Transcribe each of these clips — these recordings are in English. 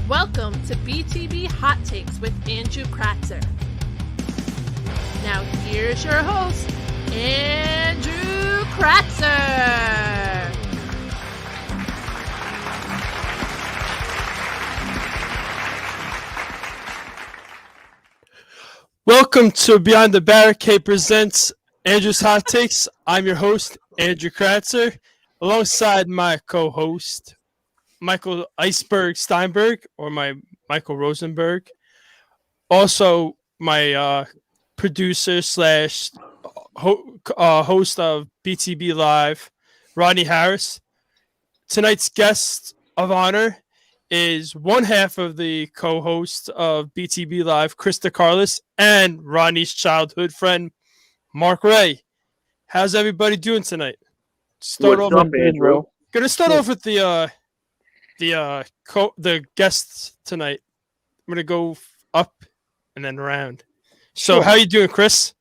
Welcome to BTB Hot Takes with Andrew Kratzer. Now here's your host, Andrew Kratzer. Welcome to Beyond the Barricade presents Andrew's Hot Takes. I'm your host, Andrew Kratzer, alongside my co-host, Michael Iceberg Steinberg, or my Michael Rosenberg. Also, my producer slash host of BTB Live, Rodney Harris. Tonight's guest of honor is one half of the co-host of BTB Live, Krista Carlos, and Rodney's childhood friend, Mark Ray. How's everybody doing tonight? What's up, Andrew? Gonna start off with the guests tonight. I'm gonna go up and then around. So, How you doing, Chris?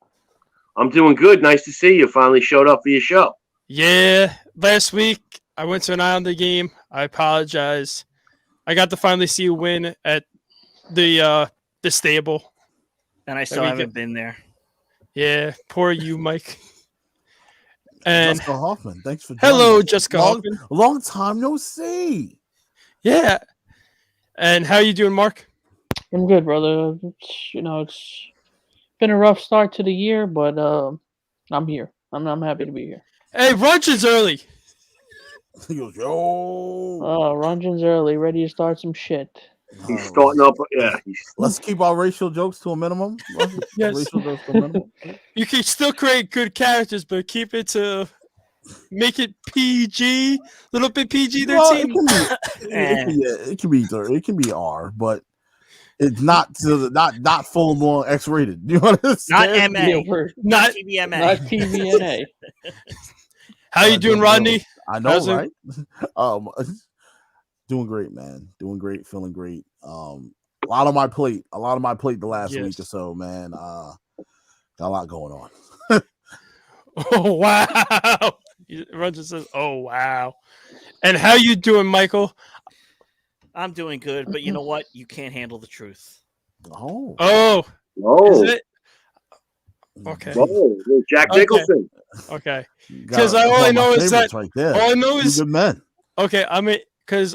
I'm doing good. Nice to see you. Finally showed up for your show. Yeah, last week I went to an Islander game. I apologize. I got to finally see a win at the stable, and I still haven't been there. Yeah, poor you, Mike. And Jessica Hoffman, thanks for joining. Hello, Jessica Hoffman. Long time no see. Yeah. And how you doing, Mark? I'm good, brother. It's been a rough start to the year, but I'm here. I'm happy to be here. Hey, Rungeon's early. He goes, yo. Rungeon's early, ready to start some shit. He's starting up. Yeah. Let's keep our racial jokes to a minimum. Yes. Racial jokes to a minimum. You can still create good characters, but keep it to make it PG, a little bit PG-13. Well, it can be R, but it's not full long X-rated. Do you understand? Not MA, not TVMA, not TVNA. How you doing, Rodney? I know, right? Doing great, man. Doing great, feeling great. A lot on my plate the last week or so, man. Got a lot going on. Oh wow. Rungeon says, "Oh wow." And how you doing, Michael? I'm doing good, but you know what? You can't handle the truth. Oh. Is it? Okay. Oh, Jack Nicholson. Okay. Because all I know is that right there. All I know is good men. Okay, because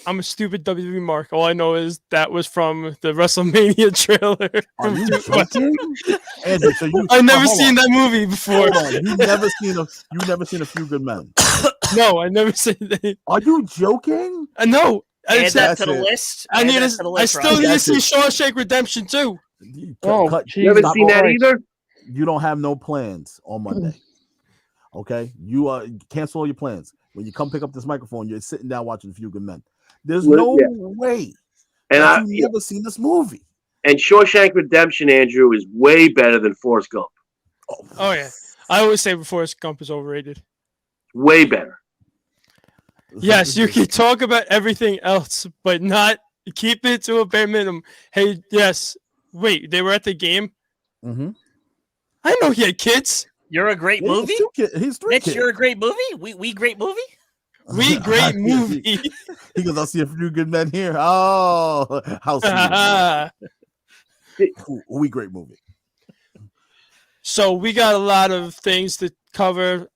I'm a stupid WWE Mark. All I know is that was from the WrestleMania trailer. Are you joking? Andrew, I've never seen that movie before. You've never seen A Few Good Men. No, I never seen that. Are you joking? No. Add that to the list. I still need to see Shawshank Redemption too. You haven't seen that either? You don't have no plans on Monday. Okay? You cancel all your plans. When you come pick up this microphone, you're sitting down watching A Few Good Men. There's no way. And I've never seen this movie. And Shawshank Redemption, Andrew, is way better than Forrest Gump. Oh yeah. I always say Forrest Gump is overrated. Way better. Yes, you can talk about everything else, but not keep it to a bare minimum. Hey, yes. Wait, they were at the game? Mm-hmm. I know he had kids. You're a great movie? He's three kids. You're a great movie? We great movie? We great movie. He goes, I'll see A Few Good Men here. Oh, how sweet. We great movie. So we got a lot of things to cover.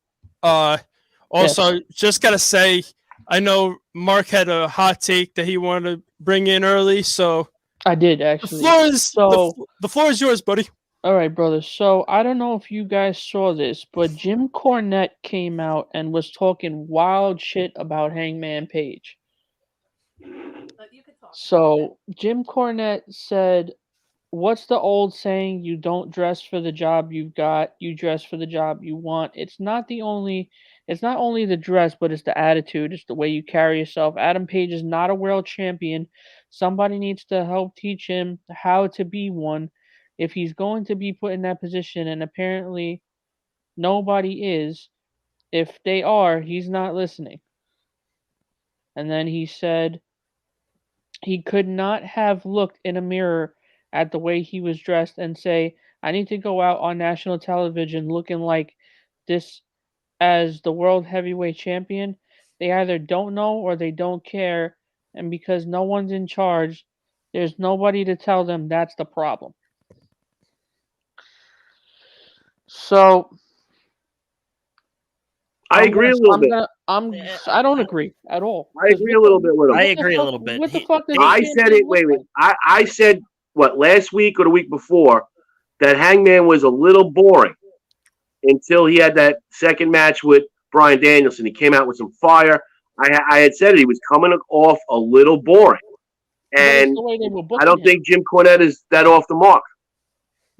Also, just got to say, I know Mark had a hot take that he wanted to bring in early, so I did actually. The floor is yours, buddy. All right, brother. So I don't know if you guys saw this, but Jim Cornette came out and was talking wild shit about Hangman Page. So Jim Cornette said, "What's the old saying? You don't dress for the job you've got. You dress for the job you want. It's not only the dress, but it's the attitude. It's the way you carry yourself. Adam Page is not a world champion. Somebody needs to help teach him how to be one. If he's going to be put in that position, and apparently nobody is, if they are, he's not listening." And then he said he could not have looked in a mirror at the way he was dressed and say, "I need to go out on national television looking like this as the world heavyweight champion, they either don't know or they don't care, and because no one's in charge, there's nobody to tell them that's the problem. So I agree a little bit. I don't agree at all. I agree a little bit with him. I agree a little bit. What the fuck? I said it. Wait. I said what last week or the week before that Hangman was a little boring until he had that second match with Bryan Danielson. He came out with some fire. I had said it. He was coming off a little boring, and I don't think Jim Cornette is that off the mark.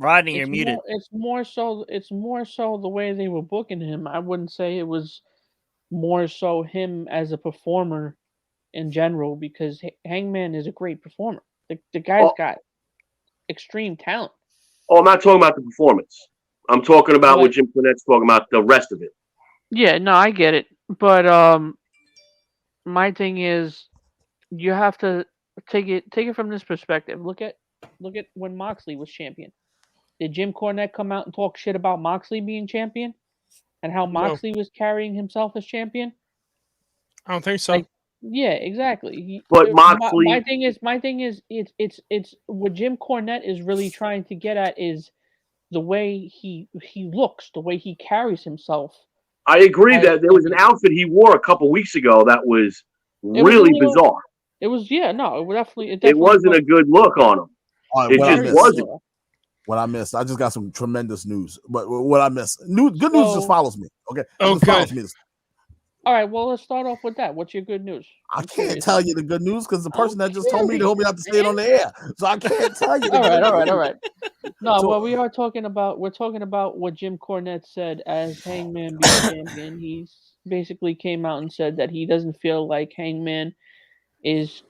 Rodney, you're muted. It's more so the way they were booking him. I wouldn't say it was more so him as a performer in general, because Hangman is a great performer. The guy's got extreme talent. Oh, I'm not talking about the performance. I'm talking about what Jim Cornette's talking about, the rest of it. Yeah, no, I get it. But my thing is, you have to take it from this perspective. Look at when Moxley was champion. Did Jim Cornette come out and talk shit about Moxley being champion and how Moxley was carrying himself as champion? I don't think so. Yeah, exactly. But Moxley, my thing is, it's what Jim Cornette is really trying to get at is the way he looks, the way he carries himself. I agree that there was an outfit he wore a couple weeks ago that was really bizarre. It was, it definitely it wasn't a good look on him. It just wasn't. What I missed, I just got some tremendous news. But what I missed, good news just follows me. Okay. Okay. All right. Well, let's start off with that. What's your good news? I can't tell you the good news because the person that just told me to have to say it on the air, so I can't tell you. All right. No, well, we're talking about what Jim Cornette said as Hangman being champion. He basically came out and said that he doesn't feel like Hangman is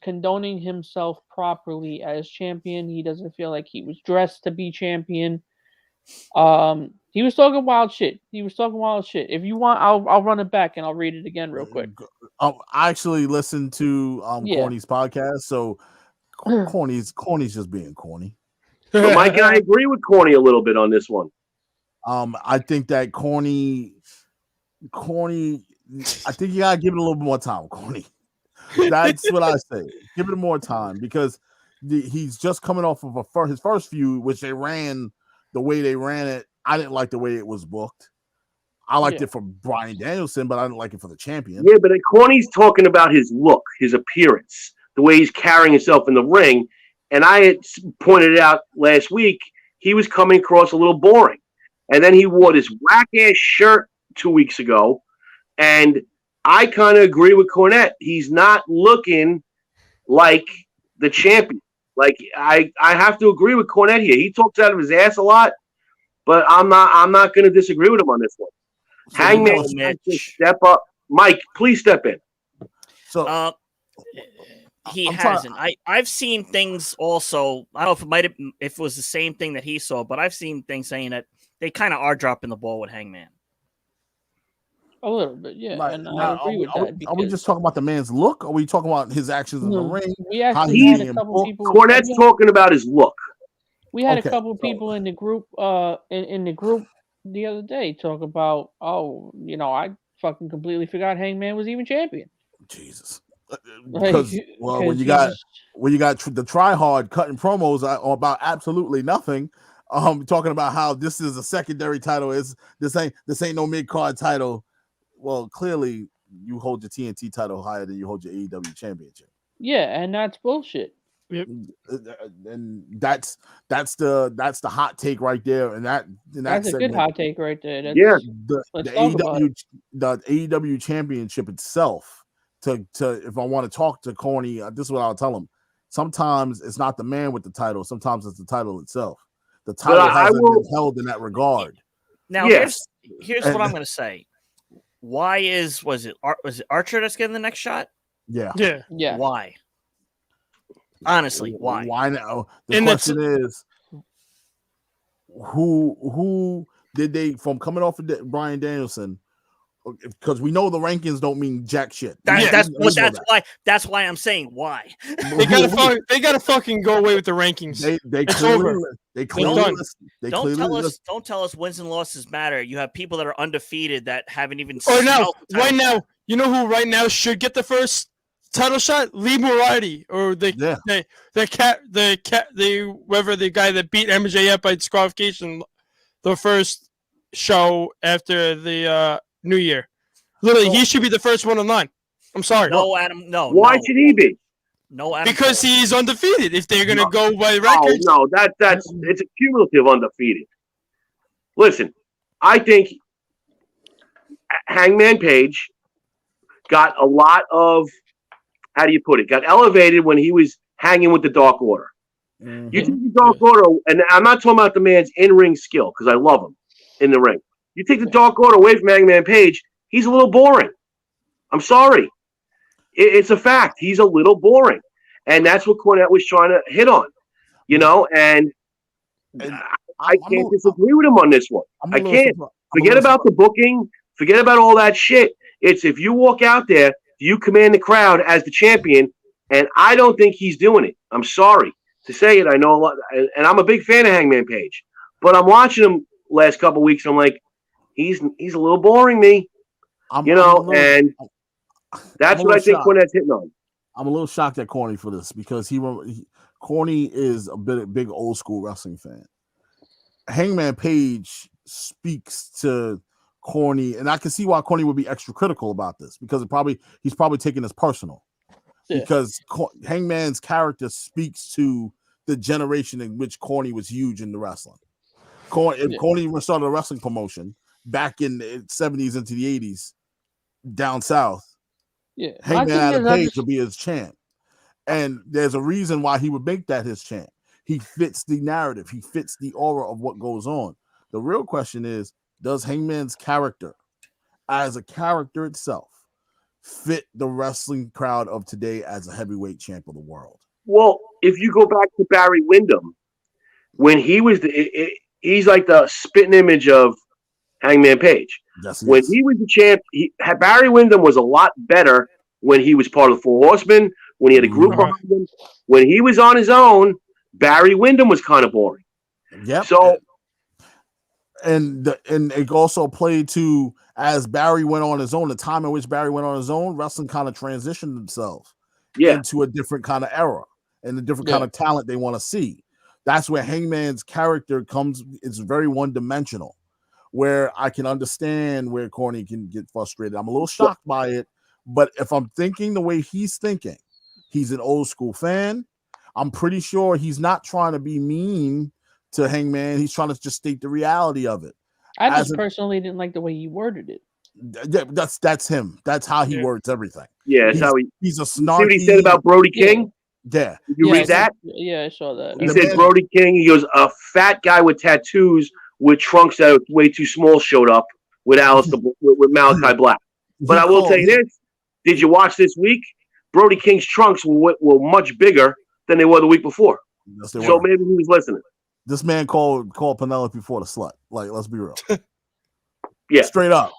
condoning himself properly as champion. He doesn't feel like he was dressed to be champion. He was talking wild shit. If you want, I'll run it back and I'll read it again real quick. I actually listened to Corny's podcast, so Corny's just being corny. So Mike and I agree with Corny a little bit on this one. I think that Corny, I think you gotta give it a little bit more time, Corny. That's what I say. Give it more time because he's just coming off of his first feud, which they ran the way they ran it. I didn't like the way it was booked. I liked it for Bryan Danielson, but I didn't like it for the champion. Yeah, but Corny's talking about his look, his appearance, the way he's carrying himself in the ring. And I had pointed out last week, he was coming across a little boring. And then he wore this whack-ass shirt 2 weeks ago. And I kind of agree with Cornette. He's not looking like the champion. Like I have to agree with Cornette here. He talks out of his ass a lot, but I'm not going to disagree with him on this one. So Hangman has to step up. Mike, please step in. So he hasn't. I've seen things also. I don't know if it was the same thing that he saw, but I've seen things saying that they kind of are dropping the ball with Hangman. A little bit, yeah. And I agree with that. Are we just talking about the man's look? Or are we talking about his actions in the ring? We actually had a couple people. Cornette's talking about his look. We had a couple people in the group, in the group the other day talk about, I fucking completely forgot Hangman was even champion. Jesus. Because when you got the try hard cutting promos about absolutely nothing, talking about how this is a secondary title, this ain't no mid card title. Well, clearly you hold your TNT title higher than you hold your AEW championship. Yeah, and that's bullshit. Yep. And that's the hot take right there. And that's a good hot take right there. The AEW championship itself. To if I want to talk to Corny, this is what I'll tell him. Sometimes it's not the man with the title. Sometimes it's the title itself. The title hasn't been held in that regard. Now, here's what I'm going to say. Why was it Archer that's getting the next shot? Yeah. Why? Honestly, why? Why now? The question is, who did they, from coming off of Bryan Danielson, because we know the rankings don't mean jack shit. That's why I'm saying why. They gotta fucking go away with the rankings. Don't tell us wins and losses matter. You have people that are undefeated that haven't even. Right now, you know who right now should get the first title shot? Lee Moriarty or whoever the guy that beat MJF by disqualification the first show after the New Year. Literally, he should be the first one in line. I'm sorry. No, Adam. No. Why should he be? No, Adam. Because he's undefeated. If they're gonna go by records, that's it's a cumulative undefeated. Listen, I think Hangman Page got a lot of, how do you put it? Got elevated when he was hanging with the Dark Order. Mm-hmm. You take the Dark Order, and I'm not talking about the man's in-ring skill because I love him in the ring. You take the Dark Order away from Hangman Page, he's a little boring. I'm sorry. It's a fact. He's a little boring. And that's what Cornette was trying to hit on, and I can't disagree with him on this one. I can't. Forget about the booking. Forget about all that shit. It's if you walk out there, you command the crowd as the champion, and I don't think he's doing it. I'm sorry to say it. I know a lot, and I'm a big fan of Hangman Page, but I'm watching him last couple of weeks. I'm like, he's a little boring me, and that's what I think Cornette's hitting on. I'm a little shocked at Corny for this because Corny is a big old school wrestling fan. Hangman Page speaks to Corny, and I can see why Corny would be extra critical about this because he's probably taking this personal. Yeah. Because Hangman's character speaks to the generation in which Corny was huge in the wrestling. Corny started a wrestling promotion back in the 70s into the 80s down south. Yeah, Hangman Adam Page will be his champ, and there's a reason why he would make that his champ. He fits the narrative. He fits the aura of what goes on. The real question is, does Hangman's character, as a character itself, fit the wrestling crowd of today as a heavyweight champ of the world? Well, if you go back to Barry Windham, when he was he's like the spitting image of Hangman Page. Yes, when he was the champ, Barry Windham was a lot better when he was part of the Four Horsemen, when he had a group behind him. When he was on his own, Barry Windham was kind of boring. Yeah. So, and it also played to, as Barry went on his own, the time in which Barry went on his own, wrestling kind of transitioned themselves into a different kind of era and a different kind of talent they want to see. That's where Hangman's character comes. It's very one-dimensional, where I can understand where Corny can get frustrated. I'm a little shocked by it, but if I'm thinking the way he's thinking, he's an old school fan. I'm pretty sure he's not trying to be mean to Hangman. He's trying to just state the reality of it. I just personally didn't like the way he worded it. Yeah, that's him. That's how he words everything. Yeah, that's how he's a snarky. See what he said about Brody King? Yeah. Did you read that? Yeah, I saw that. He said Brody King, he goes, a fat guy with tattoos with trunks that are way too small showed up with with Malachi Black. But I will tell you this: did you watch this week? Brody King's trunks were much bigger than they were the week before. Yes, so maybe he was listening. This man called Penelope before the slut. Like, let's be real. Yeah, straight up.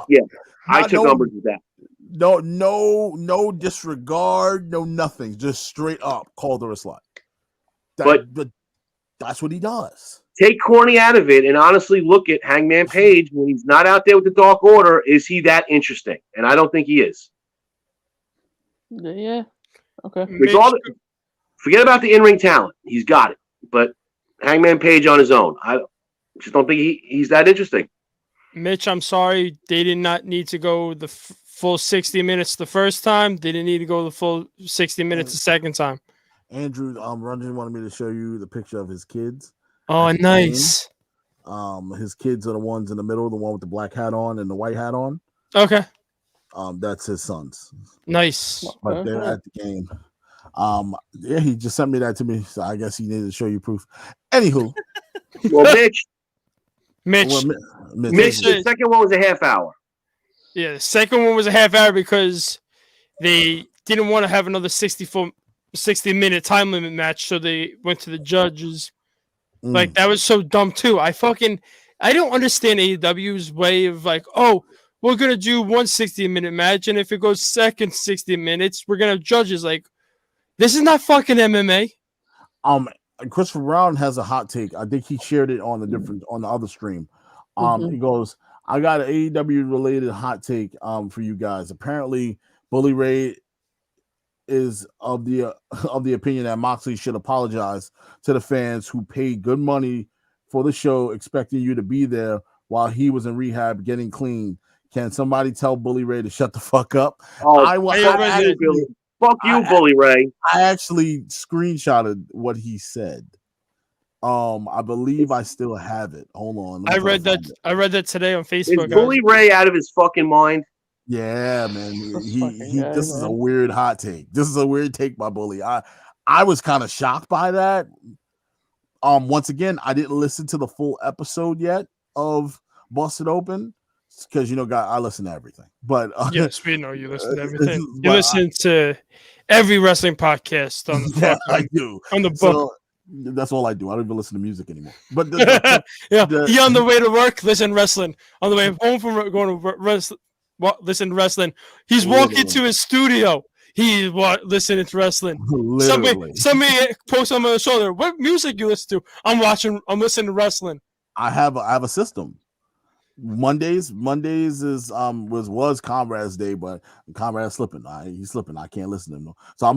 Yeah, I took numbers with that. No disregard, no nothing. Just straight up called her a slut. But that's what he does. Take Corny out of it and honestly look at Hangman Page when he's not out there with the Dark Order. Is he that interesting? And I don't think he is. Yeah. Okay. Forget about the in-ring talent. He's got it. But Hangman Page on his own, I just don't think he's that interesting. Mitch, I'm sorry. They did not need to go the full 60 minutes the first time. They didn't need to go the full 60 minutes the second time. Andrew, Runyon wanted me to show you the picture of his kids. Oh, nice. His kids are the ones in the middle, the one with the black hat on and the white hat on. Okay. That's his sons. Nice. But they're at the game. Yeah, he just sent me that to me, so I guess he needed to show you proof. Anywho. Well, Mitch, the second one was a half hour. Yeah, the second one was a half hour because they didn't want to have another 60-minute time limit match, so they went to the judges. Like, that was so dumb too. I don't understand AEW's way of like, oh, we're gonna do 160-minute match, and if it goes second 60 minutes, we're gonna have judges. Like, this is not fucking MMA. Christopher Brown has a hot take. I think he shared it on the other stream. He goes, I got an AEW related hot take for you guys. Apparently, Bully Ray is of the opinion that Moxley should apologize to the fans who paid good money for the show, expecting you to be there while he was in rehab getting clean. Can somebody tell Bully Ray to shut the fuck up? Fuck you, Bully Ray. I actually screenshotted what he said. I believe I still have it. Hold on. I read that today on Facebook. Is Bully Ray out of his fucking mind? Yeah, man. This is a weird hot take. This is a weird take by Bully. I was kind of shocked by that. Once again, I didn't listen to the full episode yet of Busted Open because I listen to everything. But yes, we know you listen to everything. You listen to every wrestling podcast on the I do on the book. So, that's all I do. I don't even listen to music anymore. But you on the way to work, listen to wrestling. On the way home from going to wrestling, listen to wrestling. He's walking to his studio. He's listening to wrestling. Somebody posts on my shoulder. What music you listen to? I'm listening to wrestling. I have a system. Mondays is was Conrad's day, but Conrad's slipping. He's slipping. I can't listen to him. No. So I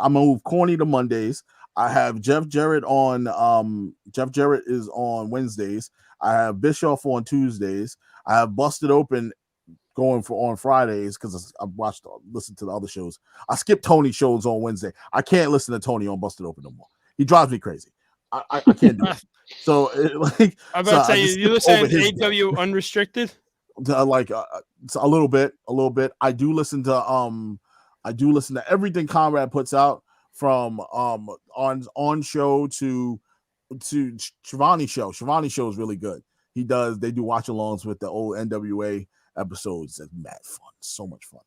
move Corny to Mondays. I have Jeff Jarrett on. Jeff Jarrett is on Wednesdays. I have Bischoff on Tuesdays. I have Busted Open going on Fridays because I listen to the other shows. I skip Tony shows on Wednesday. I can't listen to Tony on Busted Open no more. He drives me crazy. I can't do it. So I'm about to tell you listen to AW Unrestricted. A little bit. I do listen to everything Conrad puts out from on show to Shivani show. Shivani show is really good. They do watch alongs with the old NWA episodes. It's mad fun. So much fun.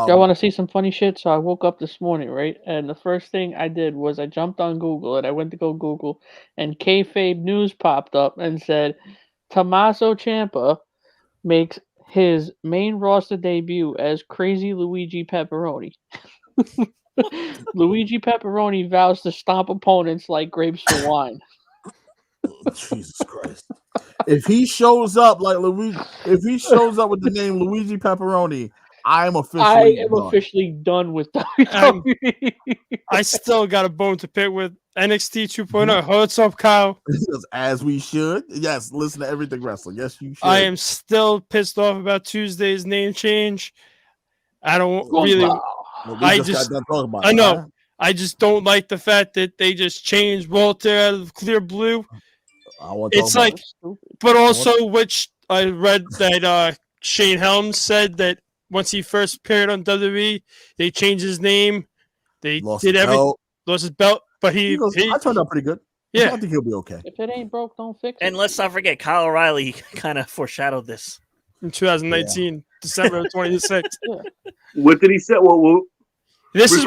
Y'all want to see some funny shit? So I woke up this morning, right? And the first thing I did was I jumped on Google and I went to go Google, and Kayfabe News popped up and said Tommaso Ciampa makes his main roster debut as Crazy Luigi Pepperoni. Luigi Pepperoni vows to stomp opponents like grapes for wine. Jesus Christ. If he shows up with the name Luigi Pepperoni, I am officially done with WWE. I still got a bone to pick with NXT 2.0. What's up, Kyle? As we should. Yes, listen to everything wrestling. Yes, you should. I am still pissed off about Tuesday's name change. I don't really. I know. I just don't like the fact that they just changed Walter out of Clear Blue. It's like, but also, which I read that Shane Helms said that once he first appeared on WWE, they changed his name. They lost his belt, but he turned out pretty good. Yeah, I think he'll be okay. If it ain't broke, don't fix it. And let's not forget, Kyle O'Reilly kind of foreshadowed this in 2019, December 26th. Yeah. What did he say? This is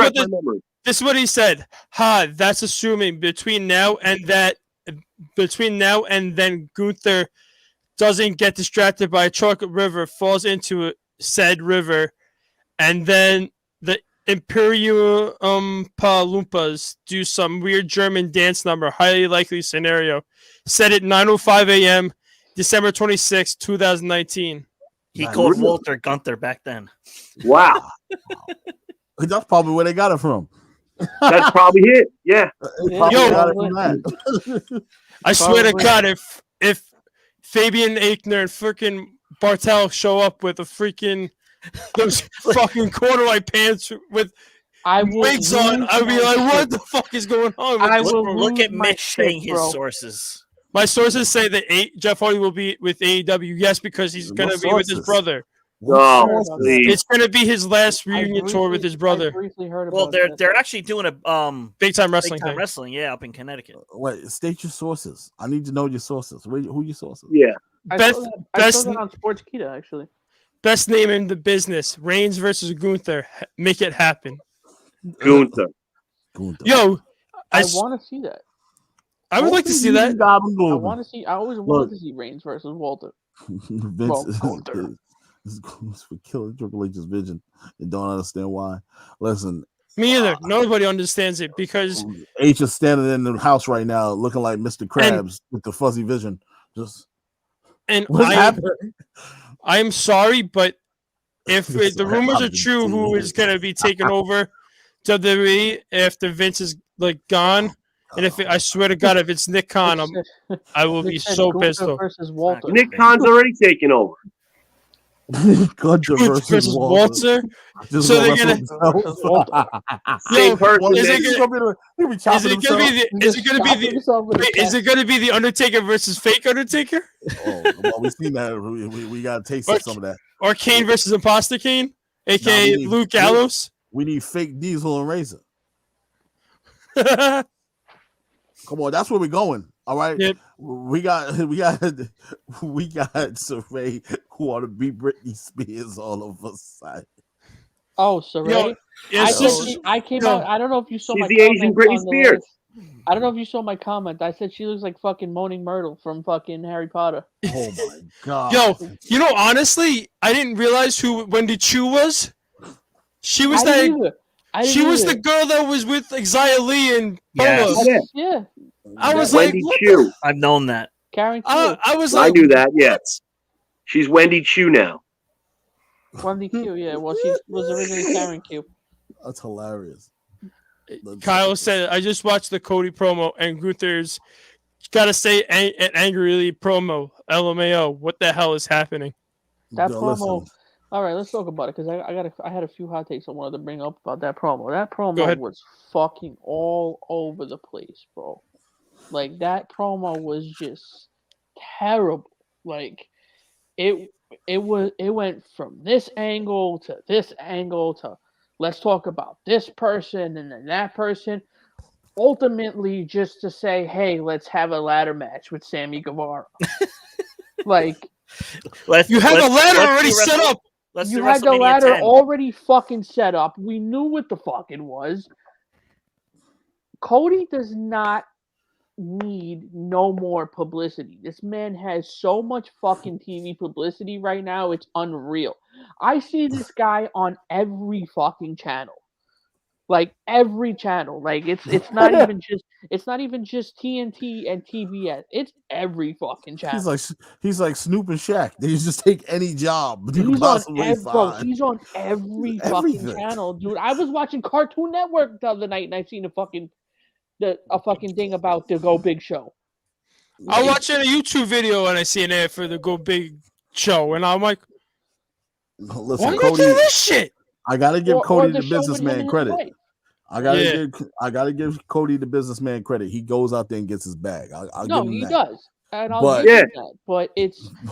what he said. That's assuming between now and then Gunther doesn't get distracted by a chocolate river, falls into said river, and then the Imperial Palumpas do some weird German dance number. Highly likely scenario. Set at 9:05 a.m. December 26, 2019. He called Walter Gunther back then. Wow. That's probably where they got it from. That's probably it. Yeah. I swear to God, if Fabian Aichner and freaking Bartel show up with those fucking corduroy pants with wigs on, I'd be like, what the fuck is going on? Look at Mitch saying his sources. My sources say that Jeff Hardy will be with AEW, yes, because he's going to be with his brother. It's going to be his last reunion tour with his brother. I briefly heard about well, they're actually doing a big time wrestling up in Connecticut. Wait, state your sources. I need to know your sources. Who your sources? Yeah, I saw that on Sportskeeda actually. Best name in the business: Reigns versus Gunther. Make it happen. Gunther. Yo, I want to see that. I would like to see that. I want to see. I always wanted to see Reigns versus Walter. Vince is killing Triple H's vision and don't understand why. Listen, me either. Nobody understands it because H is standing in the house right now, looking like Mr. Krabs with the fuzzy vision. I'm sorry, but if the rumors are true, who is going to be taking over WWE after Vince is like gone? And I swear to God, if it's Nick Khan, I will be so pissed off. Nick Khan's already taken over. Gunther versus Walter. So they're gonna. Is it gonna be the Undertaker versus fake Undertaker? Oh, well, we've seen that. We got to taste some of that. Or Kane versus Imposter Kane, aka Luke Gallows. We need fake Diesel and Razor. Come on, that's where we're going. All right. Yep. We got Saray who want to beat Britney Spears all of a sudden. Oh, Saray. I came out. I don't know if you saw my the Asian Britney Spears. I don't know if you saw my comment. I said she looks like fucking Moaning Myrtle from fucking Harry Potter. Oh my god. Yo, honestly, I didn't realize who Wendy Chu was. She was She was the girl that was with Xia Li and Polo. Yeah. I was Wendy Chu. I've known that. Karen Q. I was like, I knew that. Yeah, she's Wendy Chu now. Wendy Q. Yeah. Well, she was originally Karen Q. That's hilarious. Kyle said, "I just watched the Cody promo, and Gunther's gotta say an angrily promo. LMAO. What the hell is happening?" That promo. Listen. All right, let's talk about it because I had a few hot takes I wanted to bring up about that promo. That promo was fucking all over the place, bro. Like that promo was just terrible. Like it went from this angle to this angle to let's talk about this person and then that person. Ultimately, just to say, hey, let's have a ladder match with Sammy Guevara. Like you have a ladder already set up. You had the ladder already fucking set up. We knew what the fuck it was. Cody does not need no more publicity. This man has so much fucking TV publicity right now. It's unreal. I see this guy on every fucking channel. Like every channel. Like it's not even just TNT and TBS. It's every fucking channel. He's like Snoop and Shaq. They just take any job. He's on every fucking channel, dude. I was watching Cartoon Network the other night and I seen a fucking thing about the Go Big show. I watched a YouTube video and I see an ad for the Go Big show, and I'm like, listen, why Cody, do this shit? I gotta give Cody the businessman credit. I gotta give Cody the businessman credit. He goes out there and gets his bag. I'll give him that. Does. And I'll give him that. But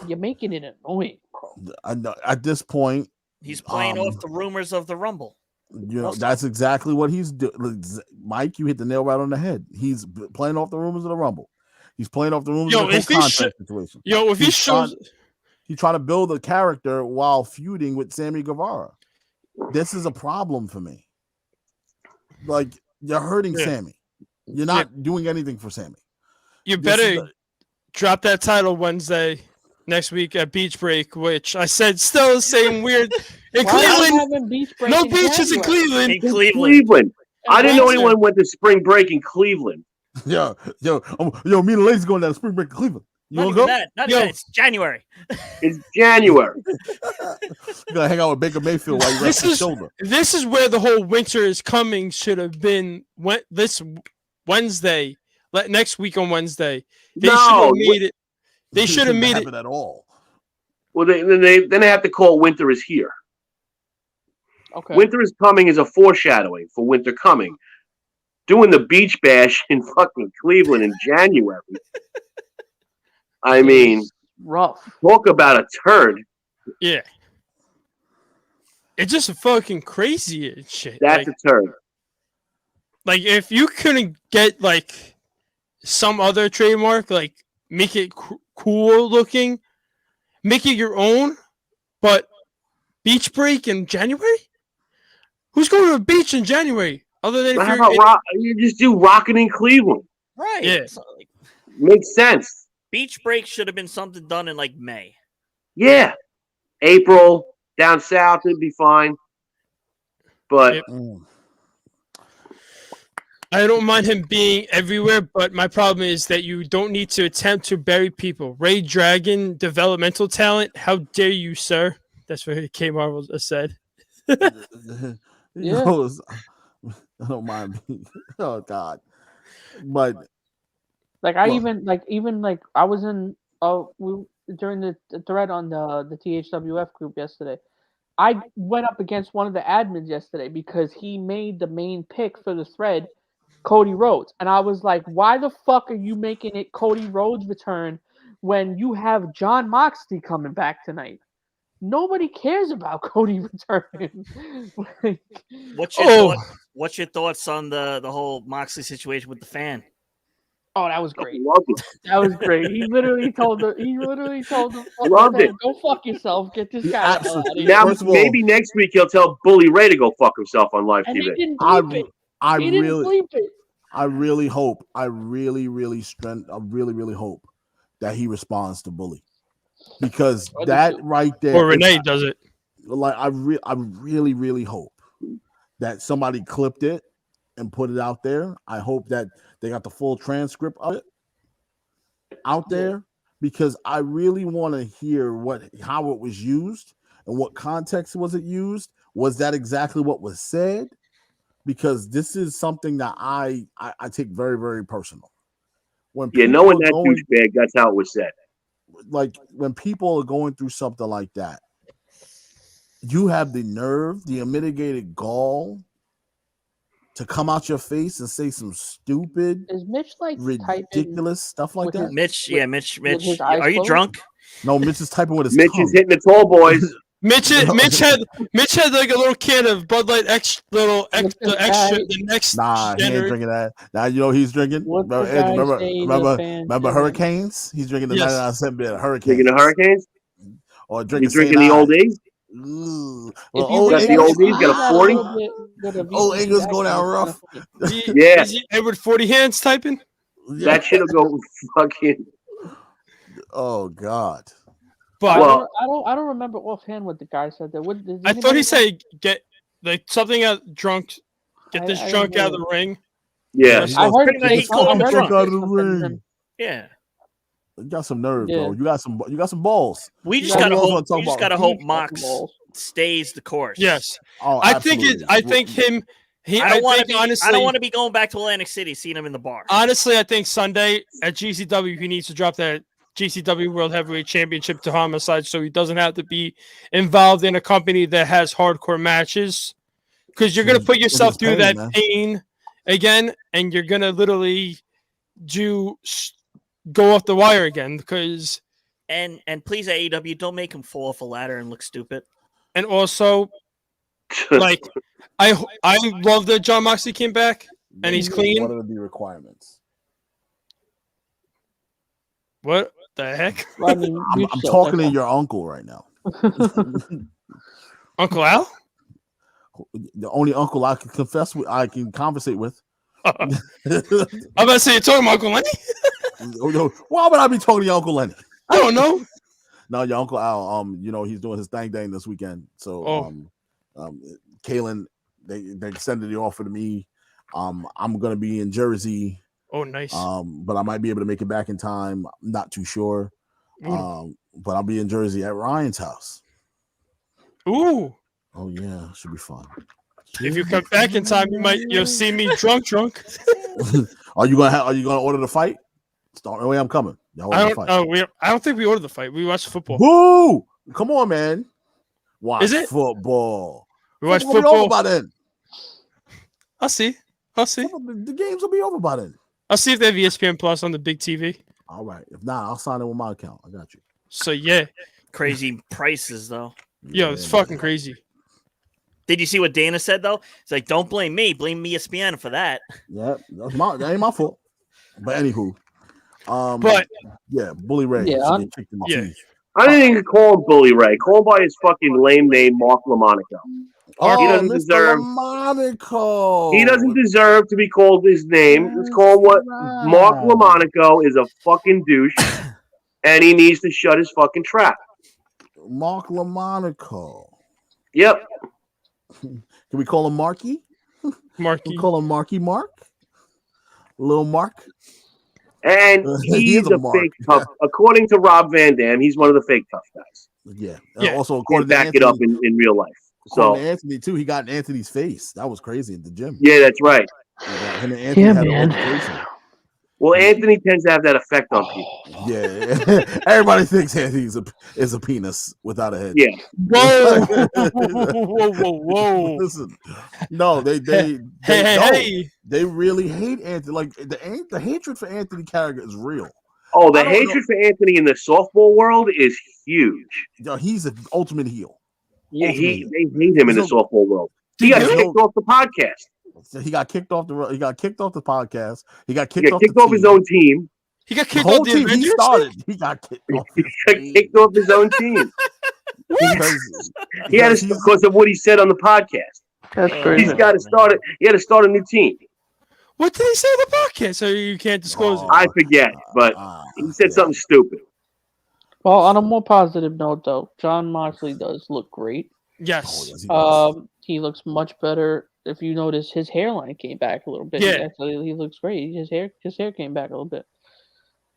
you're making it annoying, bro. I know, at this point, he's playing off the rumors of the Rumble. You know, that's exactly what he's doing. Mike, you hit the nail right on the head. He's playing off the rumors of the Rumble. He's playing off the rumors of the contract situation. He's trying to build a character while feuding with Sammy Guevara. This is a problem for me. Like, you're hurting Sammy. You're not doing anything for Sammy. You better drop that title Wednesday next week at Beach Break, which I said still the same weird in Cleveland. No beaches in Cleveland. In Cleveland. I didn't know anyone went to spring break in Cleveland. Yo, me and Lady's going down to spring break in Cleveland. You want to go? Not that. It's January. It's January. You're gonna hang out with Baker Mayfield while you rest your shoulder. This is where the whole winter is coming should have been this Wednesday, next week on Wednesday. They should have made it. They should have made it at all. Well, then they have to call Winter is Here. Okay. Winter is Coming is a foreshadowing for Winter Coming. Doing the beach bash in fucking Cleveland in January. I mean, rough. Talk about a turd. Yeah. It's just fucking crazy and shit. That's a turd. Like, if you couldn't get, like, some other trademark, like, make it cool looking, make it your own, but beach break in January? Who's going to a beach in January? Other than you just do Rockin' in Cleveland. Right. Yeah. Makes sense. Beach break should have been something done in like May. Yeah. April, down south, it'd be fine. But Yep. I don't mind him being everywhere, but my problem is that you don't need to attempt to bury people. Ray Dragon, developmental talent. How dare you, sir? That's what K Marvel said. Yeah. Yeah. I don't mind being, oh God. But Like I even I was in during the thread on the THWF group yesterday. I went up against one of the admins yesterday because he made the main pick for the thread, Cody Rhodes, and I was like, "Why the fuck are you making it Cody Rhodes return when you have John Moxley coming back tonight? Nobody cares about Cody returning." Like, What's your thoughts on the whole Moxley situation with the fan? oh, that was great. loved it. That was great. He literally told the Loved it. "Go fuck yourself. Get this He guy the hell out of here." Now, First of all- maybe next week he'll tell Bully Ray to go fuck himself on live And he TV. didn't bleep it. I He didn't really bleep it. I really hope I really hope that he responds to Bully. Because I do that too. right there, Or Renee does it. like I really hope that somebody clipped it and put it out there. I hope that they got the full transcript of it out there, because I really want to hear how it was used and what context was it used. Was that exactly what was said? Because this is something that I take very, very personal. When Knowing people that douchebag, that's how it was said. like when people are going through something like that, you have the nerve, the unmitigated gall to come out your face and say some stupid, Is Mitch like typing? ridiculous stuff like with that. Mitch, Mitch, his eyes are you closed? drunk? No, Mitch is typing with his Mitch tongue. is hitting the tall boys. Mitch had like a little can of Bud Light extra, the next Nah, he ain't January. drinking that. Now you know he's drinking. What the Remember, guy say the remember, fans remember do? Hurricanes? He's drinking the Yes. 99-cent beer, Hurricanes. Drinking the Hurricanes? Or You drinking drinking the old days? Well, If you old got the read old that- E's, got a read that 40? little bit of Old East English go Jackson, down it's kinda rough. funny. Yeah. Is he Edward 40 Hands typing? That shit'll go fucking. Oh God. But Well- I don't remember offhand what the guy said there. What, does I thought anybody he said get like something out drunk, get I- this I drunk don't out of know. the ring. Yeah. He I goes, heard pretty much he called him I heard drunk. he out said of the something, ring. and Yeah. You got some nerve, Yeah. bro. You got some balls. We just Yeah, gotta we also hope. talk We just about gotta hope Huge fucking Mox balls. stays the course. Yes, Oh, I think it. absolutely. I think him. I don't want to think be. honestly. I don't want to be going back to Atlantic City, seeing him in the bar. Honestly, I think Sunday at GCW he needs to drop that GCW World Heavyweight Championship to Homicide, so he doesn't have to be involved in a company that has hardcore matches. Because you're gonna put yourself through that pain again, and you're gonna literally go off the wire again. Because And please, AEW, don't make him fall off a ladder and look stupid. and also like I love that John Moxley came back and he's clean. What are the requirements? What the heck, Well, I mean, I'm Mitch said talking to that. your uncle right now. Uncle Al? The only uncle I can conversate with. I'm about to say you're talking about Uncle Lenny. Why would I be talking to your Uncle Lenny? I don't know. No, your Uncle Al, he's doing his thing this weekend. So Kalen, they extended the offer to me. I'm gonna be in Jersey. Oh, nice. But I might be able to make it back in time. I'm not too sure. But I'll be in Jersey at Ryan's house. Ooh. Oh yeah, should be fun. If you come back in time, you'll see me drunk. Are you gonna order the fight? Start the way I'm coming. Y'all order the fight. I don't think we ordered the fight. We watched football. Boo! Come on, man. Watch Is it? football. We watched Football will be over football. by then. I'll see. The games will be over by then. I'll see if they have ESPN Plus on the big TV. All right. If not, I'll sign in with my account. I got you. So yeah, Crazy prices, though. yo, it's fucking crazy. Did you see what Dana said though? It's like, don't blame me, blame ESPN for that. Yeah, that ain't my fault. But anywho, But yeah, Bully Ray. Yeah, should get kicked in the yeah. teeth. I didn't even call him Bully Ray. Call him by his fucking lame name, Mark LaMonaco. Oh, He doesn't Mr. deserve. Lamonaco. He doesn't deserve to be called his name. Let's call him what Mark Lamonaco is, a fucking douche, and he needs to shut his fucking trap. Mark Lamonaco. Yep. Can we call him Marky? Marky. We call him Marky Mark. Little Mark. And he's a fake tough. According to Rob Van Dam, he's one of the fake tough guys. Yeah. Yeah. Also, Can't according to back Anthony, it up in real life. according So to Anthony too, he got in Anthony's face. That was crazy at the gym. yeah, that's right. Him and Anthony had an altercation. Well, Anthony tends to have that effect on people. Yeah, everybody thinks Anthony is a penis without a head. Yeah. Whoa. Listen, no, they Hey. they really hate Anthony. Like the hatred for Anthony Carragher is real. Oh, the hatred for Anthony in the softball world is huge. Yo, he's an ultimate heel. Yeah, they hate him in the softball world. He got kicked off the podcast. He got kicked off the podcast. He got kicked off his own team. He got kicked the whole off the team Avengers? he started. He got kicked off. He got kicked off his own team. He had to, because of what he said on the podcast. That's crazy. He's got to start it. He had to start a new team. What did he say in the podcast? So you can't disclose it. I forget, but he said something stupid. Well, on a more positive note, though, John Moxley does look great. Yes. He looks much better. If you notice, his hairline came back a little bit. Yeah. He looks great. His hair came back a little bit.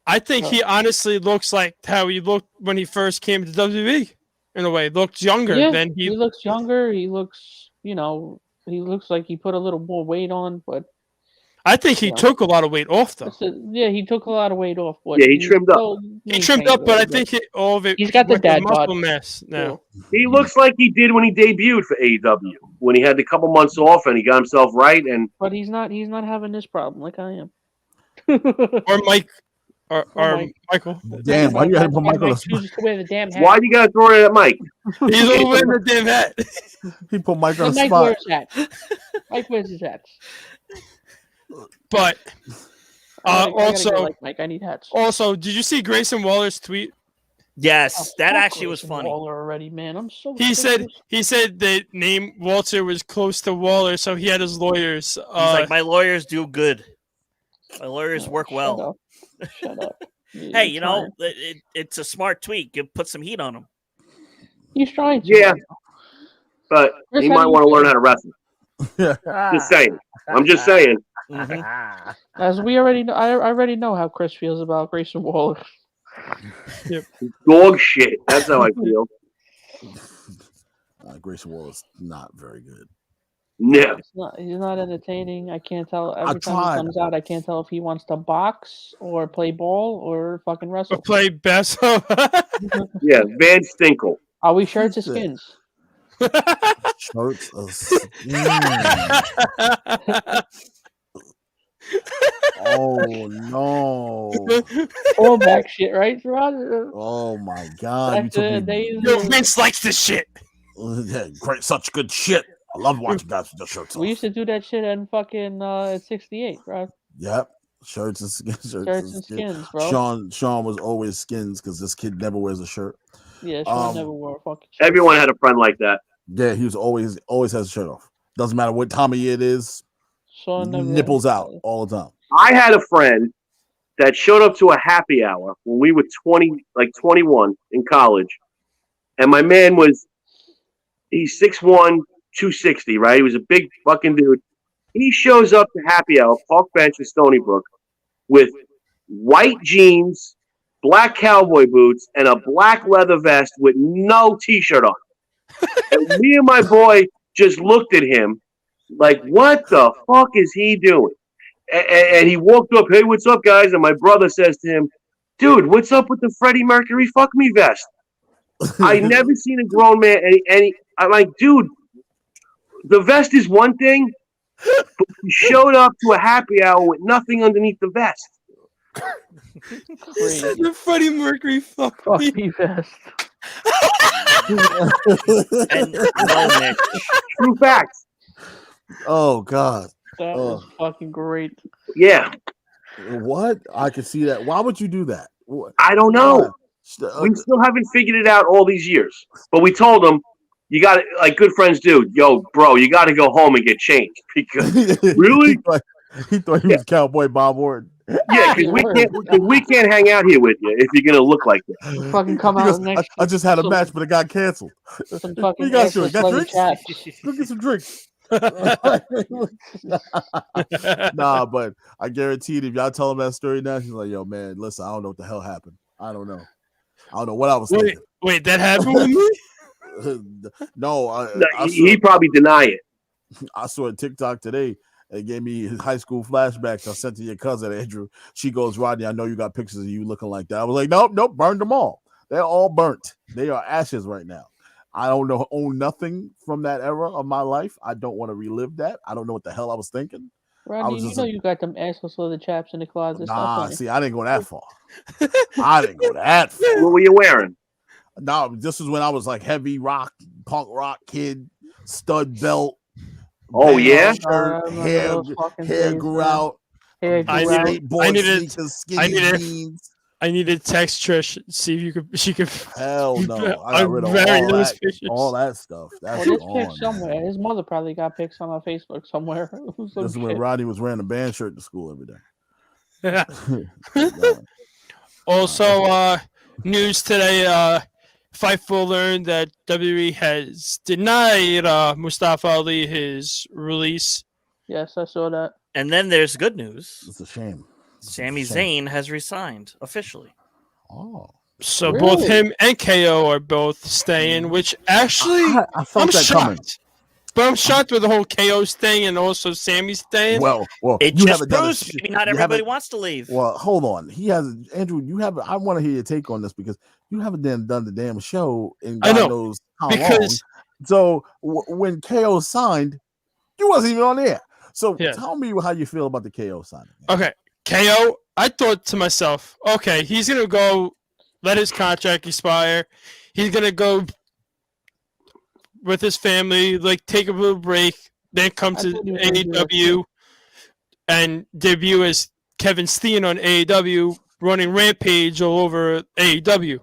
I think he honestly looks like how he looked when he first came to WWE. In a way, he looks younger than he looks younger. He looks, he looks like he put a little more weight on, but I think he took a lot of weight off, though. He took a lot of weight off. But yeah, he trimmed up. He trimmed up, but I think all of it. He's got the dad muscle bod mass now. He looks like he did when he debuted for AEW, when he had a couple months off and he got himself right. And but he's not having this problem like I am. Or Mike, or Michael. Damn, why you had to put Michael? Chooses to wear the damn hat. why do you got to throw it at Mike? He's over wearing the damn hat. He put Mike on the Mike spot. wears hats. Mike wears his hats. But I gotta also, get like Mike, I need hats. also, did you see Grayson Waller's tweet? Yes, that Fuck actually was Grayson funny. Waller already, man. I'm so. He sick said of the name Walter was close to Waller, so he had his lawyers. He's like, my lawyers do good. My lawyers this. work well. Shut up. Hey, it's a smart tweet. You put some heat on him. He's trying to. Yeah, but Chris, he how might do you want to feel? learn how to wrestle. Just saying. I'm just saying. Mhm. As we already know, I already know how Chris feels about Grayson Waller. Dog shit. That's how I feel. Grayson Waller's not very good. No. He's not entertaining. I can't tell. I Every time tried. he comes out, I can't tell if he wants to box or play ball or fucking Or wrestle. play best. Yeah, Van Stinkle. Are we shirts or skins? Shirts of skin. Oh no! All back shit, right, Rod? Oh my God! Back to the days. Yo, Vince likes this shit. Great, such good shit. I love watching guys with their shirts off. We used to do that shit in fucking at 68, bro. Yep, shirts and skins. Shirts and skins, bro. Sean was always skins because this kid never wears a shirt. Yeah, Sean never wore a fucking shirt. Everyone had a friend like that. Yeah, he was always has a shirt off. Doesn't matter what time of year it is. Sean never Nipples out all the time. I had a friend that showed up to a happy hour when we were 21 in college. And my man he's 6'1", 260, right? He was a big fucking dude. He shows up to happy hour, Park Bench in Stony Brook, with white jeans, black cowboy boots, and a black leather vest with no t-shirt on. And me and my boy just looked at him like, what the fuck is he doing? And he walked up, hey, what's up, guys? And my brother says to him, dude, what's up with the Freddie Mercury fuck me vest? I never seen a grown man. And I'm like, dude, the vest is one thing, but he showed up to a happy hour with nothing underneath the vest. The Freddie Mercury fuck me. me vest. And no, Mitch. True facts. Oh God. That was fucking great. Yeah. What? I can see that. Why would you do that? I don't know. We still haven't figured it out all these years. But we told him, you got to, like good friends do. Yo, bro, you got to go home and get changed because really, he thought he was Cowboy Bob Orton. yeah, because we can't hang out here with you if you're gonna look like this. Fucking come out next. I just had a match, but it got canceled. Some fucking You guys doing? assless Got leather drinks? chaps. Go get some drinks. Nah, but I guaranteed if y'all tell him that story now, he's like, "Yo, man, listen, I don't know what the hell happened. I don't know. I don't know what I was thinking." Wait, that happened with me? No, He probably deny it. I saw a TikTok today. It gave me his high school flashbacks. I sent to your cousin Andrew. She goes, "Rodney, I know you got pictures of you looking like that." I was like, "Nope, burned them all. They're all burnt. They are ashes right now. I don't own nothing from that era of my life. I don't want to relive that. I don't know what the hell I was thinking." Rodney, you know you got them assless leather chaps in the closet. Nah, see, I didn't go that far. I didn't go that far. What were you wearing? No, this is when I was like heavy rock, punk rock kid, stud belt. Oh yeah, shirt, hair grew out. I needed text Trish, see if she could. Hell no, I got rid of all that stuff. That's this pic somewhere. His mother probably got pics on our Facebook somewhere. This is when Rodney was wearing a band shirt to school every day. Also, news today. Fightful learned that WWE has denied Mustafa Ali his release. Yes, I saw that. And then there's good news. It's a shame. Sami Zayn has resigned officially. Oh, so really? Both him and KO are both staying, which actually I felt I'm that shocked. coming. But I'm shocked with the whole KO's thing and also Sammy's thing. Well, it just proves maybe not everybody wants to leave. Well, hold on. He has Andrew. You have. I want to hear your take on this because you haven't done the damn show in God knows how long. So when KO signed, you wasn't even on there. So tell me how you feel about the KO signing. Okay, KO. I thought to myself, okay, he's gonna go, let his contract expire. He's gonna go with his family, like take a little break, then come to AEW and debut as Kevin Steen on AEW, running Rampage all over AEW.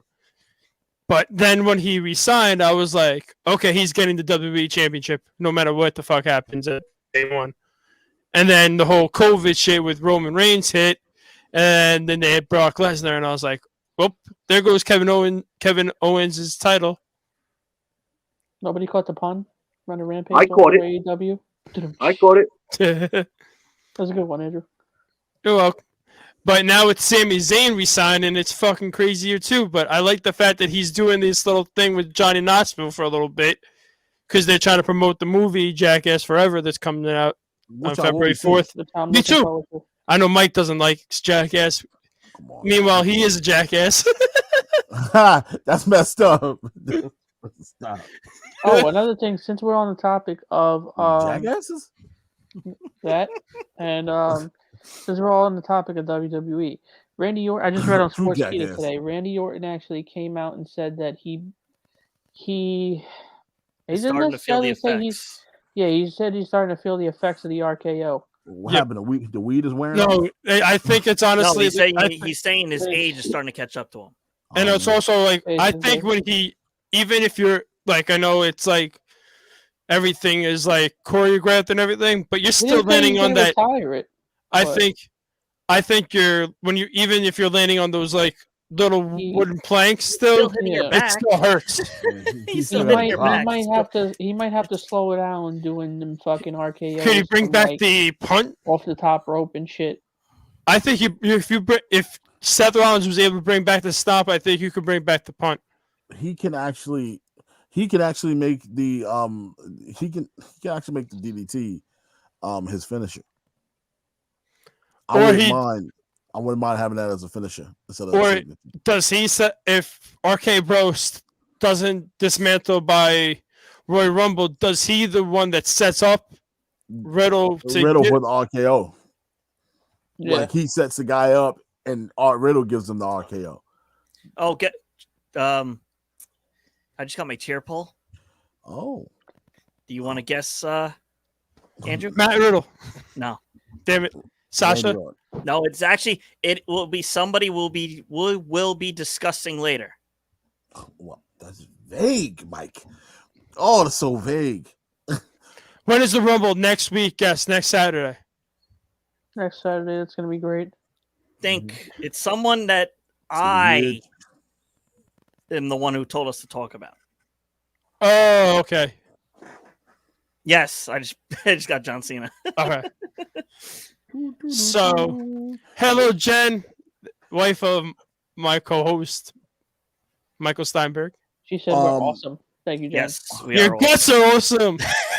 But then when he resigned, I was like, okay, he's getting the WWE Championship no matter what the fuck happens at day one. And then the whole COVID shit with Roman Reigns hit, and then they had Brock Lesnar, and I was like, well, there goes Kevin Owens' title. Nobody caught the pun. Run a Rampage. I caught it. AEW. I caught it. That was a good one, Andrew. You're welcome. But now with Sami Zayn resigning, it's fucking crazier too. But I like the fact that he's doing this little thing with Johnny Knoxville for a little bit because they're trying to promote the movie Jackass Forever that's coming out on February 4th. Me too. I know Mike doesn't like Jackass. Meanwhile, he is a jackass. That's messed up. Stop. Oh, another thing, since we're on the topic of jackasses, that, and since we're all on the topic of WWE, Randy Orton, I just read on Sportskeeda today. Randy Orton actually came out and said that he didn't necessarily say he said he's starting to feel the effects of the RKO. What happened? The weed is wearing. No, I think it's honestly. No, he's saying his age is starting to catch up to him, and it's also like I think when he. Even if you're like, I know it's like everything is like choreographed and everything, but you're still landing on that. I think you're even if you're landing on those like little wooden planks, still it still hurts. He might have to slow it down doing them fucking RKOs. Could he bring back the punt off the top rope and shit? I think if Seth Rollins was able to bring back the stomp, I think you could bring back the punt. He can actually make the he can actually make the DDT his finisher. I wouldn't mind having that as a finisher instead of or does he set if RK Bro doesn't dismantle by Royal Rumble, does he the one that sets up Riddle with RKO? Yeah. Like he sets the guy up and Riddle gives him the RKO. Oh, I just got my tier poll. Oh. Do you want to guess, Andrew? Matt Riddle. No. Damn it. Sasha? No, it's actually it will be somebody will be discussing later. Well, that's vague, Mike. Oh, that's so vague. When is the Rumble? Next week? Yes, next Saturday. Next Saturday, it's gonna be great. Think it's someone that So I weird. am the one who told us to talk about. Oh, okay. Yes, I just got John Cena. Okay. So, hello, Jen, wife of my co-host, Michael Steinberg. She said we're Um, awesome. Thank you, Jen. Yes, we Your are. guests are awesome.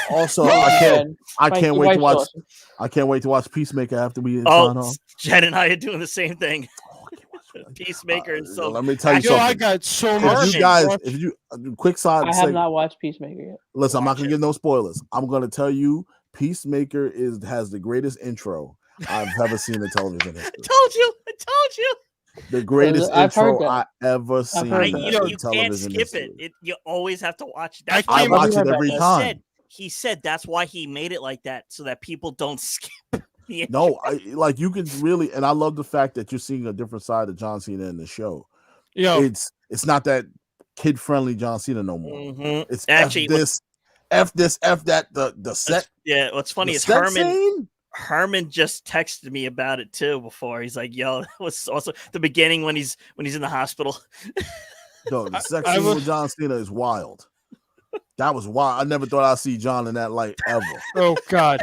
Also, Thank you, I Jen. can't Your wait to wife's watch. awesome. I can't wait to watch Peacemaker after we sign Oh, off. Jen and I are doing the same thing. Oh, I can't watch- Peacemaker and so let me tell you Yo, I something. got so If much. you guys, watch. if you quick side, I have not watched Peacemaker yet. listen, I'm not Watch gonna it. give no spoilers. I'm gonna tell you, Peacemaker has the greatest intro I've ever seen in television I history. told you. The greatest I've heard intro I that. ever seen heard in that. You can't television skip history. it. You always have to watch it. I That's why I came- watch I'll it be right every back. time. he said that's why he made it like that, so that people don't skip. The No, like you can really, and I love the fact that you're seeing a different side of John Cena in the show. Yo, It's not that kid friendly John Cena no more. Mhm. It's Actually, F that the set. Yeah, what's funny the is set scene? Herman just texted me about it too before. He's like, "Yo, that was also the beginning when he's in the hospital." No, the sex I scene will- with John Cena is wild. That was wild. I never thought I'd see John in that light ever. oh God,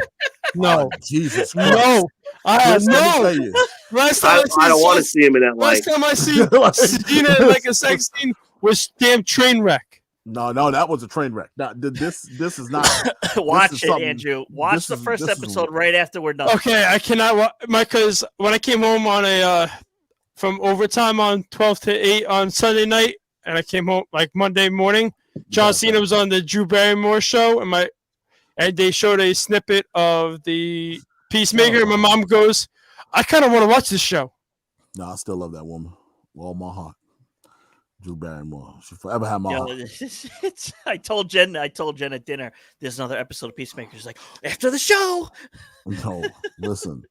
no, Oh, Jesus Christ. no, Listen, let me tell no. you. Last I, time I don't want to see see him in that light. last time I see Cena in like a sex scene was damn train wreck. No, that was a train wreck. Now, this is not. Watch is it, something- Andrew. Watch the first this is- episode right after we're done. Okay, I cannot. Because when I came home on a from overtime on 12 to 8 on Sunday night, and I came home like Monday morning, John Cena was on the Drew Barrymore show, and they showed a snippet of the Peacemaker. And my mom goes, "I kind of want to watch this show." No, I still love that woman with all my heart. Drew Barrymore. She forever had my Yo, heart. I told Jen at dinner, there's another episode of Peacemaker. She's like, after the show. No, listen,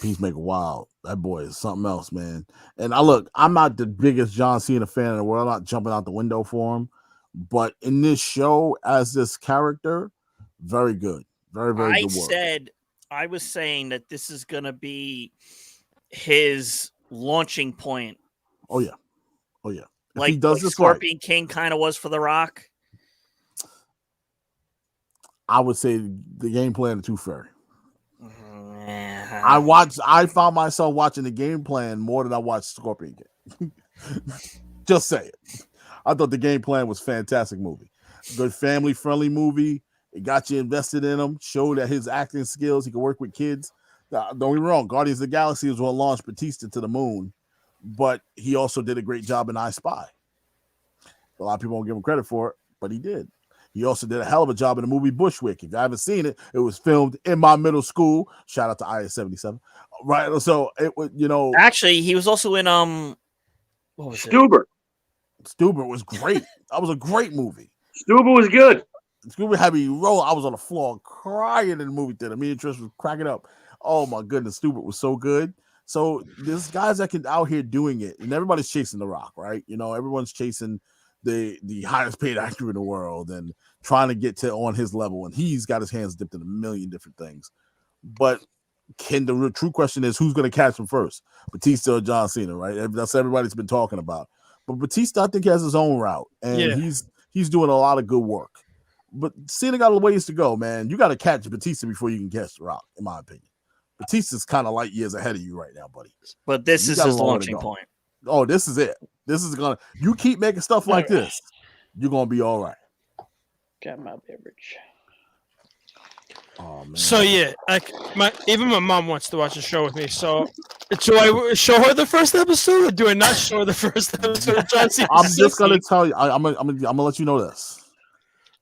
Peacemaker, wow, that boy is something else, man. And I'm not the biggest John Cena fan in the world. I'm not jumping out the window for him, but in this show, as this character, very good, very I good work. I was saying that this is gonna be his launching point, Oh yeah. If like he does like this Scorpion King kind of was for The Rock. I would say the game plan of Tooth Fairy. Yeah. I found myself watching the game plan more than I watched Scorpion King. Just say it. I thought the game plan was a fantastic movie. Good family friendly movie. It got you invested in him, showed that his acting skills, he could work with kids. Don't get me wrong, Guardians of the Galaxy was what launched Batista to the moon, but he also did a great job in I Spy. A lot of people won't give him credit for it, but he did. He also did a hell of a job in the movie Bushwick. If you haven't seen it, it was filmed in my middle school. Shout out to IS-77. Right. So it was, Actually, he was also in what was it? Stuber. Stuber was great. That was a great movie. Stuber was good. Stuber had me roll. I was on the floor crying in the movie theater. Me and Trish was cracking up. Oh my goodness, Stuber was so good. So there's guys that can out here doing it, and everybody's chasing The Rock, right? Everyone's chasing the highest paid actor in the world and trying to get to on his level, and he's got his hands dipped in a million different things. But the real true question is, who's going to catch him first, Batista or John Cena, right? That's what everybody's been talking about. But Batista, I think, has his own route, and he's doing a lot of good work. But Cena got a ways to go, man. You got to catch Batista before you can catch The Rock, in my opinion. Batista's kind of light years ahead of you right now, buddy. But this is got a his long way to launching go. point. Oh, this is it. This is you keep making stuff like this, you're gonna be all right. Got my beverage. Oh man. So yeah, even my mom wants to watch the show with me. So do I show her the first episode, or do I not show her the first episode of John Cena? I'm just gonna tell you. I'm gonna let you know this.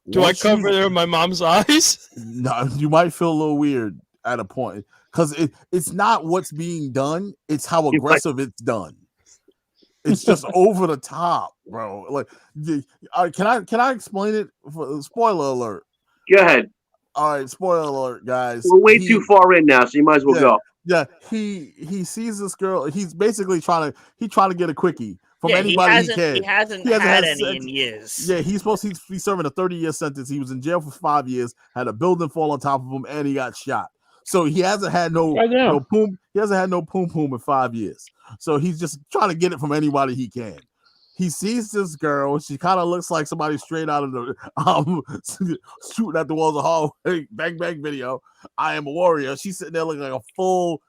Do I cover her in my mom's eyes? No, you might feel a little weird at a point because it's not what's being done; it's how aggressive it's done. It's just over the top, bro. Like, can I explain it? Spoiler alert. Go ahead. All right, spoiler alert, guys. We're way too far in now, so you might as well go. Yeah, he sees this girl. He's basically trying to get a quickie from anybody he can. He hasn't had any in years. Yeah, he's supposed to be serving a 30-year sentence. He was in jail for 5 years, had a building fall on top of him, and he got shot. So he hasn't had no poom. He hasn't had no poom in 5 years. So he's just trying to get it from anybody he can. He sees this girl. She kind of looks like somebody straight out of the shooting at the walls of Hollywood Bang Bang video. I Am a Warrior. She's sitting there looking like a full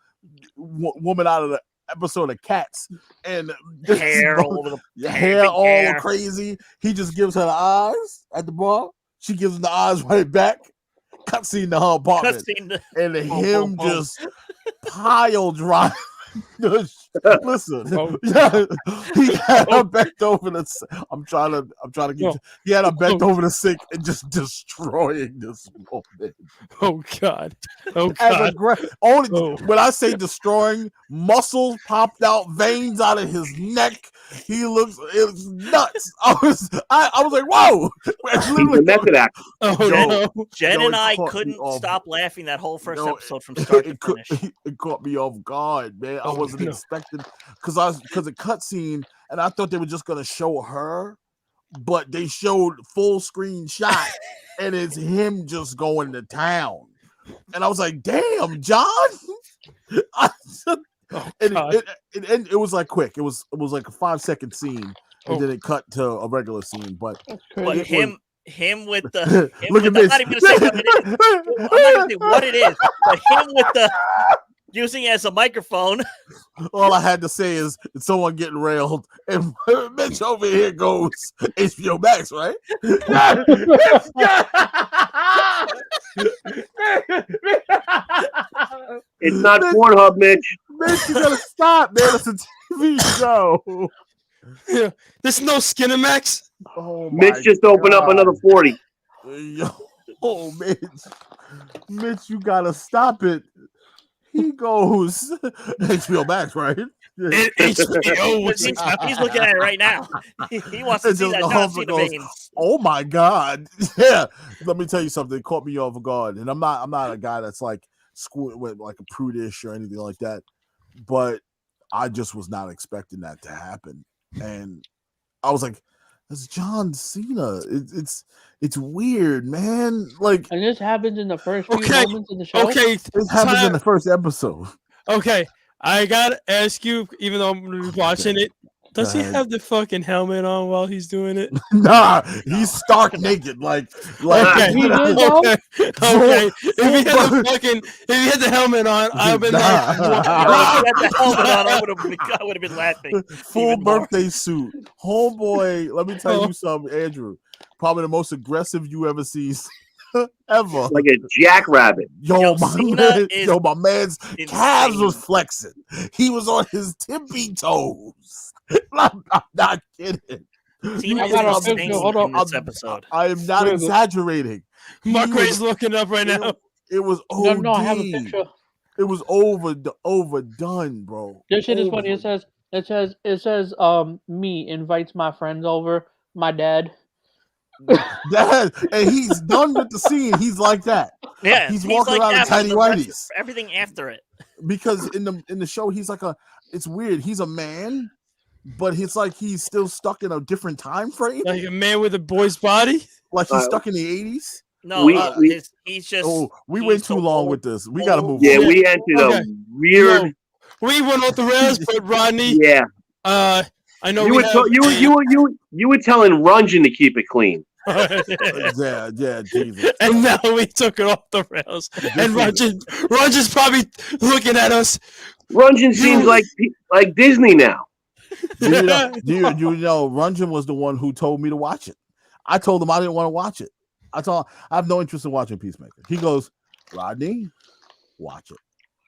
woman out of the episode of Cats, and hair all over the hair crazy. He just gives her the eyes at the bar. She gives him the eyes right back. Cutscene to her apartment, and him just pile drive. Listen, he had her bent over the. I'm trying to get. He had her bent over the sink and just destroying this woman. Oh God! Oh God! When I say destroying, muscles popped out, veins out of his neck. It was nuts. I was like, whoa! He's a method actor. Jen and I couldn't stop laughing that whole first episode from start to finish. It caught me off guard, man. I wasn't expecting because a cutscene, and I thought they were just gonna show her, but they showed full screen shot, and it's him just going to town, and I was like, "Damn, John!" It was like quick. It was like a 5-second scene, and then it cut to a regular scene. But him with the look at this. I'm not even gonna say what it is. But him with the using it as a microphone. All I had to say is someone getting railed, and Mitch over here goes HBO Max, right? It's not Pornhub, Mitch. Mitch, you gotta stop, man. It's a TV show. Yeah. There's no Skinamax. Oh, Mitch just opened up another 40. Oh, Mitch, you gotta stop it. He goes HBO Max, right? HBO. He's looking at it right now. He wants to see that John Cena veins. Oh my God! Yeah, let me tell you something. It caught me off guard, and I'm not a guy that's like with like a prudish or anything like that. But I just was not expecting that to happen, and I was like, "That's John Cena." It's weird, man. Like, and this happens in the first few moments of the show. Okay, this happens in the first episode. Okay, I gotta ask you, even though I'm gonna be watching it, does he have the fucking helmet on while he's doing it? Nah, he's stark naked. Like okay. He did, Okay. If he had the helmet on, I've been like, I would have been laughing. Full birthday suit, homeboy. Let me tell you something, Andrew. Probably the most aggressive you ever see. Ever. Like a jackrabbit. Yo, my man's calves was flexing. He was on his tippy toes. I'm not kidding. Hold on. This episode. I am not exaggerating. Mark Ray's looking up right now. It was OD. No, I have a picture. It was overdone, bro. This shit is funny. It says me invites my friends over. My dad. Dad, and he's done with the scene. He's like that. Yeah, he's walking around in tiny whities. Everything after it, because in the show he's like it's weird. He's a man, but it's like he's still stuck in a different time frame. Like a man with a boy's body. Like he's stuck in the 80s. No, he's just. Oh, we went too long with this. We got to move. Yeah, we entered a weird. We went off the rails, but Rodney. Yeah. I know you were telling Rungeon to keep it clean. yeah, Jesus. And now we took it off the rails. And Rungeon's probably looking at us. Rungeon seems like Disney now. Do you know Rungeon was the one who told me to watch it. I told him I didn't want to watch it. I have no interest in watching Peacemaker. He goes, Rodney, watch it.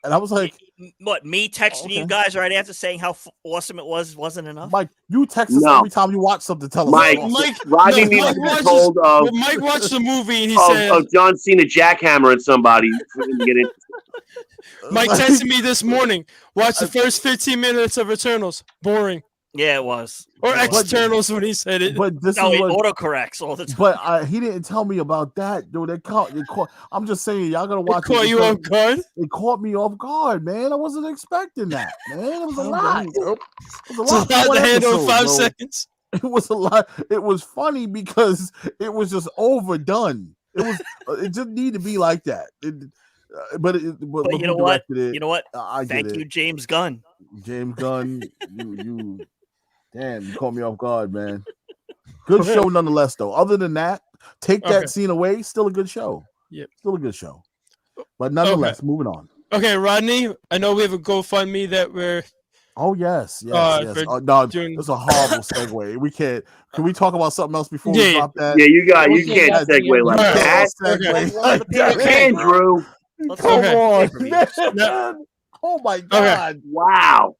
And I was like, what, me texting you guys right after saying how awesome it wasn't enough? Mike, you text us every time you watch something, tell us. Rodney needs to be told of. Mike watched the movie and he said of John Cena jackhammering somebody. Mike texted me this morning. Watch the first 15 minutes of Eternals. Boring. Yeah, it was. Or It was. externals when he said it. But this No, is it what. autocorrects all the time. But he didn't tell me about that, dude. They caught. I'm just saying, y'all gotta It watch caught it. you off guard? It caught me off guard, man. I wasn't expecting that, man. It was a Oh, lot. damn. It was It's a lot for one to handle in episode, 5 bro. seconds. It was a lot. It was funny because it was just overdone. It was. It didn't need to be like that. But But look you who know what? directed it. You know what? I get Thank it. you, James Gunn. James Gunn. you. Damn, you caught me off guard, man. Good show nonetheless, though. Other than that, take that Okay. scene away. Still a good show. Yep. Still a good show. But nonetheless, moving on. Okay, Rodney, I know we have a GoFundMe that we're Oh yes. for No, doing- that's a horrible segue. We can't. Can we talk about something else before Yeah. we drop that? Yeah, you Okay, can't that's the segue end. like Alright. that. Segue. One of the You can, Drew. Let's Come Okay. on, Pay-per-views. man. Oh my god! Wow.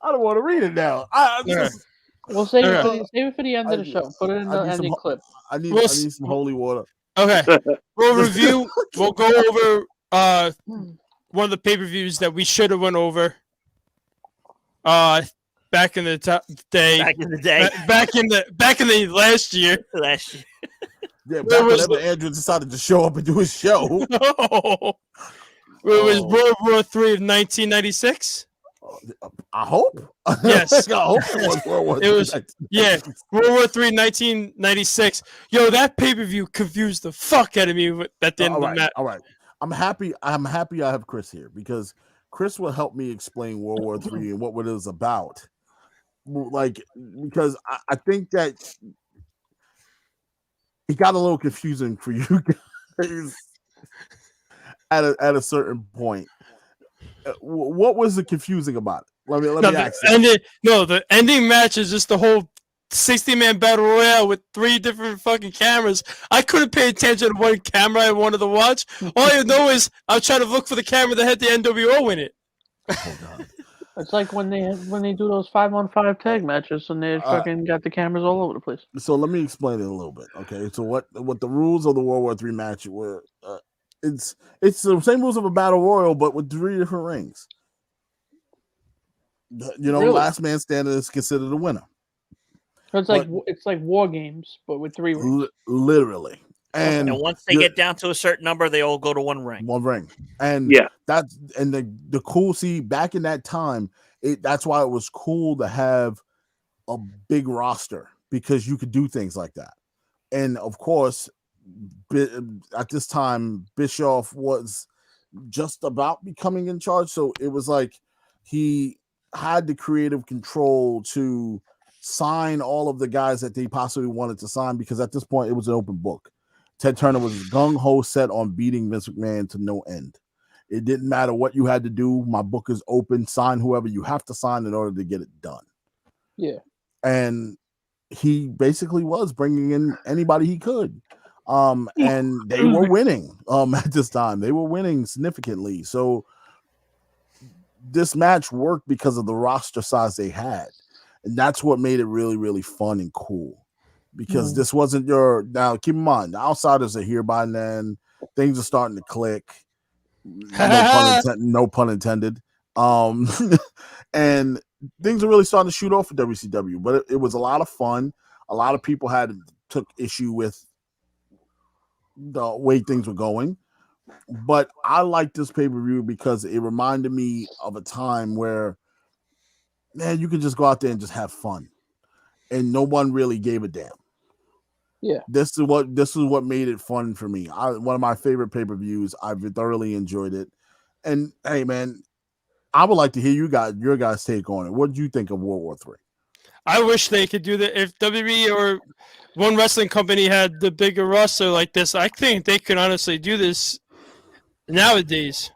I don't want to read it now. I Okay. just, We'll save it, Okay. save it for the end of the show. Put it in I the need some ending ho- clip. I need We'll some holy water. okay. We'll review. We'll go over one of the pay-per-views that we should have went over. Back in the day. Back in the day, Back in the last year. last year. Yeah, Where back was whenever Andrew decided to show up and do his show. It was Oh. World War III of 1996. I hope. Yes. I hope it was World War It was- III. Yeah, World War III 1996. Yo, that pay-per-view confused the fuck out of me at the end All of the right, match. all right. I'm happy I have Chris here because Chris will help me explain World War III and what it was about. Like, because I think that it got a little confusing for you guys at a certain point. What was the confusing about it? Let me No, ask you. the ending match is just the whole 60-man battle royale with 3 different fucking cameras. I couldn't pay attention to one camera I wanted to watch. All I know is I was trying to look for the camera that had the NWO in it. Oh, God. It's like when they do those 5-on-5 tag matches and they fucking got the cameras all over the place. So let me explain it a little bit. Okay, so what the rules of the World War III match were? It's the same rules of a battle royal, but with 3 different rings. You know, Really? last man standing is considered a winner, So it's like war games, but with 3 rings. literally. And And once they the- get down to a certain number, they all go to one ring. one ring, and Yeah. that's and the cool. See, back in that time, that's why it was cool to have a big roster because you could do things like that. And of course, at this time, Bischoff was just about becoming in charge, so it was like he had the creative control to sign all of the guys that they possibly wanted to sign because at this point it was an open book. Ted Turner was gung-ho set on beating Vince McMahon to no end. It didn't matter what you had to do. My book is open. Sign whoever you have to sign in order to get it done. Yeah. And he basically was bringing in anybody he could. And they were winning at this time. They were winning significantly. So this match worked because of the roster size they had. And that's what made it really, really fun and cool. Because this wasn't now keep in mind, the outsiders are here by then. Things are starting to click. No pun intended. And things are really starting to shoot off for WCW, but it was a lot of fun. A lot of people took issue with the way things were going. But I like this pay-per-view because it reminded me of a time where, man, you could just go out there and just have fun. And no one really gave a damn. Yeah. This is what made it fun for me. One of my favorite pay-per-views. I've thoroughly enjoyed it. And hey, man, I would like to hear your guys' take on it. What did you think of World War III? I wish they could do that. If WWE or one wrestling company had the bigger roster like this, I think they could honestly do this nowadays.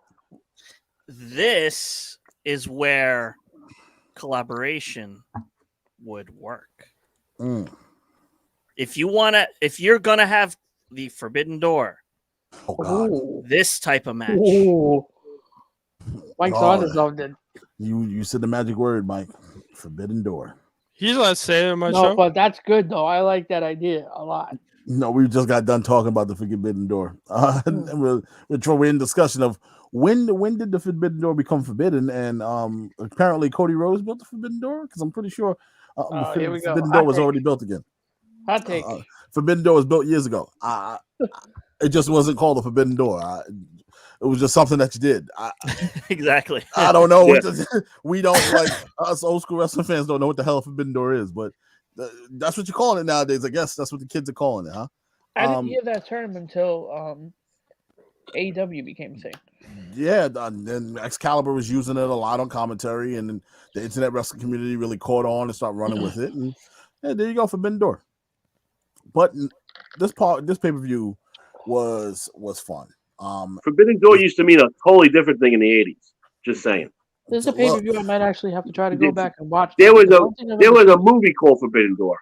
This is where collaboration would work. If you're gonna have the Forbidden Door, Oh God, Ooh. this type of match, Ooh. Mike's Oh. on his own then. you said the magic word, Mike. Forbidden Door. He's allowed to say it on my No, show. but that's good though. I like that idea a lot. No, we just got done talking about the Forbidden Door. And we're in discussion of when did the Forbidden Door become forbidden? And apparently Cody Rhodes built the Forbidden Door, because I'm pretty sure the Here we go. Forbidden Hot Door was take. already built again. Hot take. Forbidden Door was built years ago. It just wasn't called the Forbidden Door. It was just something that you did. Exactly. I don't know. We don't, like, us old school wrestling fans don't know what the hell a Forbidden Door is, but that's what you're calling it nowadays. I guess that's what the kids are calling it, huh? I didn't hear that term until AEW became a thing. Yeah, and then Excalibur was using it a lot on commentary, and then the internet wrestling community really caught on and started running with it. And there you go, Forbidden Door. But this pay-per-view was fun. Forbidden Door used to mean a totally different thing in the 80s. Just saying. There's a pay-per-view I might actually have to try to go back and watch. There was a movie called Forbidden Door,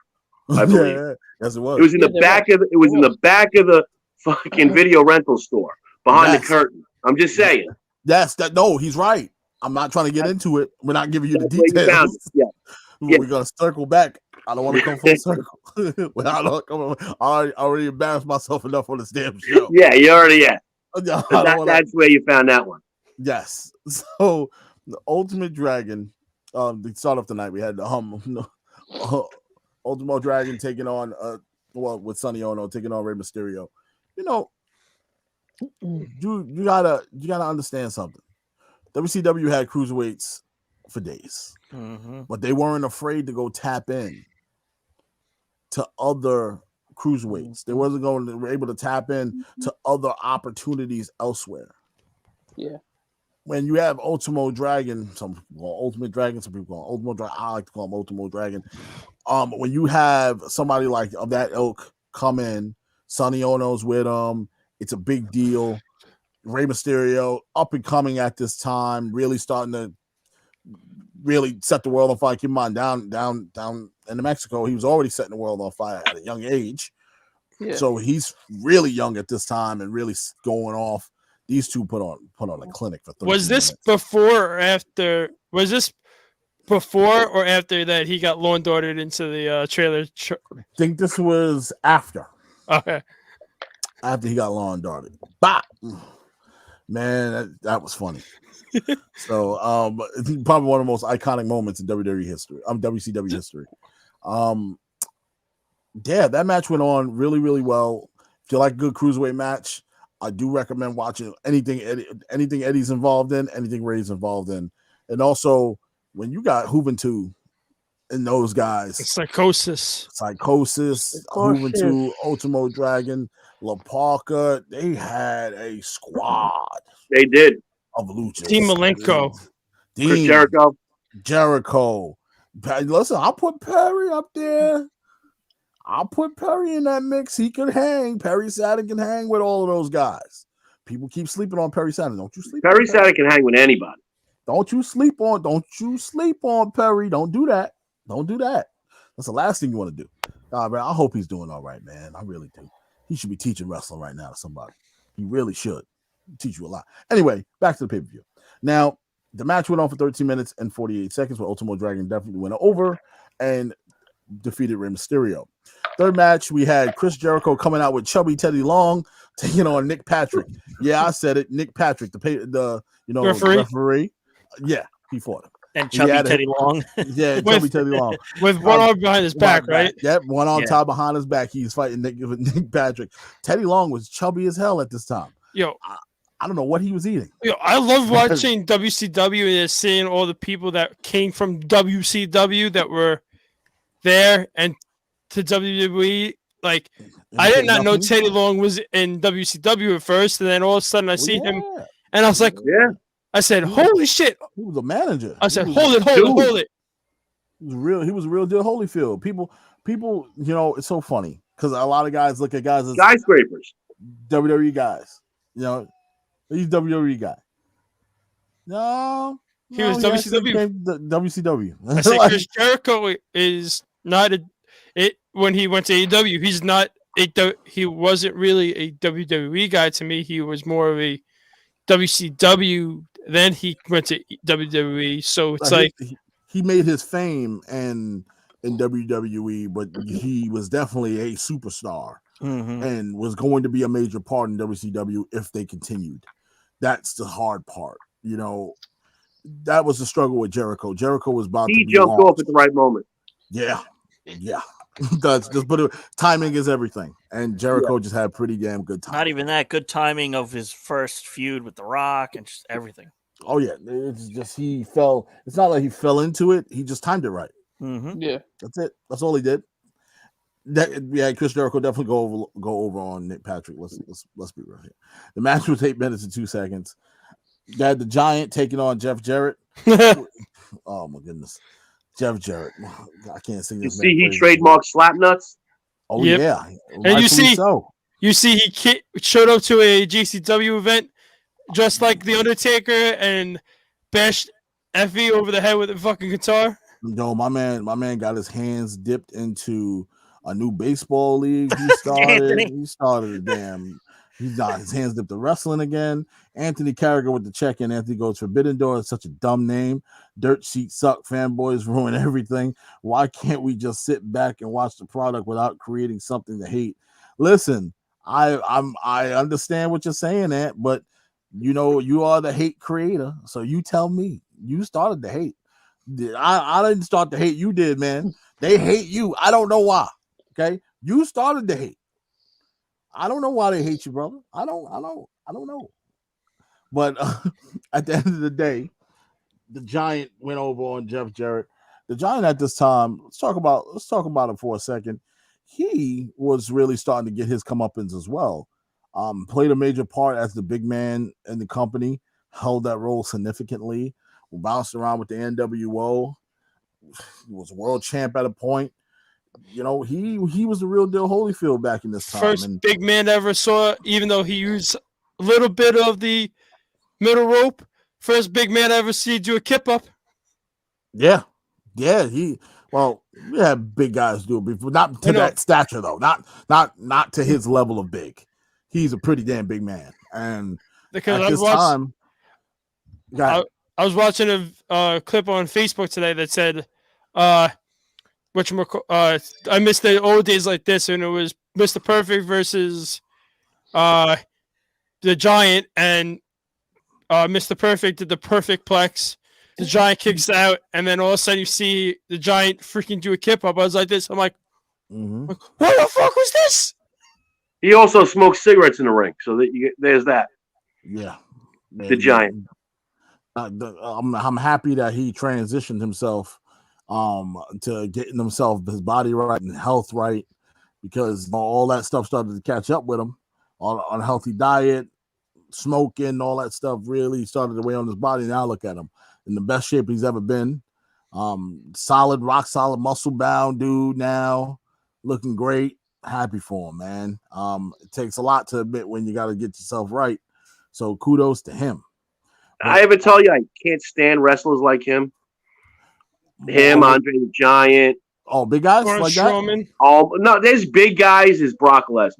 I believe. Yeah, yes, it was. It was in the back of the fucking video rental store behind the curtain. I'm just saying. Yes, no, he's right. I'm not trying to get into it. We're not giving you the That's where you found details. it. Yeah. We're gonna circle back. I don't want to come full circle. I already embarrassed myself enough on this damn show. Yeah, you already That's where you found that one. Yes. So the Ultimate Dragon, to start off the night, we had Ultimo Dragon taking on with Sonny Ono taking on Rey Mysterio. You know, you gotta understand something. WCW had cruiserweights for days, but they weren't afraid to go tap in to other cruiserweights. They were able to tap in to other opportunities elsewhere. Yeah. When you have Ultimo Dragon, some people call Ultimate Dragon, some people call Ultimo Dragon. I like to call him Ultimo Dragon. When you have somebody like of that ilk come in, Sonny Ono's with him. It's a big deal. Rey Mysterio, up and coming at this time, really starting to really set the world on fire. Keep in mind, down in Mexico, he was already setting the world on fire at a young age. Yeah. So he's really young at this time and really going off. These two put on a clinic for 30 Was this minutes. before or after? Was this before or after that he got lawn darted into the trailer? I think this was after. Okay. After he got lawn darted. Bah! Man, that was funny. So, probably one of the most iconic moments in WWE history. WCW history. Yeah, that match went on really, really well. If you like a good cruiserweight match, I do recommend watching anything Eddie's involved in, anything Ray's involved in. And also, when you got Juventud and those guys, Psychosis, Juventud, Ultimo Dragon, La Parka, they had a squad. They did. Of luchas. Dean Malenko, Chris Jericho. Listen, I'll put Perry up there. I'll put Perry in that mix. He could hang. Perry Saturn can hang with all of those guys. People keep sleeping on Perry Saturn. Don't you sleep? Perry Saturn can hang with anybody. Don't you sleep on Perry. Don't do that. Don't do that. That's the last thing you want to do. Man, I hope he's doing all right, man. I really do. He should be teaching wrestling right now to somebody. He really should. Teach you a lot. Anyway, back to the pay-per-view. Now, the match went on for 13 minutes and 48 seconds, where Ultimo Dragon definitely went over and defeated Rey Mysterio. Third match, we had Chris Jericho coming out with Chubby Teddy Long taking on Nick Patrick. Yeah, I said it. Nick Patrick, the referee. Yeah, he fought him. And Chubby Teddy Long. Yeah, Chubby Teddy Long. With one arm behind his back, right? Yep, one arm tied behind his back. He's fighting Nick Patrick. Teddy Long was chubby as hell at this time. Yo, I don't know what he was eating. Yo, I love watching WCW and seeing all the people that came from WCW that were there and to WWE. Like, I did not know Teddy Long was in WCW at first, and then all of a sudden I see him, and I was like, I said, holy shit. He was a manager. I said, hold it. He was a real deal Holyfield. People, you know, it's so funny because a lot of guys look at guys as skyscrapers, WWE guys. You know, he's WWE guy. No, he was WCW. WCW. I say Chris Jericho is not when he went to AEW. He's not he wasn't really a WWE guy to me. He was more of a WCW. Then he went to WWE. So it's like he made his fame in WWE, but he was definitely a superstar and was going to be a major part in WCW if they continued. That's the hard part. You know, that was the struggle with Jericho. Jericho was about to He be jumped launched. off at the right moment. Yeah. That's just timing is everything, and Jericho just had pretty damn good time. Not even that good timing of his first feud with The Rock and just everything. Oh yeah, it's just he fell. It's not like he fell into it. He just timed it right. Mm-hmm. Yeah, That's it. That's all he did. Chris Jericho definitely go over on Nick Patrick. Let's be real here. The match was 8 minutes and 2 seconds. You had the Giant taking on Jeff Jarrett. Oh my goodness, Jeff Jarrett. I can't sing You this. see, he trademarked Slapnuts. Oh Yep. yeah, And you see, so. you see, he showed up to a GCW event dressed like the Undertaker and bashed Effie over the head with a fucking guitar. No, my man got his hands dipped into a new baseball league. He started a damn. He's got his hands dipped to wrestling again. Anthony Carragher with the check-in. Anthony goes, Forbidden Door is such a dumb name. Dirt sheet suck. Fanboys ruin everything. Why can't we just sit back and watch the product without creating something to hate? Listen, I understand what you're saying, Ant, but you know you are the hate creator, so you tell me. You started the hate. I didn't start the hate. You did, man. They hate you. I don't know why. Okay, you started the hate. I don't know why they hate you, brother. I don't know. But at the end of the day, the Giant went over on Jeff Jarrett. The Giant at this time, let's talk about it for a second. He was really starting to get his comeuppance as well. Played a major part as the big man in the company, held that role significantly, bounced around with the NWO. He was a world champ at a point. You know, he was the real deal Holyfield back in this time. First big man I ever saw, even though he used a little bit of the middle rope. First big man I ever see do a kip up. Yeah. We had big guys do it before, not to that stature though, not to his level of big. He's a pretty damn big man, and Because at this time, I was watching a clip on Facebook today that said, I missed the old days like this, and it was Mr. Perfect versus the Giant, and Mr. Perfect did the perfect plex. The Giant kicks out, and then all of a sudden you see the Giant freaking do a kip up. I was like this. I'm like, what the fuck was this? He also smoked cigarettes in the ring, so there's that. Yeah, the Giant. I'm happy that he transitioned himself to getting his body right and health right, because all that stuff started to catch up with him. Unhealthy diet, smoking, all that stuff really started to weigh on his body. Now look at him in the best shape he's ever been. Rock solid, muscle bound dude now, looking great. Happy for him, man. It takes a lot to admit when you got to get yourself right. So kudos to him. I ever tell you I can't stand wrestlers like him? Andre the Giant. Oh, big guys Braun like Strowman. that? Oh no, there's big guys. There's Brock Lesnar.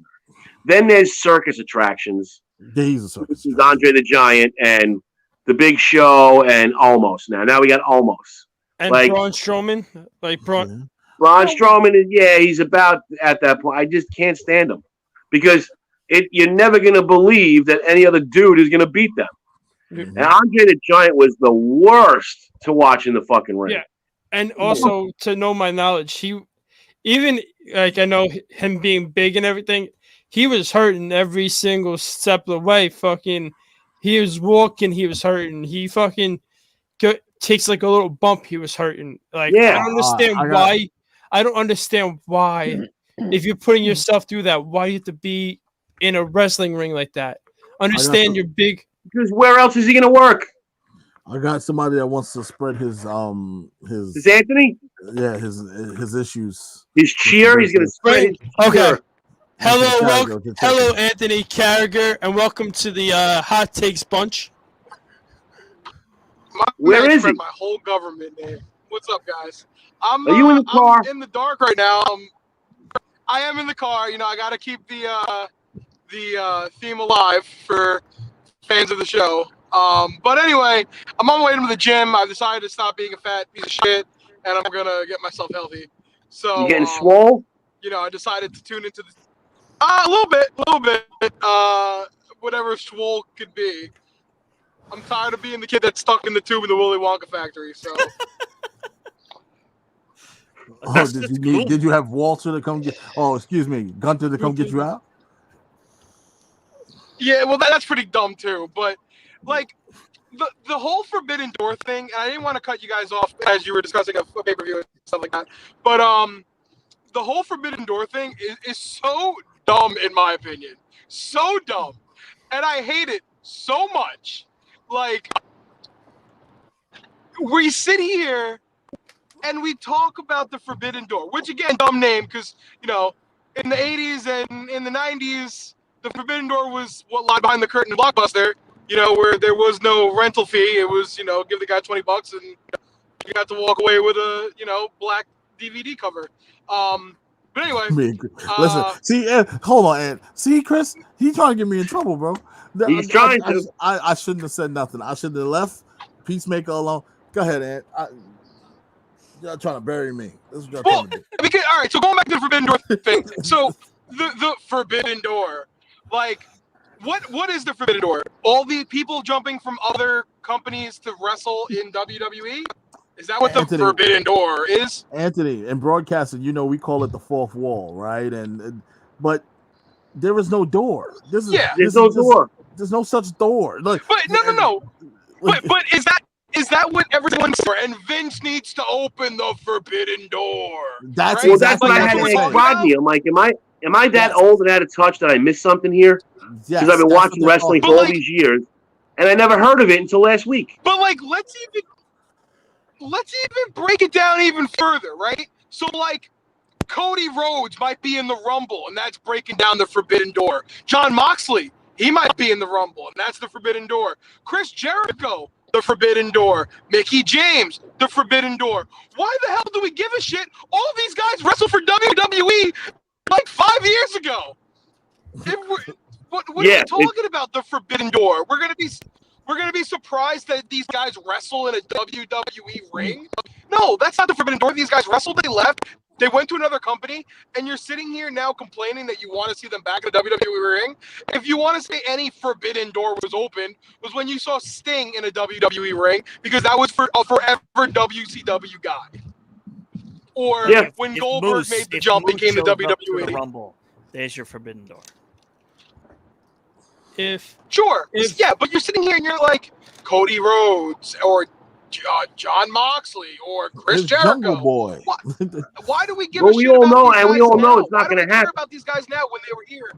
Then there's circus attractions. Yeah, he's a circus. This is Andre the Giant and the Big Show and Almost. Now we got Almost. And like Braun Strowman. Like Braun Strowman is, he's about at that point. I just can't stand him because you're never gonna believe that any other dude is gonna beat them. Mm-hmm. And Andre the Giant was the worst to watch in the fucking ring. Yeah. And also, to know my knowledge, I know him being big and everything, he was hurting every single step of the way. Fucking, he was walking, he was hurting. He fucking takes like a little bump, he was hurting. Like, I don't understand why. I don't understand why, if you're putting yourself through that, why you have to be in a wrestling ring like that. Understand you're big. Because where else is he going to work? I got somebody that wants to spread his Anthony? Yeah, his issues. His cheer? He's going to spread his cheer. Okay. Hello, Anthony Carragher, and welcome to the Hot Takes Bunch. Where is he? My whole government name. What's up, guys? Are you in the car? I'm in the dark right now. I am in the car. You know, I got to keep the theme alive for fans of the show. But anyway, I'm on my way to the gym. I've decided to stop being a fat piece of shit, and I'm gonna get myself healthy. So you getting swole? You know, I decided to tune into the a little bit, whatever swole could be. I'm tired of being the kid that's stuck in the tube in the Willy Wonka factory. So. Oh, did you have Walter to come get? Oh, excuse me, Gunther to come get you out? Yeah, well, that's pretty dumb too. But like the whole Forbidden Door thing, and I didn't want to cut you guys off as you were discussing a pay-per-view and stuff like that. But the whole Forbidden Door thing is so dumb in my opinion, so dumb, and I hate it so much. Like we sit here and we talk about the Forbidden Door, which again, dumb name because, you know, in the 80s and in the 90s, the Forbidden Door was what lied behind the curtain in Blockbuster, you know, where there was no rental fee. It was, you know, give the guy $20 and you got to walk away with a, you know, black DVD cover. But anyway. Listen, see, hold on, Ed. See, Chris, he's trying to get me in trouble, bro. He's trying to. I shouldn't have said nothing. I should have left Peacemaker alone. Go ahead, Ed. Y'all trying to bury me. This is what y'all trying to do. Because, all right, so going back to the Forbidden Door thing. So the Forbidden Door, like, what is the Forbidden Door? All the people jumping from other companies to wrestle in WWE? Is that what the Forbidden Door is? Anthony, in broadcasting, you know, we call it the fourth wall, right? But there is no door. There's no door. There's no such door. Like, but no. But is that what everyone's for? And Vince needs to open the Forbidden Door. That's right? That's what I had to ask Rodney. I'm like, am I that old and out of touch that I missed something here? Because I've been watching wrestling for all these years, and I never heard of it until last week. But like, let's even break it down even further, right? So like, Cody Rhodes might be in the Rumble, and that's breaking down the Forbidden Door. John Moxley, he might be in the Rumble, and that's the Forbidden Door. Chris Jericho, the Forbidden Door. Mickey James, the Forbidden Door. Why the hell do we give a shit? All of these guys wrestled for WWE like 5 years ago. What are we talking about? The Forbidden Door. We're gonna be surprised that these guys wrestle in a WWE ring. No, that's not the Forbidden Door. These guys wrestled. They left. They went to another company, and you're sitting here now complaining that you want to see them back in a WWE ring. If you want to say any Forbidden Door was open, was when you saw Sting in a WWE ring, because that was for a forever WCW guy. Or when Goldberg made the jump and came to WWE. The Rumble. There's your Forbidden Door. But you're sitting here and you're like Cody Rhodes or John Moxley or Chris Jericho. Jungle Boy. Why do we give a shit about these guys we all know now? it's not going to happen. Why do we care about these guys now when they were here?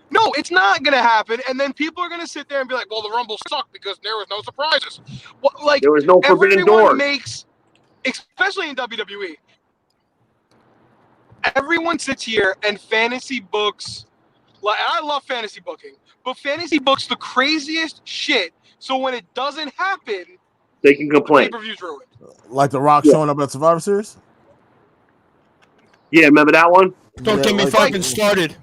No, it's not going to happen. And then people are going to sit there and be like, well, the Rumble sucked because there was no surprises. Well, like, there was no Forbidden Door. Especially in WWE, everyone sits here and fantasy books. Like, I love fantasy booking, but fantasy books the craziest shit. So when it doesn't happen, they can complain. Pay-per-view's ruined. Like The Rock showing up at Survivor Series? Yeah, remember that one? Don't get me fucking started.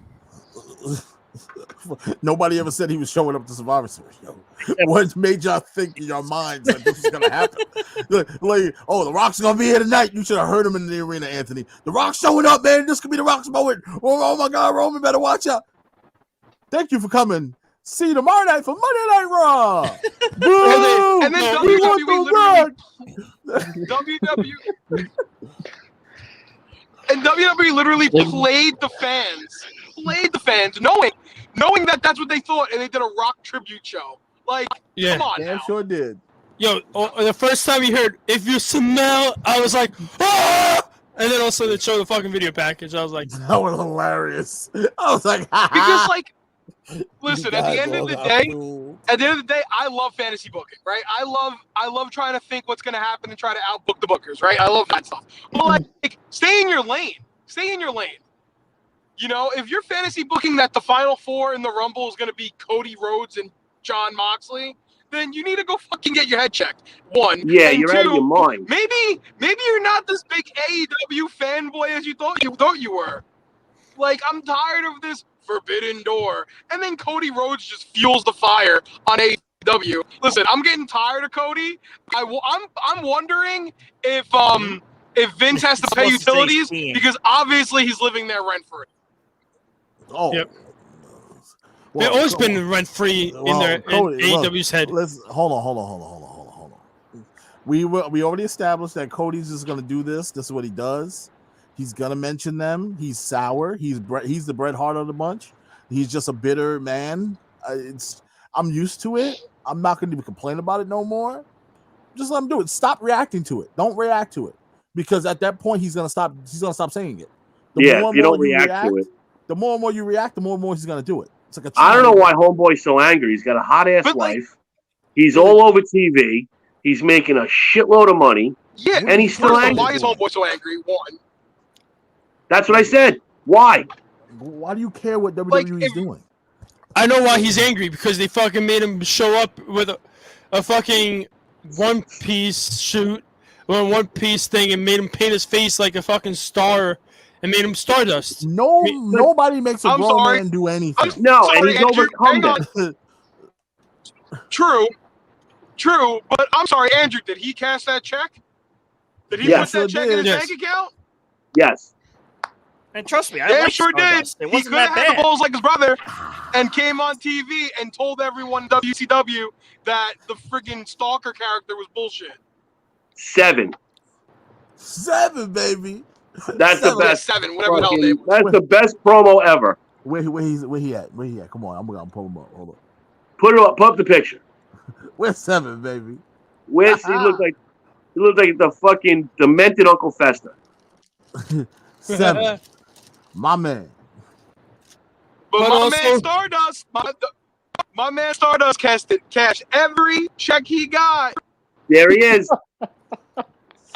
Nobody ever said he was showing up to Survivor Series. Yo. What made y'all think in your minds that this was going to happen? like, oh, The Rock's going to be here tonight. You should have heard him in the arena, Anthony. The Rock's showing up, man. This could be The Rock's moment. Oh my God, Roman, better watch out. Thank you for coming. See you tomorrow night for Monday Night Raw. Boom! And then WWE literally played the fans, knowing that that's what they thought, and they did a Rock tribute show. Like, come on, damn sure did. Yo, the first time you heard "If You Smell," I was like, ah! And then also they showed the fucking video package. I was like, that was hilarious. I was like, because like. Listen, at the end of the day, I love fantasy booking, right? I love trying to think what's going to happen and try to outbook the bookers, right? I love that stuff. But like, stay in your lane. You know, if you're fantasy booking that the final four in the Rumble is going to be Cody Rhodes and John Moxley, then you need to go fucking get your head checked. One. Yeah, and you're two, out of your mind. Maybe you're not this big AEW fanboy as you thought you were. Like, I'm tired of this Forbidden Door, and then Cody Rhodes just fuels the fire on AEW. Listen, I'm getting tired of Cody. I'm wondering if Vince has to pay utilities because obviously he's living there rent free. Oh, yep. They've always been rent free in AEW's head. Hold on. We already established that Cody's just gonna do this. This is what he does. He's gonna mention them. He's sour. He's the Bret Hart of the bunch. He's just a bitter man. I'm used to it. I'm not gonna even complain about it no more. Just let him do it. Stop reacting to it. Don't react to it, because at that point he's gonna stop. He's gonna stop saying it. If you don't react to it, the more and more you react, the more and more he's gonna do it. It's like I don't know why Homeboy's so angry. He's got a hot ass life. He's all over TV. He's making a shitload of money. Yeah, and he's still angry. Why is Homeboy so angry? One. That's what I said. Why? Why do you care what WWE is doing? I know why he's angry, because they fucking made him show up with a fucking one-piece shoot, or a one-piece thing, and made him paint his face like a fucking star, and made him Stardust. Nobody makes a grown man do anything. And he's overcome that. True, but I'm sorry, Andrew. Did he cash that check? Did he put that check in his bank account? Yes. And trust me, I sure did. It He wasn't could have that had the bad. balls like his brother, and came on TV and told everyone in WCW that the friggin' Stalker character was bullshit. 7, baby. That's the best. 7, whatever the hell they was. That's the best promo ever. Where he at? Come on, I'm gonna pull him up. Hold up. Put up the picture. Where's 7, baby? Where's he looked like the fucking demented Uncle Fester. 7. My man. But my man Stardust, my man Stardust cashed every check he got. There he is.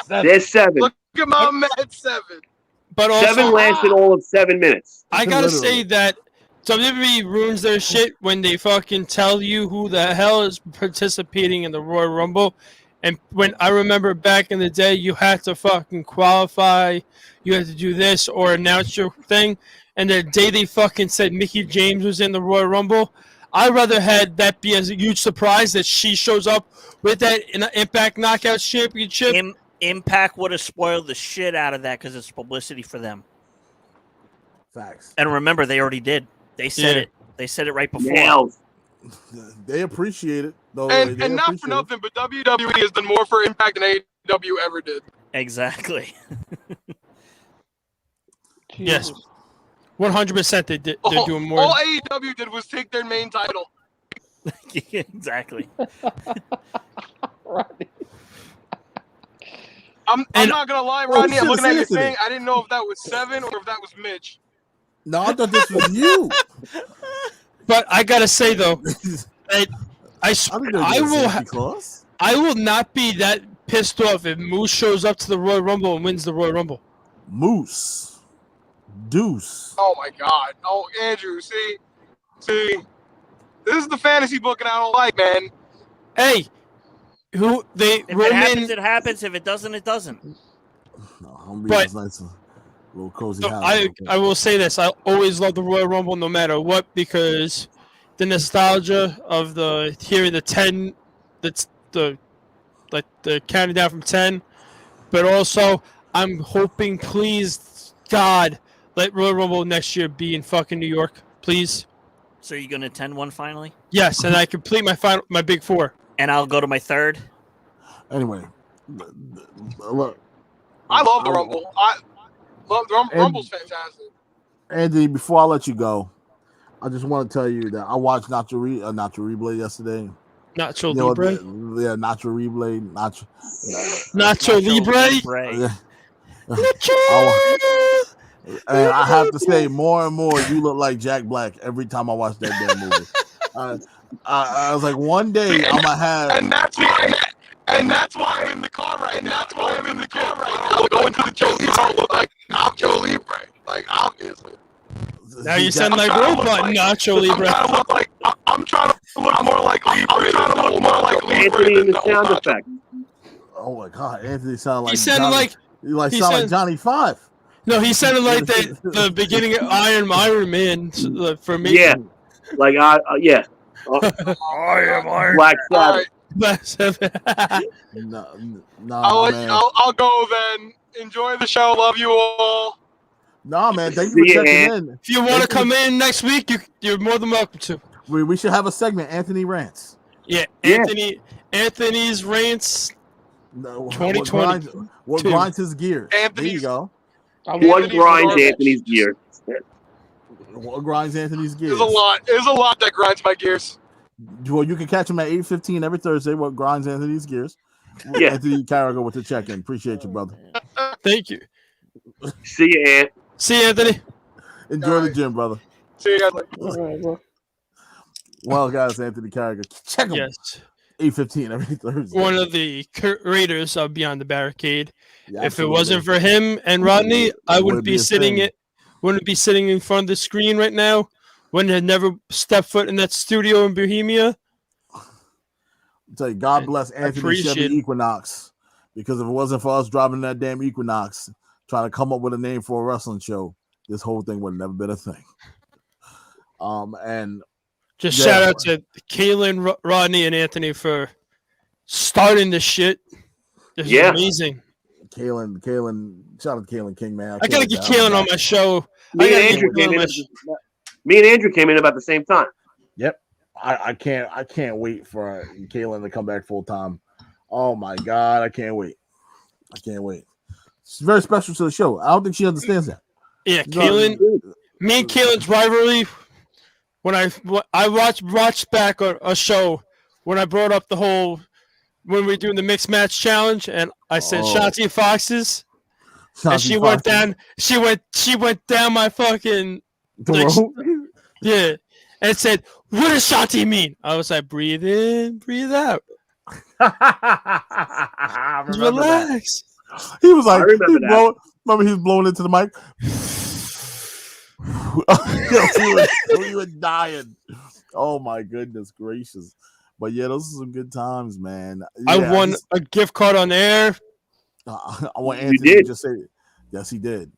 There's 7. Look at my man 7. But also, 7 lasted all of 7 minutes. I gotta say that WWE ruins their shit when they fucking tell you who the hell is participating in the Royal Rumble. And when I remember back in the day, you had to fucking qualify, you had to do this or announce your thing. And the day they fucking said Mickie James was in the Royal Rumble, I'd rather had that be a huge surprise that she shows up with that in an Impact Knockouts Championship. Impact would have spoiled the shit out of that because it's publicity for them. Facts. And remember, they already did. They said it. They said it right before. Nails. They appreciate it. Though, And not for nothing, but WWE has done more for Impact than AEW ever did. Exactly. Yes. 100% they did. They're doing more. All AEW did was take their main title. Exactly. Rodney. I'm not gonna lie, Rodney. I'm looking at your thing. I didn't know if that was 7 or if that was Mitch. No, I thought this was you. But I gotta say though, I will not be that pissed off if Moose shows up to the Royal Rumble and wins the Royal Rumble. Moose. Deuce. Oh my God. Oh, Andrew. See, this is the fantasy booking I don't like, man. Hey, If it happens, it happens. If it doesn't, it doesn't. No, but nice, little cozy so house. I will say this: I always love the Royal Rumble, no matter what, because the nostalgia of hearing the 10, the counting down from 10, but also I'm hoping, please God, let Royal Rumble next year be in fucking New York, please. So you're gonna attend one finally? Yes, and I complete my big 4. And I'll go to my 3rd. Anyway, look. I love the Rumble. I love the Rumble's fantastic. Anthony, before I let you go, I just want to tell you that I watched Nacho Replay yesterday. Nacho Libre? Yeah, Nacho Replay. Nacho Libre? And I have to say, more and more, you look like Jack Black every time I watch that damn movie. I was like, one day I'm gonna have, and that's why I'm in the car right now. I'm going to the Joe look like Nacho Libre, like obviously. Now you sound like Robot Nacho Libre. I'm trying to look more like Libre. Anthony in the sound effect. Oh my God, Anthony sounded like like Johnny Five. No, he sounded like the beginning of Iron Man for me. Yeah, like yeah. I am Iron. Black Sabbath. Black Sabbath. I'll go then. Enjoy the show. Love you all. Nah, man. Thank you for checking in. If you want to come in next week, you're more than welcome to. We should have a segment. Anthony rants. Yeah, Yeah. Anthony's rants. No, 2020. what grinds his gears? There you Anthony's- go. What Anthony's grinds garbage. Anthony's gear? What grinds Anthony's gears? There's a lot. There's a lot that grinds my gears. Well, you can catch him at 8:15 every Thursday. What grinds Anthony's gears? Yeah. Anthony Carragher with the check-in. Appreciate you, brother. Thank you. See you, Ant. See you, Anthony. Enjoy the gym, brother. See you guys later. All right, well, Well, guys, Anthony Carragher. Check him. Yes. 8:15 every Thursday. One of the curators of Beyond the Barricade. Yeah, If it absolutely. wasn't for him and Rodney, I wouldn't be a sitting thing. wouldn't be sitting in front of the screen right now. Wouldn't have never stepped foot in that studio in Bohemia. I'll tell you, God bless Anthony appreciate Chevy it. Equinox. Because if it wasn't for us driving that damn Equinox, trying to come up with a name for a wrestling show, this whole thing would have never been a thing. And Just Yeah. shout out to Kaylin, Rodney, and Anthony for starting this shit. This Yeah. is amazing. Kaylin, shout out to Kaylin King, man. I gotta can't get wait to have Kaylin her on back. my show. Me I and gotta Andrew get came Kaylin in. on my Me and Andrew came in about the same time. Yep. I can't wait for Kaylin to come back full time. Oh my god, I can't wait. It's very special to the show. I don't think she understands that. Yeah, No, Kaylin. Me and Kaylin's rivalry. When I watched back a show when I brought up the whole when we were doing the mixed match challenge, and I said Oh. Shanti Foxes, and Shanti she went Foxx. down. She went down my fucking Throat. yeah, and said, "What does Shanti mean?" I was like, "Breathe in, breathe out, I just remember that. relax." He was like, I remember that. remember he was blowing into the mic. he was dying. Oh my goodness gracious! But yeah, those are some good times, man. I Yeah, won just- a gift card on air. I want You Anthony to did. just say, yes, he did.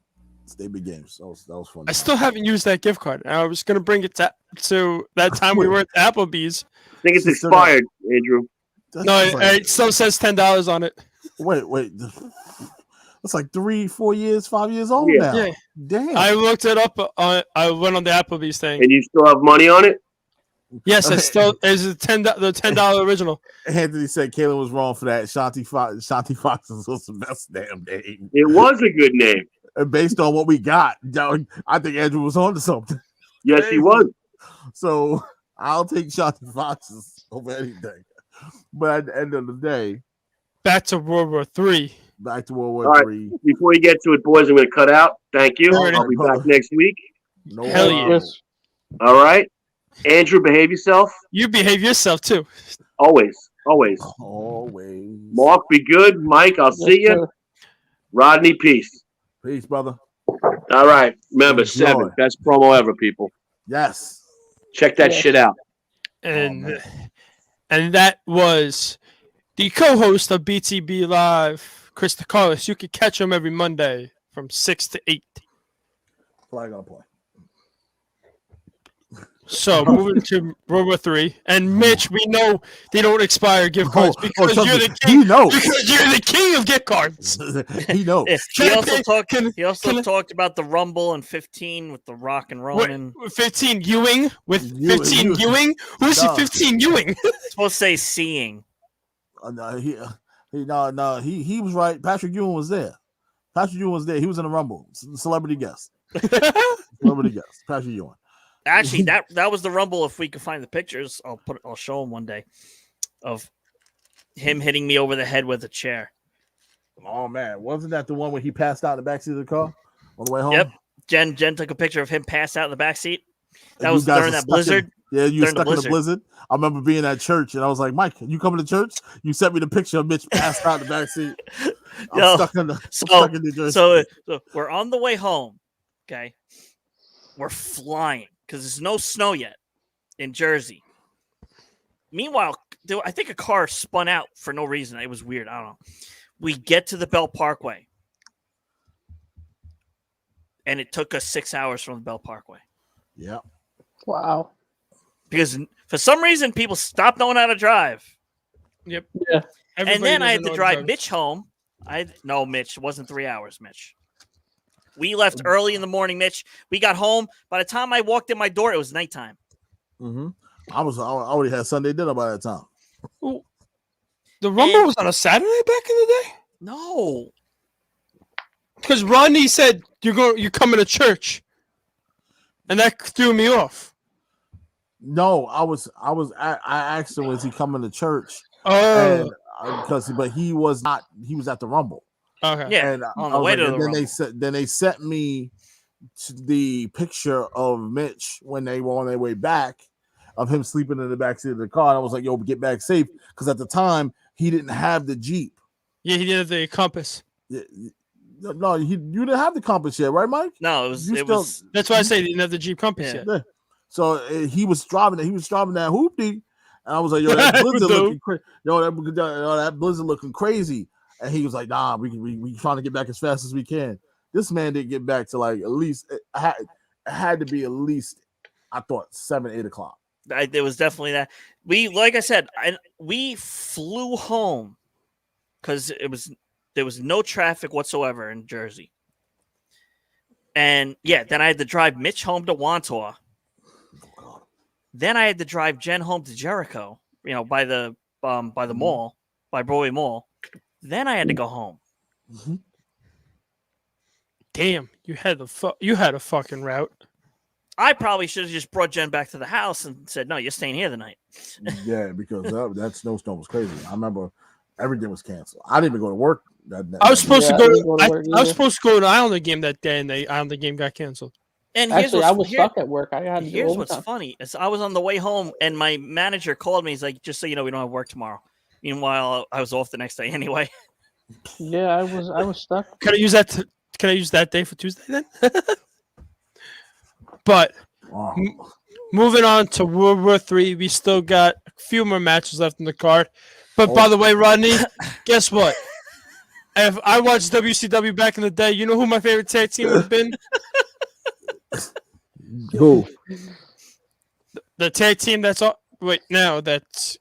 Stay big games. That was fun. I still haven't used that gift card. I was gonna bring it to that time we were at Applebee's. I think it's She's still expired, Andrew. That's No, like- it still says $10 on it. wait. That's like 3-4 years, 5 years old Yeah. now. Yeah. Damn. I looked it up. I went on the Applebee's thing. And you still have money on it? Yes, it still is the $10 original. Anthony said Kaylin was wrong for that. Shanti Foxes was the best damn name. It was a good name. And based on what we got, I think Andrew was on to something. Yes, he was. So I'll take Shanti Foxes over anything. But at the end of the day, Back to World War III. back to World All right. War III. Before you get to it, boys, I'm going to cut out. Thank you. Alrighty. I'll be back next week. No Hell yeah. problem. yes. All right. Andrew, behave yourself. You behave yourself too. Always. Always. Always. Mark, be good. Mike, I'll see Yes, you. sir. Rodney, peace. Peace, brother. All right. Remember, Enjoy. 7. Best promo ever, people. Yes. Check that Yeah. shit out. And man. and that was the co-host of BTB Live, Chris DeCarlos. You can catch him every Monday from 6 to 8. Flag on play. So moving to World War III. And Mitch, we know they don't expire gift cards because trust you're me, the king. He knows. Because you're the king of gift cards. He knows. He Can I also pick- talked. can- He also can I- talked about the Rumble in 15 with the Rock and Roman. What, 15 Ewing with Ewing, 15 Ewing. Ewing? Who's No. 15 Ewing? It's supposed to say seeing. No, he was right. Patrick Ewing was there. Patrick Ewing was there. He was in the Rumble. Celebrity guest. Celebrity guest. Patrick Ewing. Actually, that was the Rumble. If we could find the pictures, I'll show him one day of him hitting me over the head with a chair. Oh man, wasn't that the one where he passed out in the backseat of the car on the way home? Yep. Jen took a picture of him passed out in the back seat. That You was guys during were that stuck in- blizzard. Yeah, you were During the stuck in the blizzard. I remember being at church and I was like, Mike, you coming to church? You sent me the picture of Mitch passed out in the backseat. I'm Yo, stuck in the So, stuck in New Jersey. so we're on the way home. Okay. We're flying because there's no snow yet in Jersey. Meanwhile, I think a car spun out for no reason. It was weird. I don't know. We get to the Bell Parkway. And it took us 6 hours from the Bell Parkway. Yeah. Wow. Because for some reason, people stopped knowing how to drive. Yep. Yeah. And then I had to drive Mitch home. No, Mitch. It wasn't 3 hours, Mitch. We left early in the morning, Mitch. We got home. By the time I walked in my door, it was nighttime. Mm-hmm. I already had Sunday dinner by that time. Ooh. The Rumble was on a Saturday back in the day? No. Because Rodney said you're coming to church. And that threw me off. No, I asked him, was he coming to church? Oh. But he was not. He was at the Rumble. Okay. Yeah. And On the way to the Rumble. Then they sent me the picture of Mitch when they were on their way back of him sleeping in the backseat of the car. And I was like, yo, get back safe. Because at the time, he didn't have the Jeep. Yeah, he didn't have the compass. No, you didn't have the compass yet, right, Mike? No, it was. That's why I say he didn't have the Jeep compass yet. Yeah. So he was driving that hoopty. And I was like, yo, that blizzard looking crazy. That blizzard looking crazy. And he was like, nah, we trying to get back as fast as we can. This man didn't get back to like at least it had to be at least, I thought 7, 8 o'clock. There was definitely that. Like I said, we flew home because there was no traffic whatsoever in Jersey. And yeah, then I had to drive Mitch home to Wantor. Then I had to drive Jen home to Jericho, by the mall, by Broadway Mall. Then I had to go home. Mm-hmm. Damn, you had a fucking route. I probably should have just brought Jen back to the house and said, "No, you're staying here tonight." Yeah, because that snowstorm was crazy. I remember everything was canceled. I didn't even go to work. I was supposed to go. I was supposed to go to the Islander game that day, and the Islander game got canceled. And actually, I was stuck at work. Here's what's funny: is I was on the way home, and my manager called me. He's like, "Just so you know, we don't have work tomorrow." Meanwhile, I was off the next day anyway. Yeah, I was stuck. Can I use that? Can I use that day for Tuesday then? But moving on to World War III, we still got a few more matches left in the card. But by the way, Rodney, guess what? If I watched WCW back in the day, you know who my favorite tag team would have been? Who? The tag team that's that's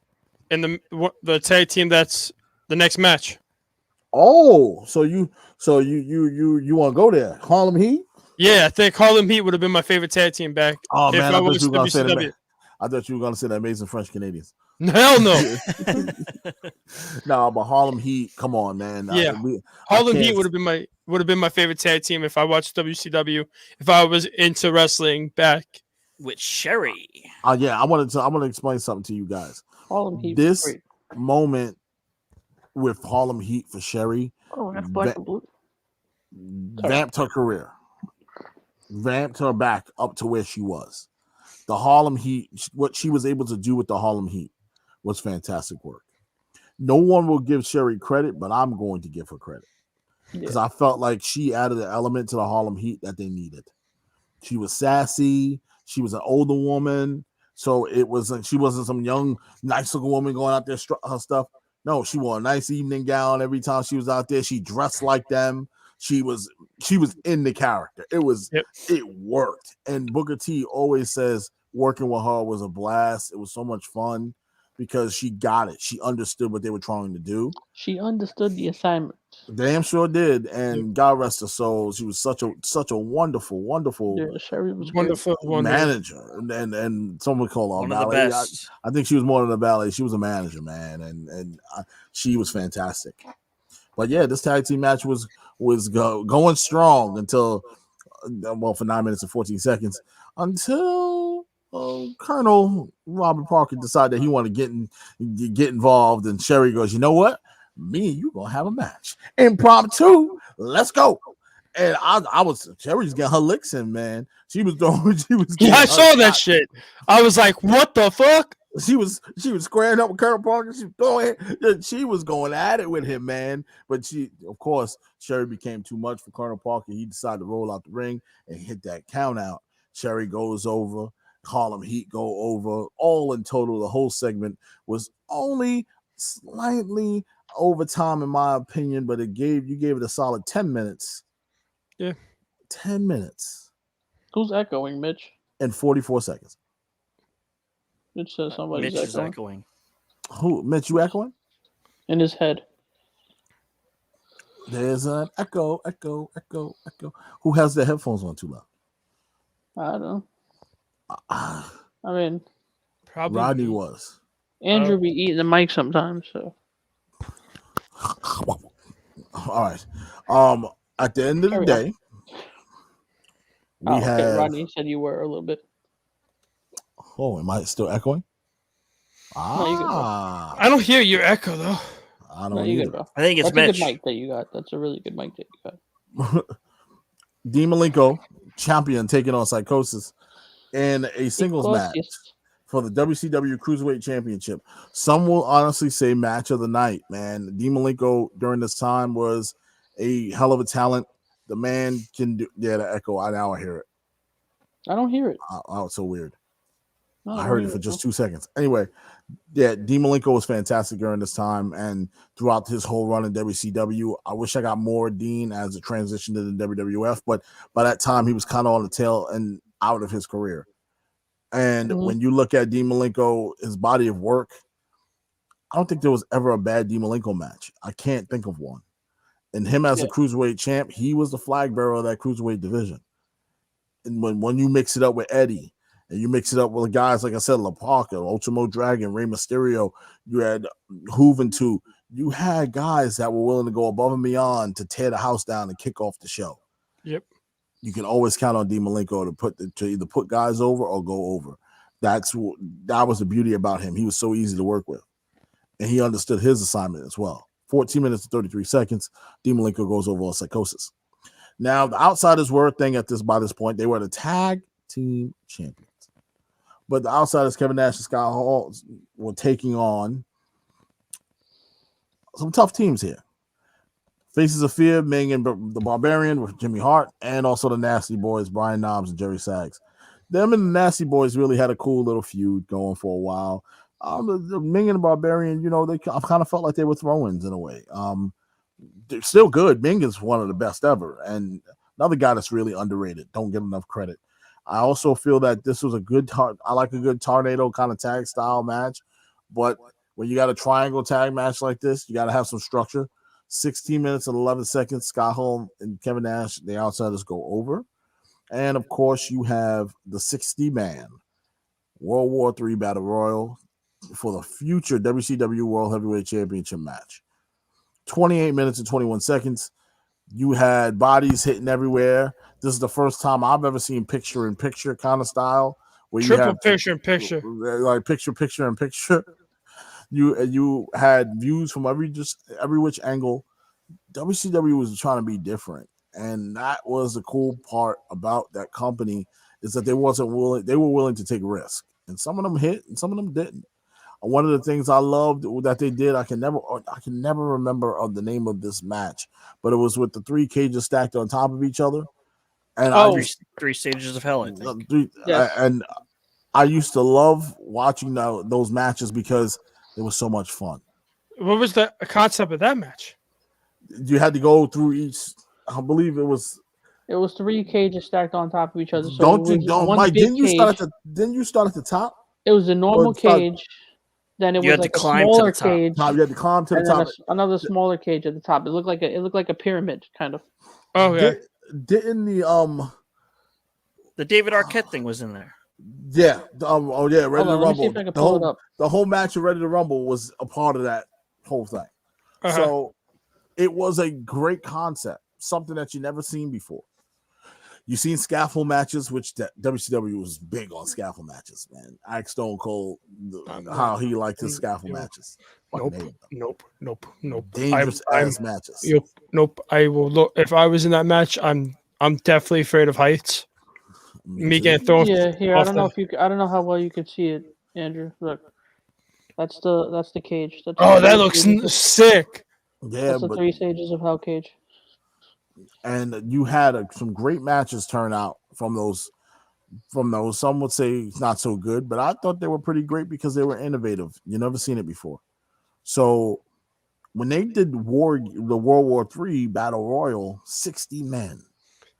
in the tag team that's the next match. Oh, so you want to go there? Harlem Heat? Yeah, I think Harlem Heat would have been my favorite tag team back. Oh man, I thought you were gonna say the Amazing French Canadians. Hell no. No, but Harlem Heat, come on, man. Yeah, Harlem Heat would have been my favorite tag team if I watched WCW. If I was into wrestling back with Sherry. Yeah, I want to explain something to you guys. Harlem Heat. This moment with Harlem Heat for Sherry. Oh, that's black and blue. Vamped her career. Vamped her back up to where she was. The Harlem Heat, what she was able to do with the Harlem Heat was fantastic work. No one will give Sherry credit, but I'm going to give her credit. Because I felt like she added an element to the Harlem Heat that they needed. She was sassy. She was an older woman. So she wasn't some young, nice looking woman going out there her stuff. No, she wore a nice evening gown every time she was out there. She dressed like them. She was in the character. It worked. And Booker T always says working with her was a blast. It was so much fun because she got it. She understood what they were trying to do. She understood the assignment. Damn sure did. And God rest her soul. She was such a wonderful, Sherry was wonderful manager. And someone called her ballet. I think she was more than a ballet. She was a manager, man. And she was fantastic. But yeah, this tag team match was going strong until for 9 minutes and 14 seconds until Colonel Robert Parker decided that he wanted to get involved, and Sherry goes, "You know what? Me and you gonna have a match, impromptu. Let's go." And Sherry's getting her licks in, man. She was throwing. I saw that shit. I was like, "What the fuck?" She was squaring up with Colonel Parker. She was going at it with him, man. But of course, Sherry became too much for Colonel Parker. He decided to roll out the ring and hit that count out. Sherry goes over. Harlem Heat go over. All in total, the whole segment was only slightly over time, in my opinion, but you gave it a solid 10 minutes. Yeah. 10 minutes. Who's echoing, Mitch? And 44 seconds. Mitch says somebody's Mitch is echoing. Who? Mitch, you echoing? In his head. There's an echo. Who has their headphones on too loud? I don't know. I mean, Probably Rodney me. was. Andrew be eating the mic sometimes, so. All right. At the end of the Carry on. day, we Okay. have. Rodney said you were a little bit. Oh, am I still echoing? No, you good, bro. I don't hear your echo though. I No, don't you either. good, bro. I think it's That's a Mitch. good mic that you got. That's a really good mic that you got. Dean Malenko, champion, taking on Psychosis in a singles match for the WCW Cruiserweight Championship. Some will honestly say match of the night, man. Dean Malenko during this time was a hell of a talent. The man can do. Yeah, the echo. Now I hear it. I don't hear it. Oh, it's so weird. No, I heard it for just 2 seconds. Anyway, yeah, Dean Malenko was fantastic during this time and throughout his whole run in WCW. I wish I got more Dean as a transition to the WWF, but by that time he was kind of on the tail and out of his career. And when you look at Dean Malenko, his body of work, I don't think there was ever a bad Dean Malenko match. I can't think of one. And him as a cruiserweight champ, he was the flag bearer of that cruiserweight division. And when you mix it up with Eddie, and you mix it up with guys, like I said, La Parka, Ultimo Dragon, Rey Mysterio, you had Juventud. You had guys that were willing to go above and beyond to tear the house down and kick off the show. Yep. You can always count on Dean Malenko to either put guys over or go over. That was the beauty about him. He was so easy to work with. And he understood his assignment as well. 14 minutes and 33 seconds, Dean Malenko goes over on Psychosis. Now, the Outsiders were a thing by this point. They were the tag team champions. But the Outsiders, Kevin Nash and Scott Hall, were taking on some tough teams here. Faces of Fear, Ming and the Barbarian with Jimmy Hart, and also the Nasty Boys, Brian Knobbs and Jerry Sags. Them and the Nasty Boys really had a cool little feud going for a while. The Ming and the Barbarian, I kind of felt like they were throw-ins in a way. They're still good. Ming is one of the best ever, and another guy that's really underrated. Don't get enough credit. I also feel that this was I like a good tornado kind of tag style match, but when you got a triangle tag match like this, you got to have some structure. 16 minutes and 11 seconds, Scott Hall and Kevin Nash, the Outsiders, go over. And, of course, you have the 60-man World War III Battle Royal for the future WCW World Heavyweight Championship match. 28 minutes and 21 seconds. You had bodies hitting everywhere. This is the first time I've ever seen picture-in-picture kind of style. Where Triple you have picture-in-picture. Like picture-in-picture. You had views from every which angle. WCW was trying to be different. And that was the cool part about that company is that they were willing to take risks. And some of them hit and some of them didn't. One of the things I loved that they did, I can never remember of the name of this match, but it was with the 3 cages stacked on top of each other. And three stages of hell, I think. And I used to love watching those matches because it was so much fun. What was the concept of that match? You had to go through each. I believe it was 3 cages stacked on top of each other. So Mike? Didn't you start at the top? It was a normal cage. Then it was like a smaller cage. You had to climb to the top. Another smaller cage at the top. It looked like a pyramid, kind of. Oh yeah. Didn't the David Arquette thing was in there? Yeah. Ready to Rumble. Let me see if I can pull it up. The whole match of Ready to Rumble was a part of that whole thing. Uh-huh. So it was a great concept, something that you never seen before. You've seen scaffold matches, which WCW was big on scaffold matches, man. Ike Stone Cold, how he liked his scaffold matches. Nope. Dangerous ass matches. Nope. I will look. If I was in that match, I'm definitely afraid of heights. Me getting thrown. Yeah, here. I don't know how well you can see it, Andrew. Look, that's the cage. That looks sick. Yeah, that's the 3 stages of hell cage. And you had some great matches turn out from those. Some would say it's not so good, but I thought they were pretty great because they were innovative. You never seen it before. So when they did the World War III Battle Royal, 60 men,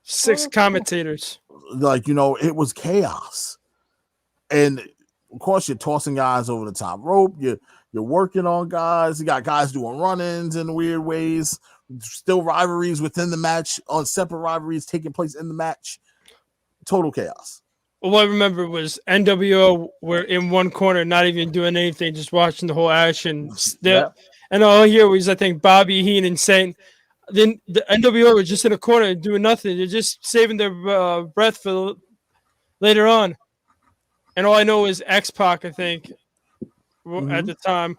6 commentators, it was chaos. And of course, you're tossing guys over the top rope. You're working on guys. You got guys doing run-ins in weird ways. Still rivalries within the match, on separate rivalries taking place in the match. Total chaos. all I remember was NWO were in one corner, not even doing anything, just watching the whole action. Yeah. And all I hear was, I think, Bobby Heenan saying, then the NWO was just in a corner doing nothing. They're just saving their breath for later on. And all I know is X-Pac, I think, at the time,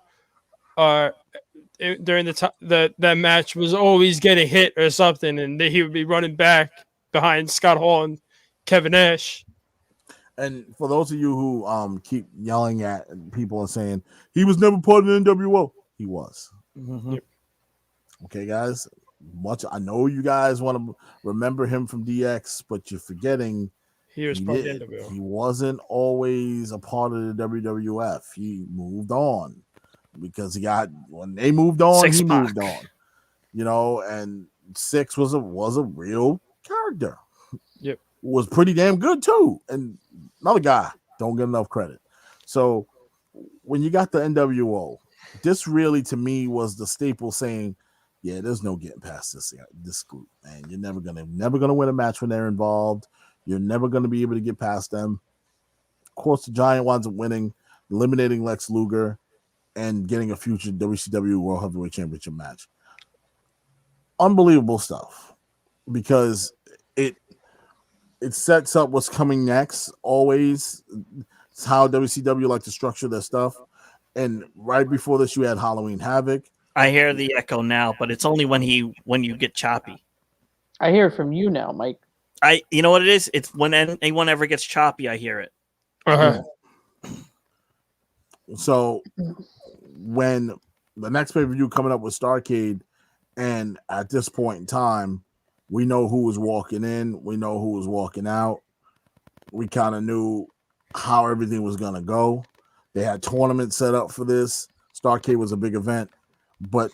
during that match, was always getting hit or something, and he would be running back behind Scott Hall and Kevin Nash. And for those of you who keep yelling at people and saying he was never part of the NWO, he was. Mm-hmm. Yep. Okay, guys. I know you guys want to remember him from DX, but you're forgetting he was part of the NWO. He wasn't always a part of the WWF. He moved on because when they moved on, he moved on. You know, and Six was a real character. Yep. Was pretty damn good too. And another guy don't get enough credit. So when you got the NWO, this really to me was the staple saying, yeah, there's no getting past this group, man. You're never gonna win a match when they're involved. You're never gonna be able to get past them. Of course, the Giant winds up winning, eliminating Lex Luger, and getting a future WCW World Heavyweight Championship match. Unbelievable stuff, because it sets up what's coming next. Always, it's how WCW like to structure their stuff. And right before this, you had Halloween Havoc. I hear the echo now, but it's only when you get choppy. I hear it from you now, Mike. You know what it is? It's when anyone ever gets choppy, I hear it. Uh-huh. So when the next pay-per-view coming up with Starrcade, and at this point in time, we know who was walking in, we know who was walking out. We kind of knew how everything was going to go. They had tournaments set up for this. Starrcade was a big event, but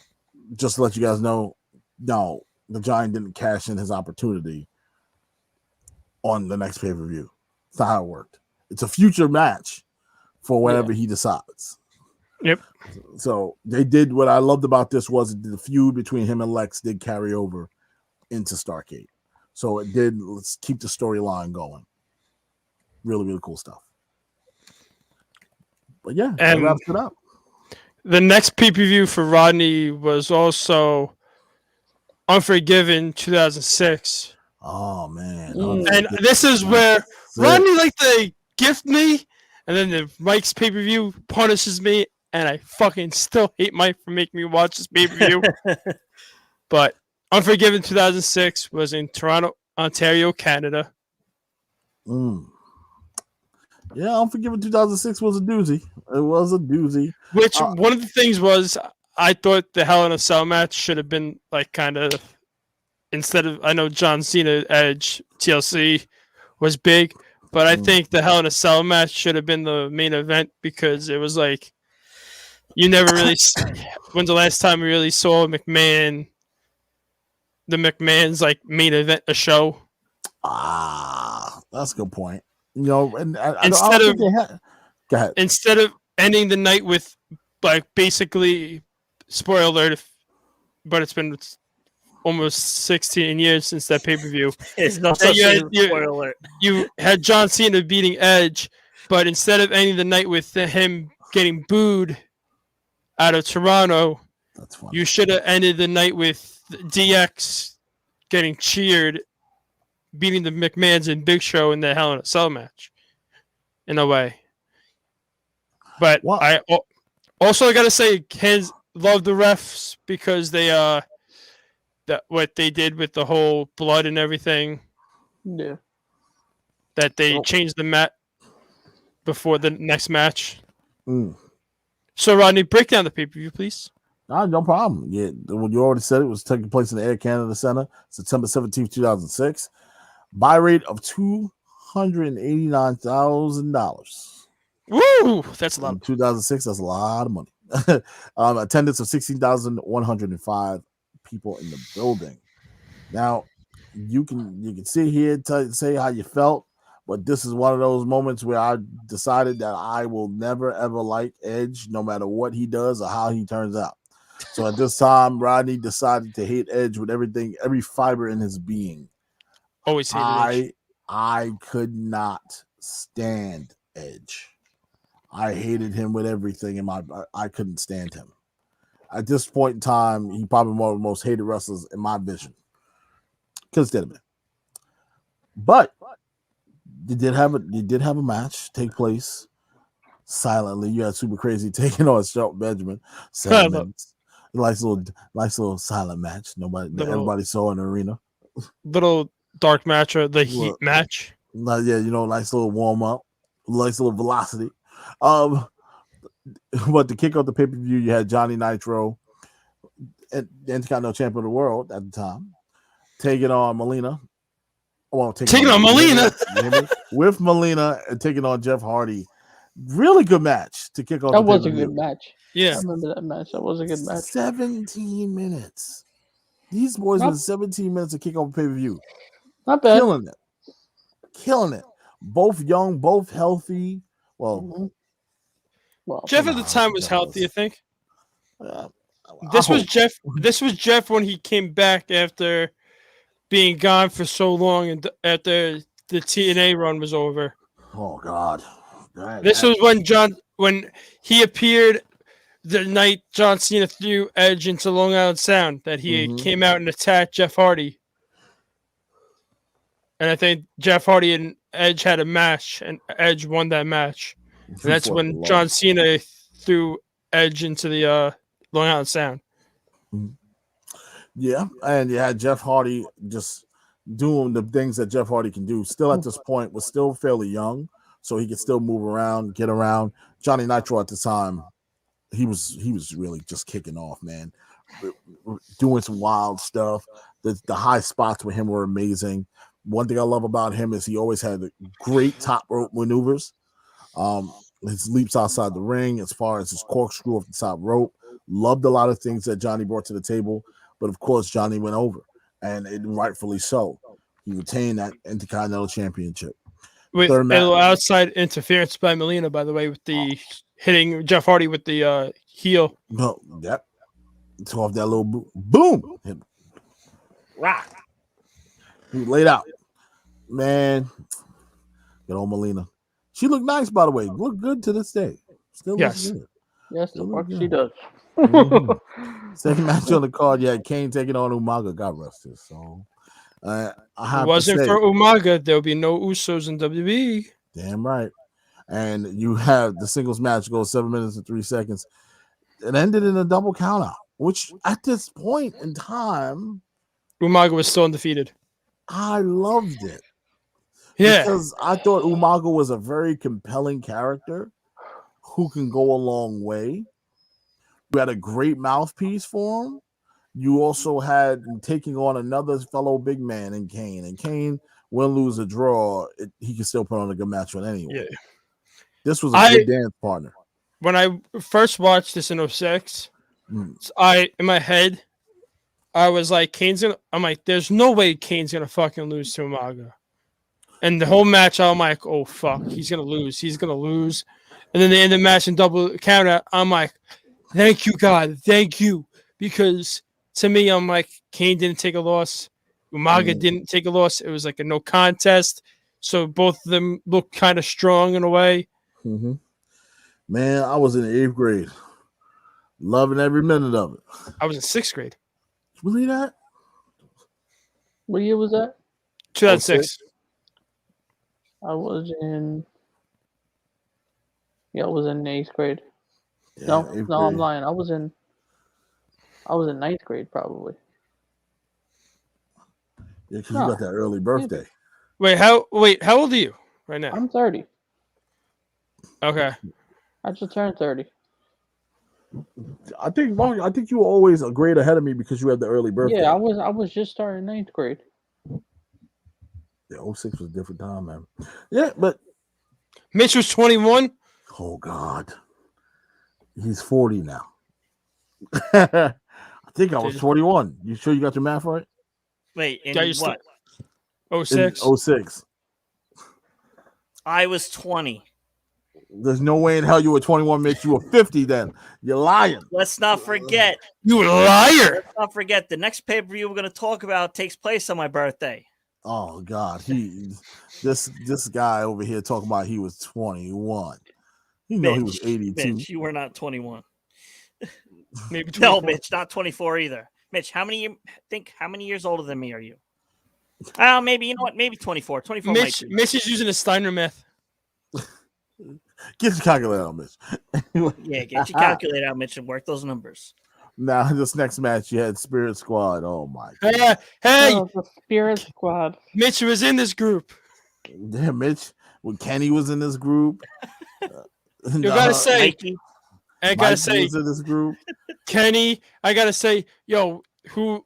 just to let you guys know, no, the Giant didn't cash in his opportunity on the next pay-per-view. That's not how it worked. It's a future match for whatever he decides. Yep. So they did what I loved about this was the feud between him and Lex did carry over into Starrcade. So it did. Let's keep the storyline going. Really, really cool stuff. But yeah, that wraps it up. The next pay-per-view for Rodney was also Unforgiven 2006. Oh man. And this is where Rodney liked to gift me, and then the Mike's pay-per-view punishes me, and I fucking still hate Mike for making me watch this pay-per-view. But Unforgiven 2006 was in Toronto, Ontario, Canada. Yeah, Unforgiven 2006 was a doozy. It was a doozy. Which one of the things was, I thought the Hell in a Cell match should have been like kind of, instead of, I know John Cena Edge TLC was big, but I think the Hell in a Cell match should have been the main event, because it was like, you never really, when's the last time you really saw the McMahon's like main event, a show? That's a good point. You know, and go ahead. Instead of ending the night with like basically, spoiler alert, but it's been almost 16 years since that pay-per-view. It's not such a spoiler alert. You had John Cena beating Edge, but instead of ending the night with him getting booed out of Toronto, you should have ended the night with DX getting cheered, beating the McMahons and Big Show in the Hell in a Cell match, in a way. But I also got to say, love the refs, because they what they did with the whole blood and everything. Yeah. That they changed the mat before the next match. So Rodney, break down the pay-per-view, please. No problem. Yeah, you already said it was taking place in the Air Canada Center, September 17th, 2006. Buy rate of $289,000. Woo! That's a lot. In 2006, that's a lot of money. Attendance of 16,105 people in the building. Now, you can sit here say how you felt, but this is one of those moments where I decided that I will never ever like Edge, no matter what he does or how he turns out. So at this time, Rodney decided to hate Edge with everything, every fiber in his being. Always hated Edge. I could not stand Edge. I hated him with everything in I couldn't stand him. At this point in time, he probably one of the most hated wrestlers in my vision. Couldn't stand him. But you did have a match take place silently. You had Super Crazy taking on Shelton Benjamin. 7 minutes. Nice little silent match. Everybody saw in the arena. Little dark match or the heat match. Nice little warm up, nice little velocity. But to kick off the pay-per-view, you had Johnny Nitro, the Intercontinental Champion of the World at the time, taking on Melina. Taking on Melina with Melina and taking on Jeff Hardy. Really good match to kick off. That was a good match. Yeah, I remember that match. That was a good match. 17 minutes. These boys were 17 minutes to kick off pay-per-view. Not bad. Killing it. Both young, both healthy. Well, Jeff at the time was healthy, I think. This was Jeff when he came back after being gone for so long and after the TNA run was over. Oh God. This was when he appeared the night John Cena threw Edge into Long Island Sound, that he came out and attacked Jeff Hardy. And I think Jeff Hardy and Edge had a match, and Edge won that match. And that's when John Cena threw Edge into the Long Island Sound. Yeah, and you had Jeff Hardy just doing the things that Jeff Hardy can do. Still at this point, was still fairly young, so he could still move around, get around. Johnny Nitro at the time, he was really just kicking off, man, doing some wild stuff. The high spots with him were amazing. One thing I love about him is he always had great top rope maneuvers. His leaps outside the ring, as far as his corkscrew off the top rope. Loved a lot of things that Johnny brought to the table, but of course Johnny went over, and rightfully so. He retained that Intercontinental Championship. With a little outside interference by Melina, by the way, with the hitting Jeff Hardy with the heel. No, yep. Took off that little boom. Rock. He laid out. Man, good old Melina. She looked nice, by the way. Looked good to this day. Still looks good. Yes, the fuck she does. Second match on the card, you had Kane taking on Umaga. God rest his soul. If it wasn't for Umaga, there would be no Usos in WWE. Damn right. And you have the singles match go 7 minutes and 3 seconds. It ended in a double countout, which at this point in time, Umaga was still undefeated. I loved it. Yeah. Because I thought Umaga was a very compelling character who can go a long way. You had a great mouthpiece for him. You also had taking on another fellow big man in Kane. And Kane, win, lose, or draw, he can still put on a good match with anyone. Yeah. This was a good dance partner. When I first watched this in 2006, in my head, I was like, I'm like, there's no way Kane's going to fucking lose to Umaga. And the whole match, I'm like, oh, fuck, he's going to lose. He's going to lose. And then they end the match in double counter. I'm like, thank you, God. Thank you. Because to me, I'm like, Kane didn't take a loss. Umaga didn't take a loss. It was like a no contest. So both of them look kind of strong in a way. Mm-hmm. Man, I was in the 8th grade. Loving every minute of it. I was in 6th grade. Believe that? What year was that? 2006. I was in 8th grade. Yeah, no, 8th grade. I'm lying. I was in 9th grade probably. Yeah, because you got that early birthday. Wait, how old are you right now? I'm 30. Okay. I just turned 30. I think you were always a grade ahead of me because you had the early birthday. Yeah, I was just starting 9th grade. Yeah, 06 was a different time, man. Yeah, but Mitch was 21. Oh God. He's 40 now. I think I was 21. You sure you got your math right? Wait, in what? 06. 06. I was 20. There's no way in hell you were 21, Mitch. You were 50 then. You're lying. Let's not forget. You liar. Let's not forget the next pay-per-view we're going to talk about takes place on my birthday. Oh God, this guy over here talking about he was 21. You know he was 82. Mitch, you were not 21. Maybe No, 24. Mitch, not 24 either. Mitch, how many years older than me are you? Maybe, you know what? Maybe 24. 24 might be. Mitch is using a Steiner math. Get your calculator out, Mitch. Yeah, get your calculator out, Mitch, and work those numbers. Now, this next match, you had Spirit Squad. Oh my God. Hey, Oh, the Spirit Squad. Mitch was in this group. Yeah, Mitch. When Kenny was in this group. You gotta say, Mikey. I gotta Mikey say, was in this group. Kenny. I gotta say, yo, who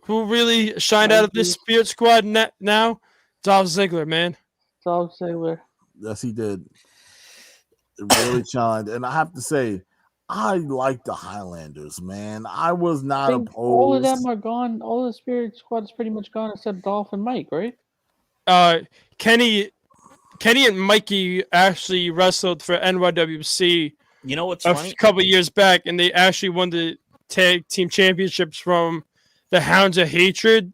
really shined out of this Spirit Squad now? Dolph Ziggler, man. Dolph Ziggler. Yes, he did. It really shined, and I have to say, I like the Highlanders, man. I was not opposed. All of them are gone. All the Spirit Squad is pretty much gone except Dolph and Mike, right? Kenny and Mikey actually wrestled for NYWC. You know what's a funny? couple years back, and they actually won the tag team championships from the Hounds of Hatred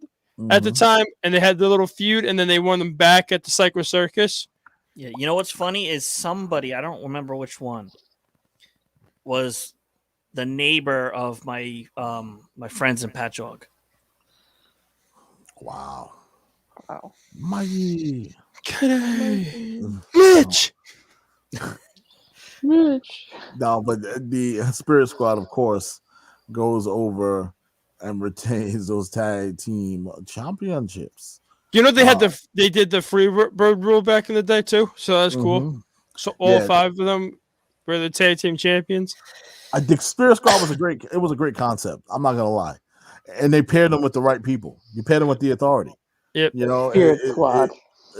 at the time, and they had the little feud, and then they won them back at the Psycho Circus. Yeah, you know what's funny is somebody, I don't remember which one, was the neighbor of my my friends in Patchogue. Wow. Wow. Mikey. Mitch. Mitch. No, but the Spirit Squad, of course, goes over and retains those tag team championships. You know they did the free bird rule back in the day too, so that's cool. So all 5 of them were the tag team champions. I think Spirit Squad was a great concept. I'm not gonna lie, and they paired them with the right people. You paired them with the Authority. Yep. You know, Spirit Squad.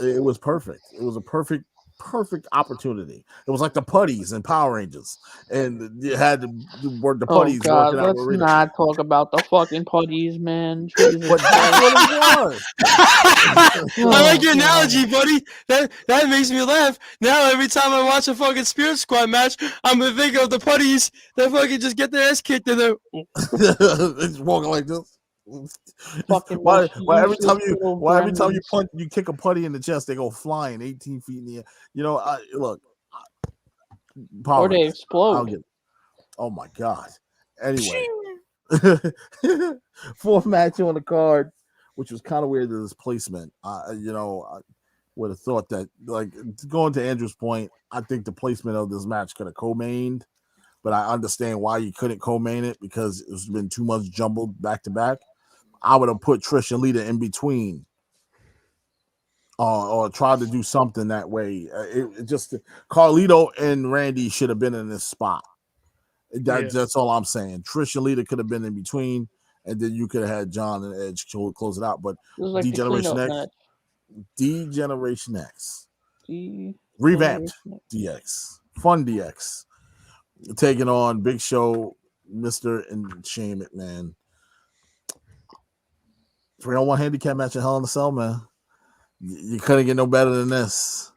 It was perfect. It was a perfect opportunity. It was like the Putties and Power Rangers, and you had to work the Putties. Oh God, working out let's with not talk about the fucking Putties, man. Jesus But that's what it was. I like your analogy, buddy. That makes me laugh. Now every time I watch a fucking Spirit Squad match, I'm gonna think of the Putties that fucking just get their ass kicked in the. It's walking like this. Why every time you punch, you kick a putty in the chest, they go flying 18 feet in the air. You know, look, or they explode. Oh my God. Anyway, 4th match on the card, which was kind of weird to this placement. I would have thought that, like, going to Andrew's point, I think the placement of this match could have co-mained, but I understand why you couldn't co-main it because it's been too much jumbled back to back. I would have put Trish and Lita in between, or tried to do something that way. It just Carlito and Randy should have been in this spot. That's all I'm saying. Trish and Lita could have been in between, and then you could have had John and Edge close it out. But like D-Generation X, revamped DX, Fun DX, taking on Big Show, Mr. and Shane McMahon. 3-on-1 handicap match in Hell in a Cell, man. You couldn't get no better than this.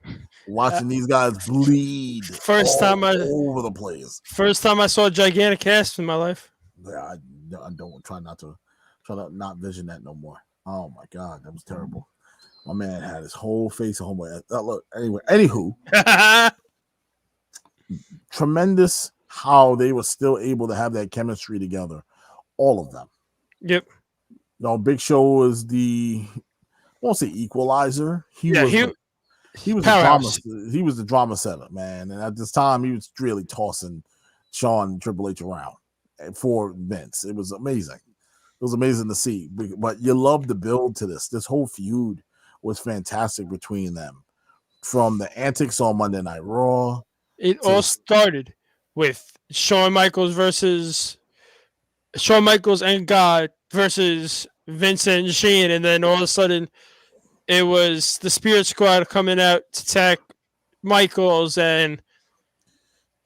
Watching these guys bleed over the place. First time I saw a gigantic cast in my life. Yeah, I don't try to not vision that no more. Oh my God, that was terrible. My man had his whole face of homo. Look, anywho, tremendous how they were still able to have that chemistry together. All of them. Yep. No, Big Show was I won't say equalizer. He was the drama setter, man. And at this time, he was really tossing Shawn and Triple H around for Vince. It was amazing. It was amazing to see. But you love the build to this. This whole feud was fantastic between them. From the antics on Monday Night Raw. It all started with Shawn Michaels and God versus Vincent and Shane, and then all of a sudden it was the Spirit Squad coming out to attack Michaels and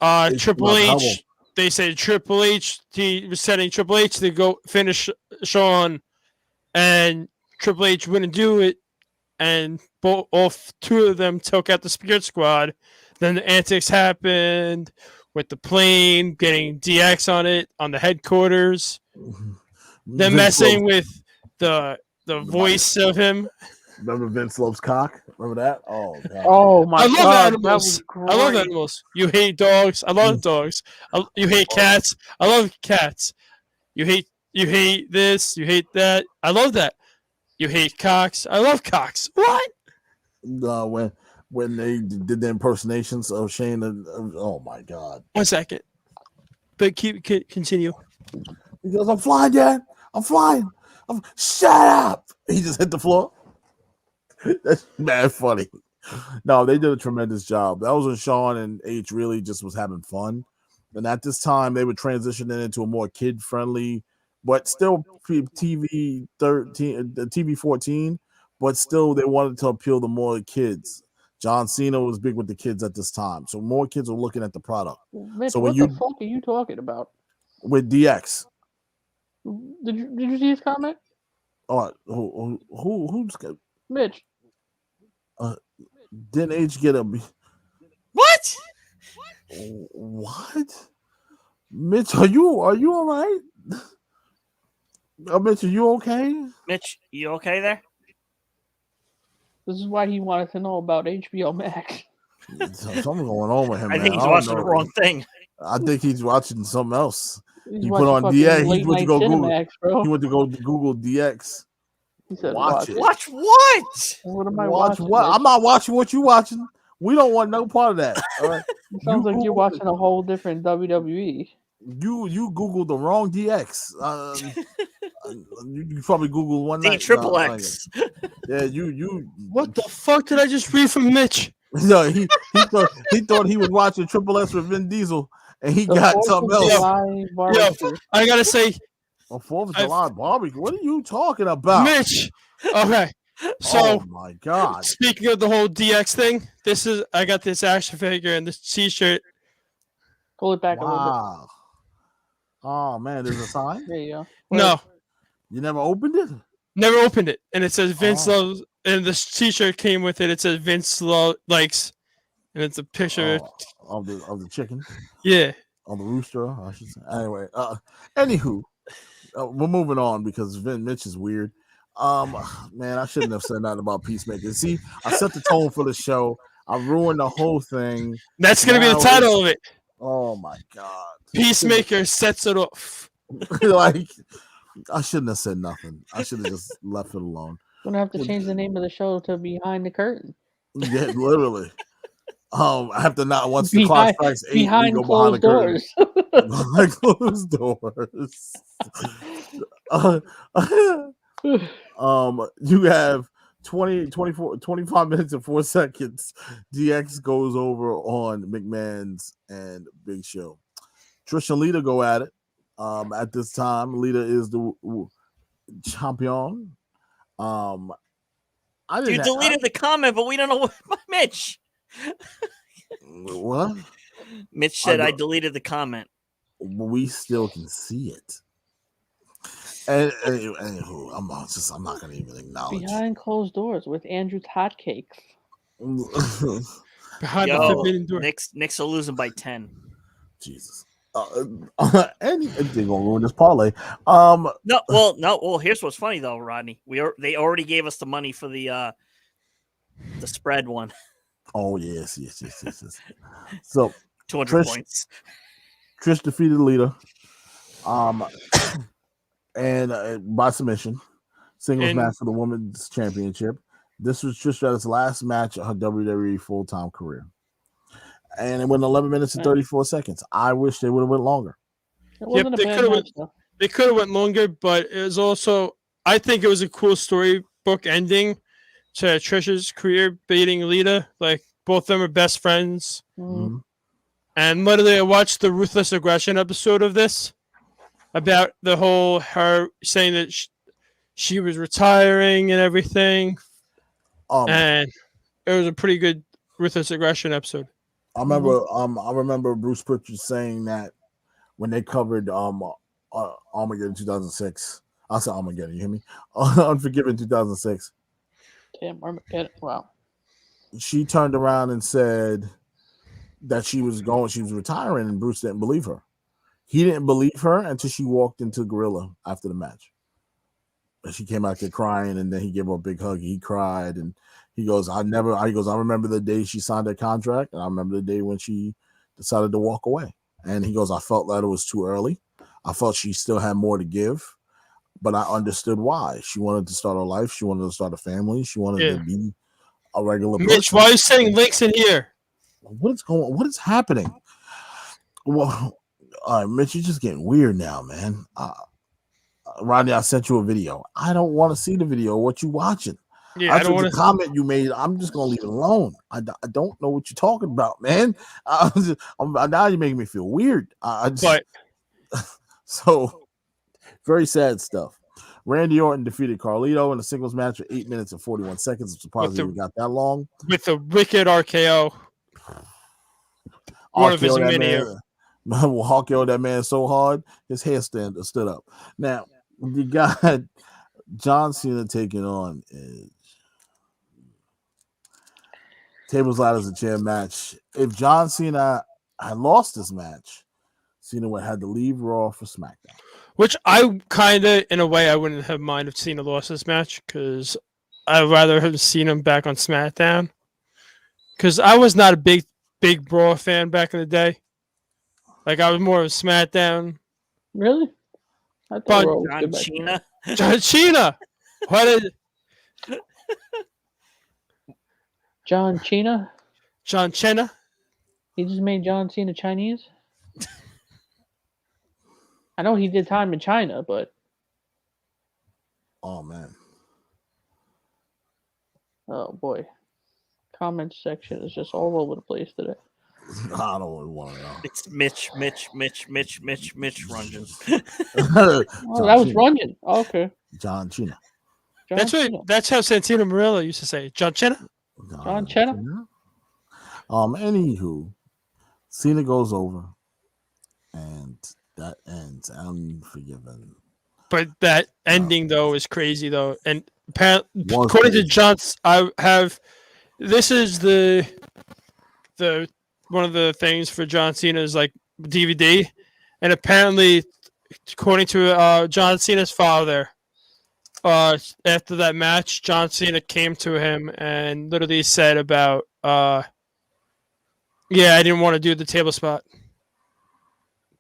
Triple H. They said Triple H, he was setting Triple H to go finish Shawn, and Triple H wouldn't do it, and both 2 of them took out the Spirit Squad. Then the antics happened with the plane, getting DX on it, on the headquarters. Them messing with the voice of him. Remember Vince loves cock? Remember that? Oh god. Oh my I love god, that animals. was great. I love animals. You hate dogs. I love dogs. You hate cats. I love cats. You hate this. You hate that. I love that. You hate cocks. I love cocks. What? When they did the impersonations of Shane, oh my god! 1 second. But continue. He goes, "I'm flying, Dad. I'm flying. Shut up!" He just hit the floor. That's mad funny. No, they did a tremendous job. That was when Sean and H really just was having fun. And at this time, they were transitioning into a more kid-friendly, but still TV 13, TV 14, but still they wanted to appeal to more kids. John Cena was big with the kids at this time, so more kids were looking at the product. Mitch, So what when the you fuck are you talking about? with DX, Did you see his comment? oh, who's Mitch, didn't H get a What? what? Mitch, are you all right? Mitch, are you okay? Mitch, you okay there? this is why he wanted to know about HBO Max. Something going on with him. I think he's don't watching the know. wrong thing. I think he's watching something else. He's He watching put on fucking DX. He late went to night go Google. Cinemax, bro. He went to go Google DX. He said, Watch it. Watch what? What am I Watch watching? what? Mitch? I'm not watching what you watching. We don't want no part of that. All right. It sounds like you're watching a whole different WWE. You Googled the wrong DX. You probably Googled one D night. triple No, X. Yeah, you. What the fuck did I just read from Mitch? No, he thought he was watching Triple S with Vin Diesel, and he The got 4th of something else. July barbecue. I gotta say, A 4th of I've- July barbecue. What are you talking about? Mitch. Okay, so oh my god. speaking of the whole DX thing, I got this action figure and this T-shirt. Pull it back a little Wow. Oh man, there's a sign. bit. There you go. No, You never opened it? never opened it, and it says Vince Oh. loves. And this T-shirt came with it. It says Vince likes, and it's a picture. Of the chicken, Yeah. of the rooster, I should say. Anyway, anywho, we're moving on because Mitch is weird. Man, I shouldn't have said nothing about Peacemaker. See, I set the tone for the show. I ruined the whole thing. That's gonna be the Now title of it. Oh my god. Peacemaker sets it off. Like, I shouldn't have said nothing. I should have just left it alone. Gonna have to change the name of the show to Behind the Curtain. Yeah, literally. I have to not once the clock strikes 8, we Behind go behind the closed curtain. doors. Behind closed doors. You have 25 minutes and 4 seconds. DX goes over on McMahon's and Big Show. Trish and Lita go at it. At this time, Lita is the champion. You deleted the comment, but we don't know what Mitch. What? Mitch said I deleted the comment. We still can see it. And anywho, I'm not gonna even acknowledge. Behind closed doors with Andrew's hotcakes. Behind the Yo, forbidden door. Knicks are losing by 10. Jesus. And they're gonna ruin this parlay. No. Well, here's what's funny though, Rodney. They already gave us the money for the spread one. Oh yes. So 200 points. Trish defeated Lita. And by submission, singles match for the women's championship. This was Trish Stratus' last match of her WWE full-time career. And it went 11 minutes and 34 seconds. I wish they would have went longer. It wasn't they a bad could've match, though. They could have went longer, but it was also, I think it was a cool storybook ending to Trish's career, beating Lita. Like, both of them are best friends. Mm-hmm. And literally, I watched the Ruthless Aggression episode of this about the whole her saying that she was retiring and everything. And it was a pretty good Ruthless Aggression episode. I remember Bruce Pritchard saying that when they covered Armageddon 2006. I said Armageddon, you hear me? Unforgiven 2006. Damn, Armageddon. Wow. She turned around and said that she was retiring, and Bruce didn't believe her. He didn't believe her until she walked into Gorilla after the match. she came out there crying, and then he gave her a big hug. He cried, and he goes, I remember the day she signed her contract, and I remember the day when she decided to walk away. And he goes, I felt that it was too early. I felt she still had more to give, but I understood why. She wanted to start her life. She wanted to start a family. She wanted to be a regular person. Mitch, why are you saying links in here? What is going on? What is happening? Well, all right, Mitch, you're just getting weird now, man. Rodney, I sent you a video. I don't want to see the video. What you watching? Yeah, I don't want to comment you made. I'm just gonna leave it alone. I don't know what you're talking about, man. Now you're making me feel weird. So very sad stuff. Randy Orton defeated Carlito in a singles match for 8 minutes and 41 seconds. I'm surprised we got that long. With a wicked RKO. One of his many. RKO that man so hard, his hair stood up. Now you got John Cena taking on Tables, Ladders, and Chair match. If John Cena had lost this match, Cena would have had to leave Raw for SmackDown. Which I kind of, in a way, I wouldn't have mind if Cena lost this match, because I'd rather have seen him back on SmackDown. Because I was not a big Raw fan back in the day. Like, I was more of a SmackDown. Really? I thought John Cena. John Cena. What is John Cena? John Cena? He just made John Cena Chinese? I know he did time in China, but... Oh, man. Oh, boy. Comment section is just all over the place today. I don't want to know. It's Mitch Runyon. Oh, that was Runyon. Oh, okay. John Cena. That's how Santino Marella used to say it. John Cena? John Cena? Anywho, Cena goes over, and that ends Unforgiven. But that ending, though, is crazy, though. And apparently, according to John's, this is the one of the things for John Cena's like DVD, and apparently, according to John Cena's father, after that match, John Cena came to him and literally said about, I didn't want to do the table spot.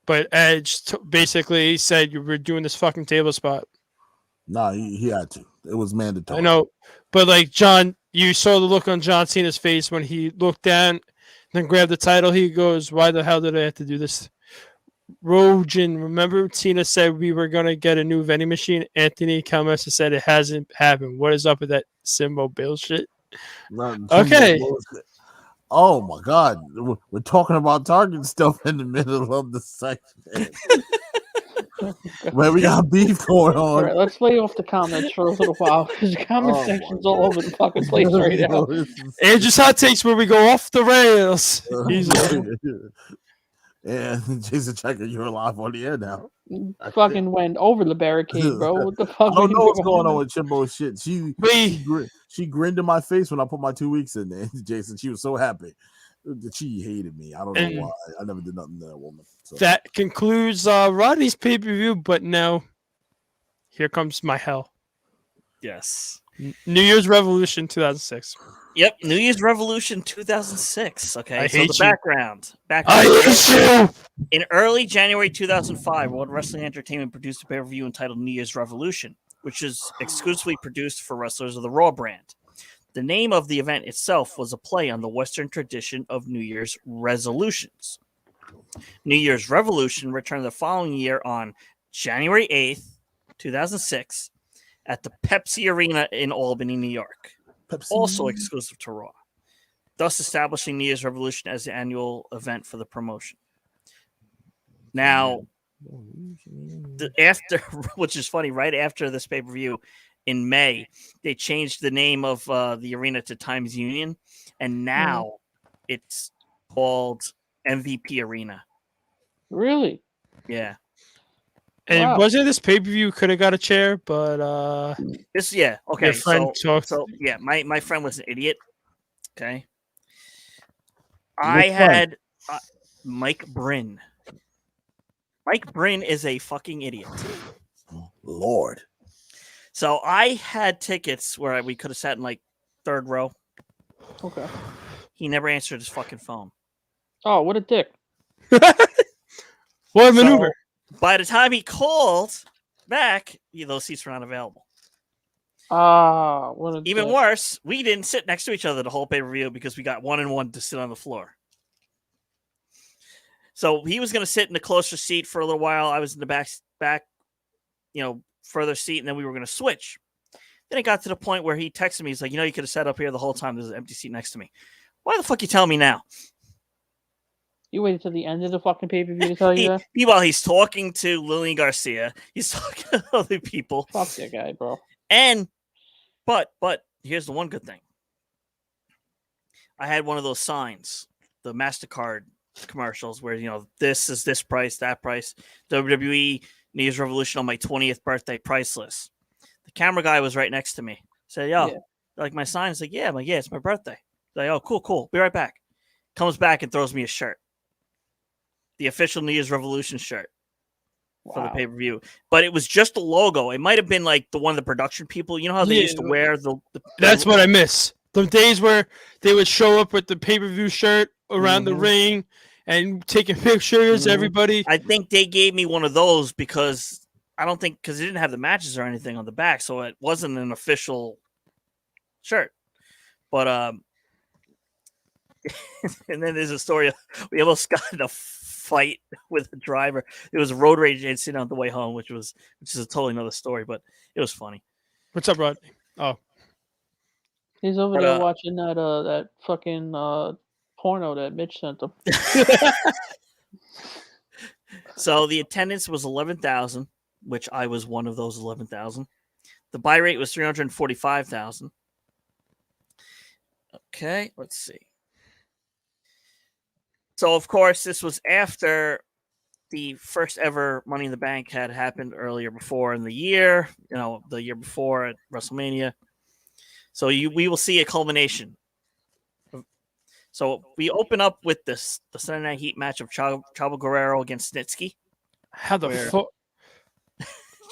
But Edge basically said, you were doing this fucking table spot. No, he had to. It was mandatory. I know. But like John, you saw the look on John Cena's face when he looked down and then grabbed the title. He goes, why the hell did I have to do this? Rogan, remember Cena said we were going to get a new vending machine? Anthony Calmessa said it hasn't happened. What is up with that Simbo Bill shit? Okay. Oh my God, we're talking about Target stuff in the middle of the section. Where we got beef going on. All right, let's lay off the comments for a little while, because the comment section's all over the fucking place right now. Andrew's hot takes where we go off the rails. Yeah, Jason Checker, you're live on the air now. Fucking went over the barricade, bro. What the fuck? I don't know what's going on with Chimbo shit. She grinned in my face when I put my 2 weeks in there, Jason. She was so happy. She hated me. I don't know why. I never did nothing to that woman. So. That concludes Rodney's pay-per-view, but now here comes my hell. Yes. New Year's Revolution 2006. Yep, New Year's Revolution 2006. Okay, so the background. I hate you! In early January 2005, World Wrestling Entertainment produced a pay-per-view entitled New Year's Revolution, which is exclusively produced for wrestlers of the Raw brand. The name of the event itself was a play on the Western tradition of New Year's resolutions. New Year's Revolution returned the following year on January 8th, 2006, at the Pepsi Arena in Albany, New York. Also exclusive to Raw, thus establishing New Year's Revolution as the annual event for the promotion. Now, which is funny, right after this pay-per-view in May, they changed the name of the arena to Times Union, and now it's called MVP Arena. Really? Yeah. And wasn't this pay-per-view could have got a chair, but okay. Your friend my friend was an idiot. Okay. I had Mike Bryn. Mike Bryn is a fucking idiot. Lord. So I had tickets where we could have sat in like third row. Okay. He never answered his fucking phone. Oh, what a dick! What a maneuver! So, by the time he called back, those seats were not available. Ah, what a Even dick. worse, we didn't sit next to each other the whole pay-per-view because we got 1 and 1 to sit on the floor. So he was going to sit in the closer seat for a little while. I was in the back, further seat, and then we were going to switch. Then it got to the point where he texted me. He's like, you could have sat up here the whole time. There's an empty seat next to me. Why the fuck you telling me now? You waited till the end of the fucking pay-per-view to tell you that? While he's talking to Lillian Garcia, he's talking to other people. Fuck that guy, bro. But here's the one good thing. I had one of those signs, the MasterCard commercials where, this is this price, that price, WWE New Year's Revolution on my 20th birthday price list. The camera guy was right next to me. Said, like my sign? He's like, yeah. I'm like, yeah, it's my birthday. He's like, oh, cool. Be right back. Comes back and throws me a shirt. The official New Year's Revolution shirt for the pay-per-view. But it was just a logo. It might have been like one of the production people. You know how they used to wear the That's what I miss. The days where they would show up with the pay-per-view shirt around the ring and taking pictures, everybody. I think they gave me one of those because it didn't have the matches or anything on the back, so it wasn't an official shirt. But and then there's a story. We almost got in a fight with a driver. It was a road rage incident on the way home, which is a totally another story, but it was funny. What's up, Rodney? Oh, he's over there watching that fucking porno that Mitch sent him. So the attendance was 11,000, which I was one of those 11,000. The buy rate was 345,000. Okay, let's see. So, of course, this was after the first ever Money in the Bank had happened earlier before in the year, the year before at WrestleMania. So we will see a culmination. So we open up with the Sunday Night Heat match of Chavo Guerrero against Snitsky. How the fuck?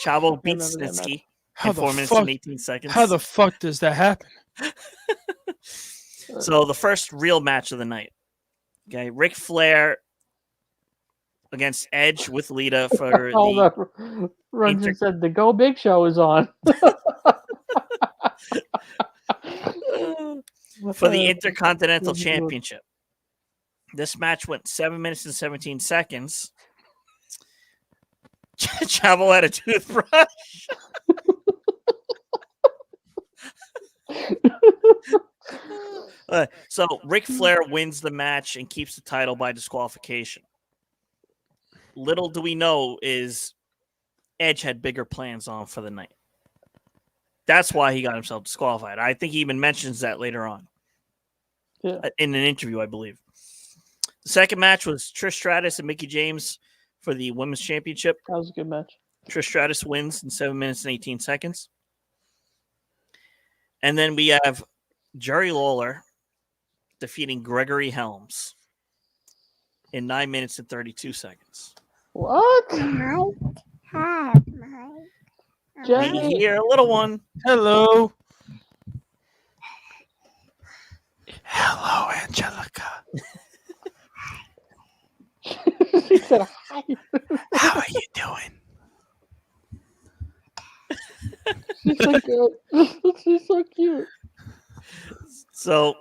Chavo beats Snitsky in 4 minutes and 18 seconds. How the fuck does that happen? So the first real match of the night. Okay, Ric Flair against Edge with Lita for the Runyon said the Go Big Show is on. For the Intercontinental Championship. This match went 7 minutes and 17 seconds. Chavo had a toothbrush. So Ric Flair wins the match and keeps the title by disqualification. Little do we know is Edge had bigger plans on for the night. That's why he got himself disqualified. I think he even mentions that later on. Yeah. In an interview, I believe. The second match was Trish Stratus and Mickie James for the Women's Championship. That was a good match. Trish Stratus wins in 7 minutes and 18 seconds. And then we have Jerry Lawler defeating Gregory Helms in 9 minutes and 32 seconds. What? We hear a little one. Hello. Hello, Angelica. She said hi. How are you doing? She's so good. She's so cute. So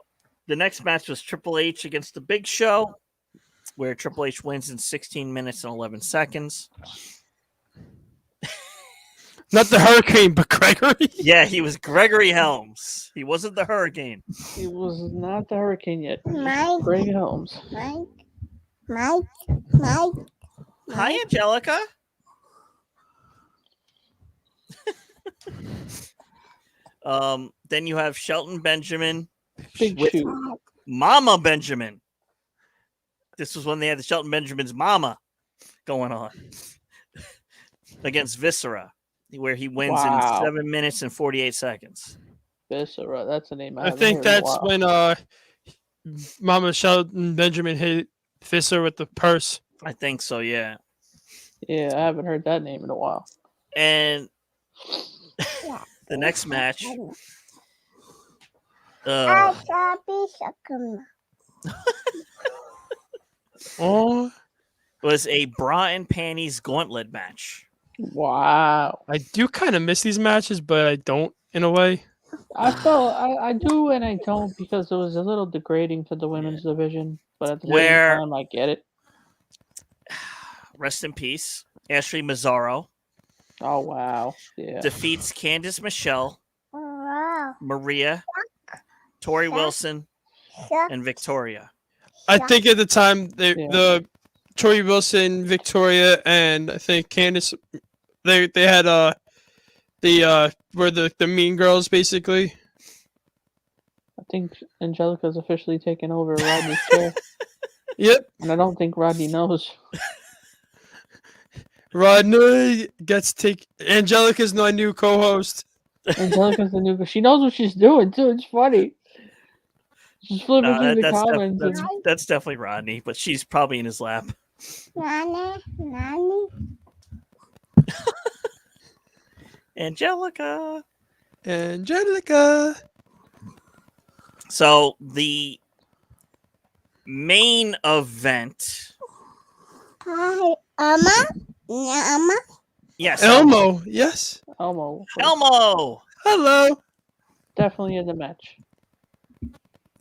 the next match was Triple H against the Big Show, where Triple H wins in 16 minutes and 11 seconds. Not the Hurricane, but Gregory. Yeah, he was Gregory Helms. He wasn't the Hurricane. He was not the Hurricane yet. Mike. Greg Helms. Mike. Hi, Angelica. Then you have Shelton Benjamin Big with shoe. Mama Benjamin. This was when they had the Shelton Benjamin's mama going on against Viscera, where he wins in 7 minutes and 48 seconds. Viscera, that's a name I think that's when Mama Shelton Benjamin hit Viscera with the purse. I think so, yeah. Yeah, I haven't heard that name in a while. And The next match. Oh, Was a bra and panties gauntlet match. Wow. I do kind of miss these matches, but I don't in a way. I do and I don't because it was a little degrading to the women's division, but at the same time, I get it. Rest in peace, Ashley Mazzaro. Oh wow! Yeah. Defeats Candice Michelle, Maria, Tori Wilson, and Victoria. I think at the time the Tori Wilson, Victoria, and I think Candice, they had were the mean girls basically. I think Angelica's officially taken over Rodney's chair. Yep. And I don't think Rodney knows. Rodney gets Angelica's my new co-host. Angelica's the new. She knows what she's doing too. It's funny. She's flipping through the comments. That's definitely Rodney, but she's probably in his lap. Angelica. So the main event. Yes. Elmo. Yes. Elmo. Hello. Definitely in the match.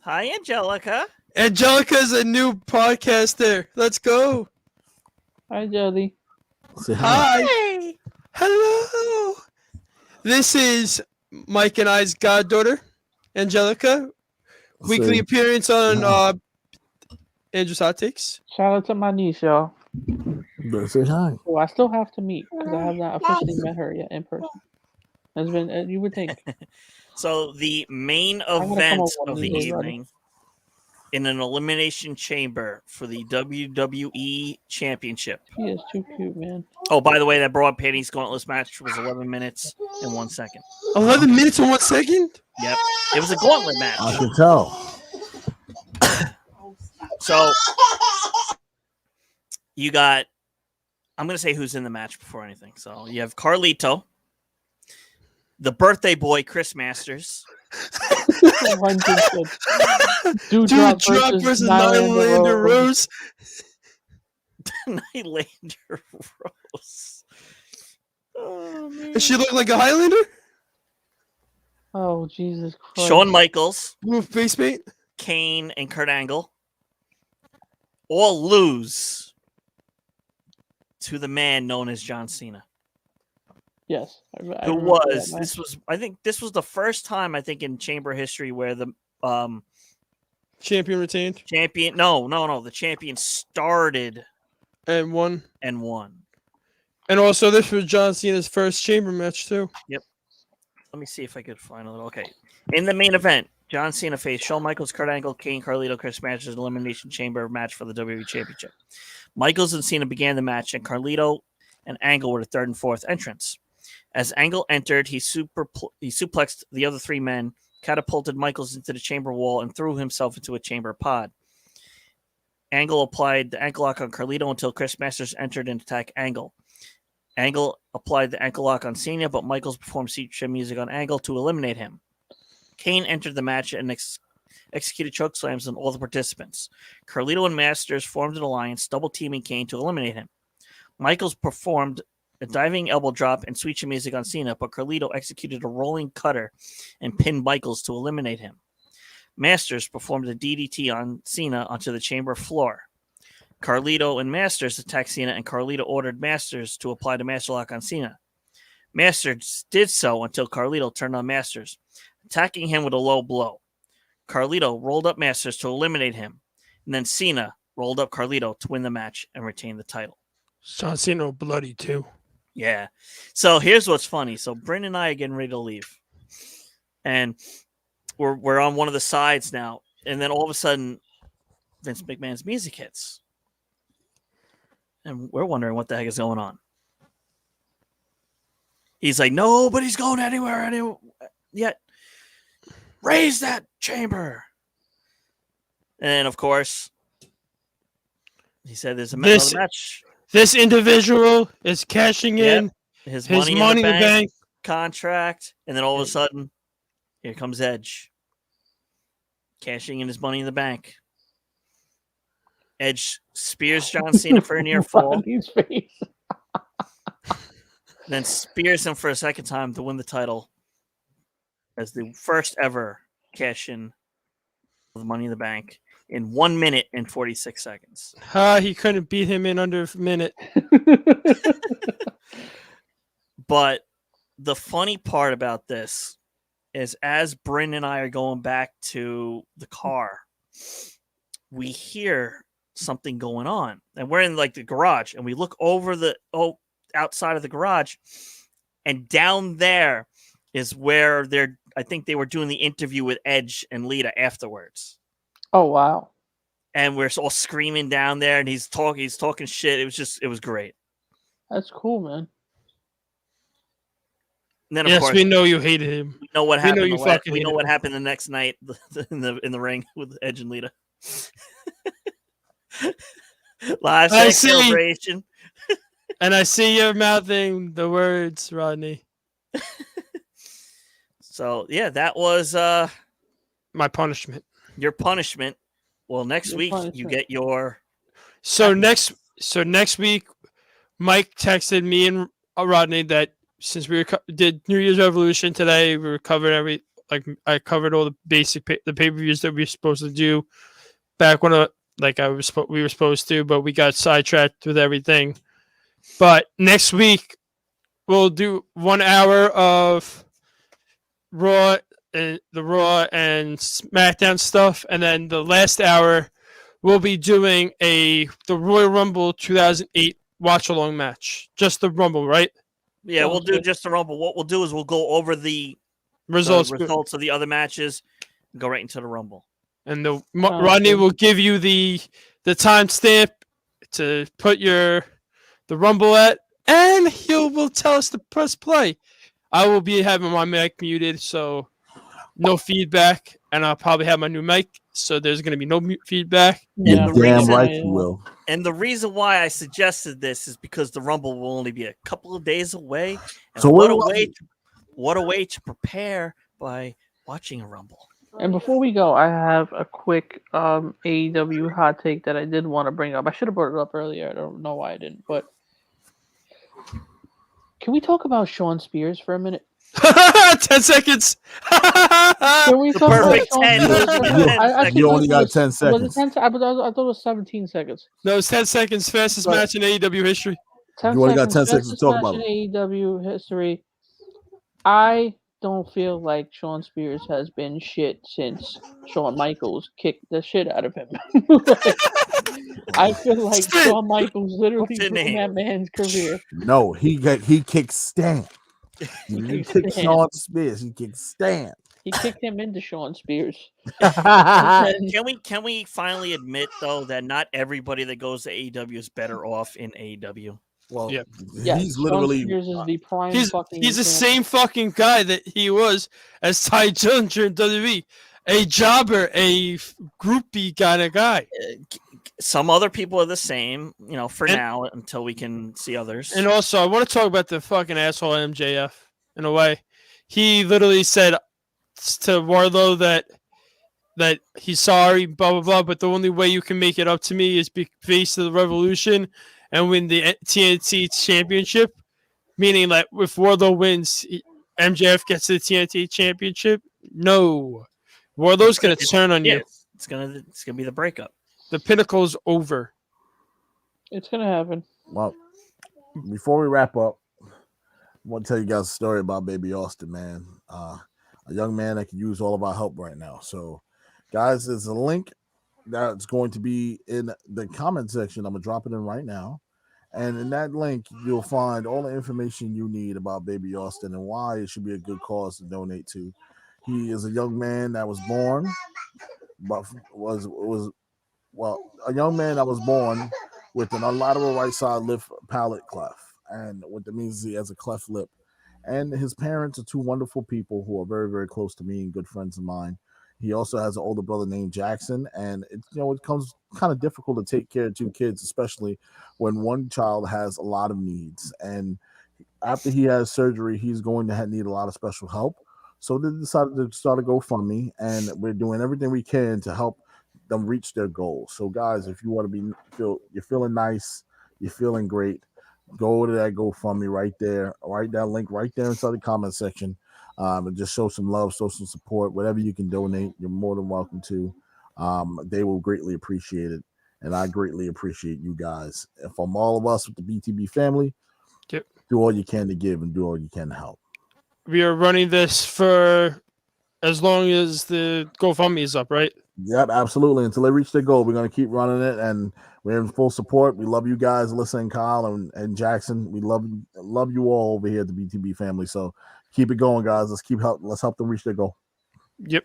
Hi, Angelica. Angelica's a new podcaster. Let's go. Hi, Jody. Say hi. Hi. Hello. This is Mike and I's goddaughter, Angelica. Weekly appearance on Andrew's Hot Takes. Shout out to my niece, y'all. Better say hi. Oh, I still have to meet because I have not officially met her yet in person. Has been you would think. So the main event of the evening in an elimination chamber for the WWE Championship. She is too cute, man. Oh, by the way, that broad panties gauntless match was 11 minutes and 1 second. 11 minutes and 1 second? Yep. It was a gauntlet match. I can tell. So you got, I'm going to say who's in the match before anything. So you have Carlito, the birthday boy, Chris Masters. Dewdrop versus Nylander Rose. Nylander Rose. Oh, man. Does she look like a Highlander? Oh, Jesus Christ. Shawn Michaels, Move face paint. Kane, and Kurt Angle all lose to the man known as John Cena. Yes. I think this was the first time in chamber history where the champion retained. The champion started and won. And also this was John Cena's first chamber match too. Yep. Let me see if I could find a little. Okay. In the main event, John Cena faced Shawn Michaels, Kurt Angle, Kane, Carlito, Chris Masters, elimination chamber match for the WWE Championship. Michaels and Cena began the match, and Carlito and Angle were the third and fourth entrants. As Angle entered, he suplexed the other three men, catapulted Michaels into the chamber wall, and threw himself into a chamber pod. Angle applied the ankle lock on Carlito until Chris Masters entered and attacked Angle. Angle applied the ankle lock on Cena, but Michaels performed signature music on Angle to eliminate him. Kane entered the match and executed choke slams on all the participants. Carlito and Masters formed an alliance, double-teaming Kane to eliminate him. Michaels performed a diving elbow drop and sweet chin music on Cena, but Carlito executed a rolling cutter and pinned Michaels to eliminate him. Masters performed a DDT on Cena onto the chamber floor. Carlito and Masters attacked Cena, and Carlito ordered Masters to apply the Master Lock on Cena. Masters did so until Carlito turned on Masters, attacking him with a low blow. Carlito rolled up Masters to eliminate him, and then Cena rolled up Carlito to win the match and retain the title. John Cena bloody too. Yeah. So here's what's funny. So Bryn and I are getting ready to leave, and we're on one of the sides now, and then all of a sudden, Vince McMahon's music hits. And we're wondering what the heck is going on. He's like, nobody's going anywhere yet. Raise that chamber. And of course, he said there's another match. This individual is cashing in his money in the bank contract, and then all of a sudden, here comes Edge, cashing in his Money in the Bank. Edge spears John Cena for a near fall, Rodney's face. then spears him for a second time to win the title as the first ever cash in of the Money in the Bank in 1 minute and 46 seconds. He couldn't beat him in under a minute. But the funny part about this is as Bryn and I are going back to the car, we hear something going on. And we're in like the garage, and we look over the outside of the garage, and down there is where I think they were doing the interview with Edge and Lita afterwards. Oh wow. And we're all screaming down there, and he's talking shit. It was great. That's cool, man. And then of Yes, course we know you hated him. we know what happened. We know what happened the next night in the ring with Edge and Lita. Live I sex see. celebration. And I see you mouthing the words, Rodney. So yeah, that was My punishment. your punishment. Well, next Your week you punishment. get your So next week, Mike texted me and Rodney that since we did New Year's Revolution today, we were covering I covered all the basic the pay-per-views that we were supposed to do back when we were supposed to, but we got sidetracked with everything. But next week we'll do 1 hour of Raw and the Raw and SmackDown stuff, and then the last hour we'll be doing the Royal Rumble 2008 watch along match. Just the Rumble, right? yeah. We'll Sounds do good. just the Rumble. What we'll do is we'll go over the Results. results of the other matches, and go right into the Rumble. And good. Rodney will give you the timestamp to put the Rumble at, and he will tell us to press play. I will be having my mic muted, so no feedback, and I'll probably have my new mic, so there's going to be no feedback. Yeah, the Damn reason- right you will. And the reason why I suggested this is because the Rumble will only be a couple of days away. And So what what a way to prepare by watching a Rumble. And before we go, I have a quick AEW hot take that I did want to bring up. I should have brought it up earlier. I don't know why I didn't, but can we talk about Shawn Spears for a minute? 10 seconds. Can we talk about perfect Shawn 10. Spears? You You only got Was 10 it seconds. 10 I thought it was 17 seconds. No, it's 10 seconds. Fastest But- match in AEW history. 10 You only got 10 seconds. seconds to Fastest talk match about in it. AEW history. I don't feel like Shawn Spears has been shit since Shawn Michaels kicked the shit out of him. I feel like Shit. Shawn Michaels literally What's your ruined name? that man's career. No, he kicked Stan. He kicked kicked Stan. Shawn Spears. He kicked Stan. He kicked him into Shawn Spears. That's And Can we finally admit though that not everybody that goes to AEW is better off in AEW? Well, Yeah. yes, he's Shawn literally Spears is the prime He's fucking the champ. same fucking guy that he was as Ty Dillinger in WWE. A jobber, a groupie kind of guy. Some other people are the same, for And- now until we can see others. And also, I want to talk about the fucking asshole MJF in a way. He literally said to Wardlow that he's sorry, blah, blah, blah, but the only way you can make it up to me is be face of the Revolution and win the TNT Championship. Meaning that if Wardlow wins, MJF gets the TNT Championship. No. Wardlow's going to turn on you. Yes, it's gonna be the breakup. The pinnacle's over. It's gonna happen. well. Before we wrap up, I want to tell you guys a story about Baby Austin, man. A young man that could use all of our help right now. So, guys, there's a link that's going to be in the comment section. I'm gonna drop it in right now, and in that link, you'll find all the information you need about Baby Austin and why it should be a good cause to donate to. He is a young man that was born, but a young man that was born with an unilateral right side lip palate cleft, and what that means is he has a cleft lip. And his parents are two wonderful people who are very, very close to me and good friends of mine. He also has an older brother named Jackson, and it comes kind of difficult to take care of two kids, especially when one child has a lot of needs. And after he has surgery, he's going to need a lot of special help. So they decided to start a GoFundMe, and we're doing everything we can to help them reach their goals. So, guys, if you want to you're feeling nice, you're feeling great, go to that GoFundMe right there. Write that link right there inside the comment section, and just show some love, show some support. Whatever you can donate, you're more than welcome to. They will greatly appreciate it, and I greatly appreciate you guys. And from all of us with the BTB family, Yep. do all you can to give and do all you can to help. We are running this for as long as the GoFundMe is up, right? Yep, absolutely. Until they reach their goal, we're going to keep running it, and we're in full support. We love you guys, Alyssa and Kyle and Jackson. We love you all over here at the BTB family. So keep it going, guys. Let's help them reach their goal. Yep.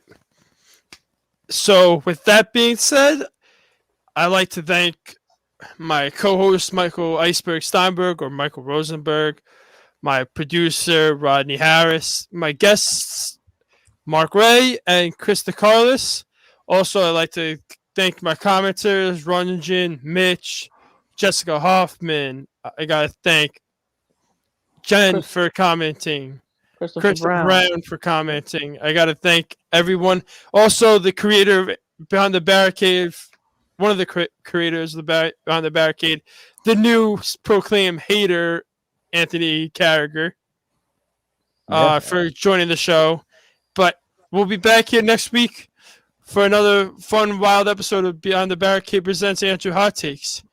So with that being said, I'd like to thank my co-host Michael Iceberg Steinberg, or Michael Rosenberg, my producer Rodney Harris, my guests Mark Ray and Chris DeCarlis. Also, I'd like to thank my commenters Runjin, Mitch, Jessica Hoffman. I gotta thank Jen for commenting. Christopher Brown for commenting. I got to thank everyone. Also, the creator of Behind the Barricade, one of the creators of the Behind the Barricade, the new proclaimed hater, Anthony Carragher, for joining the show. But we'll be back here next week for another fun, wild episode of Behind the Barricade presents Andrew Hot Takes.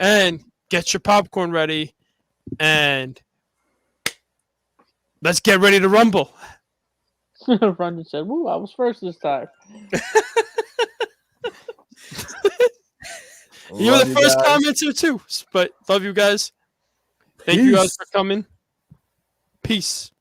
And get your popcorn ready, and let's get ready to rumble. Run said, "Woo, I was first this time." You were the first commenter too, but love you guys. Thank you guys for coming. Peace.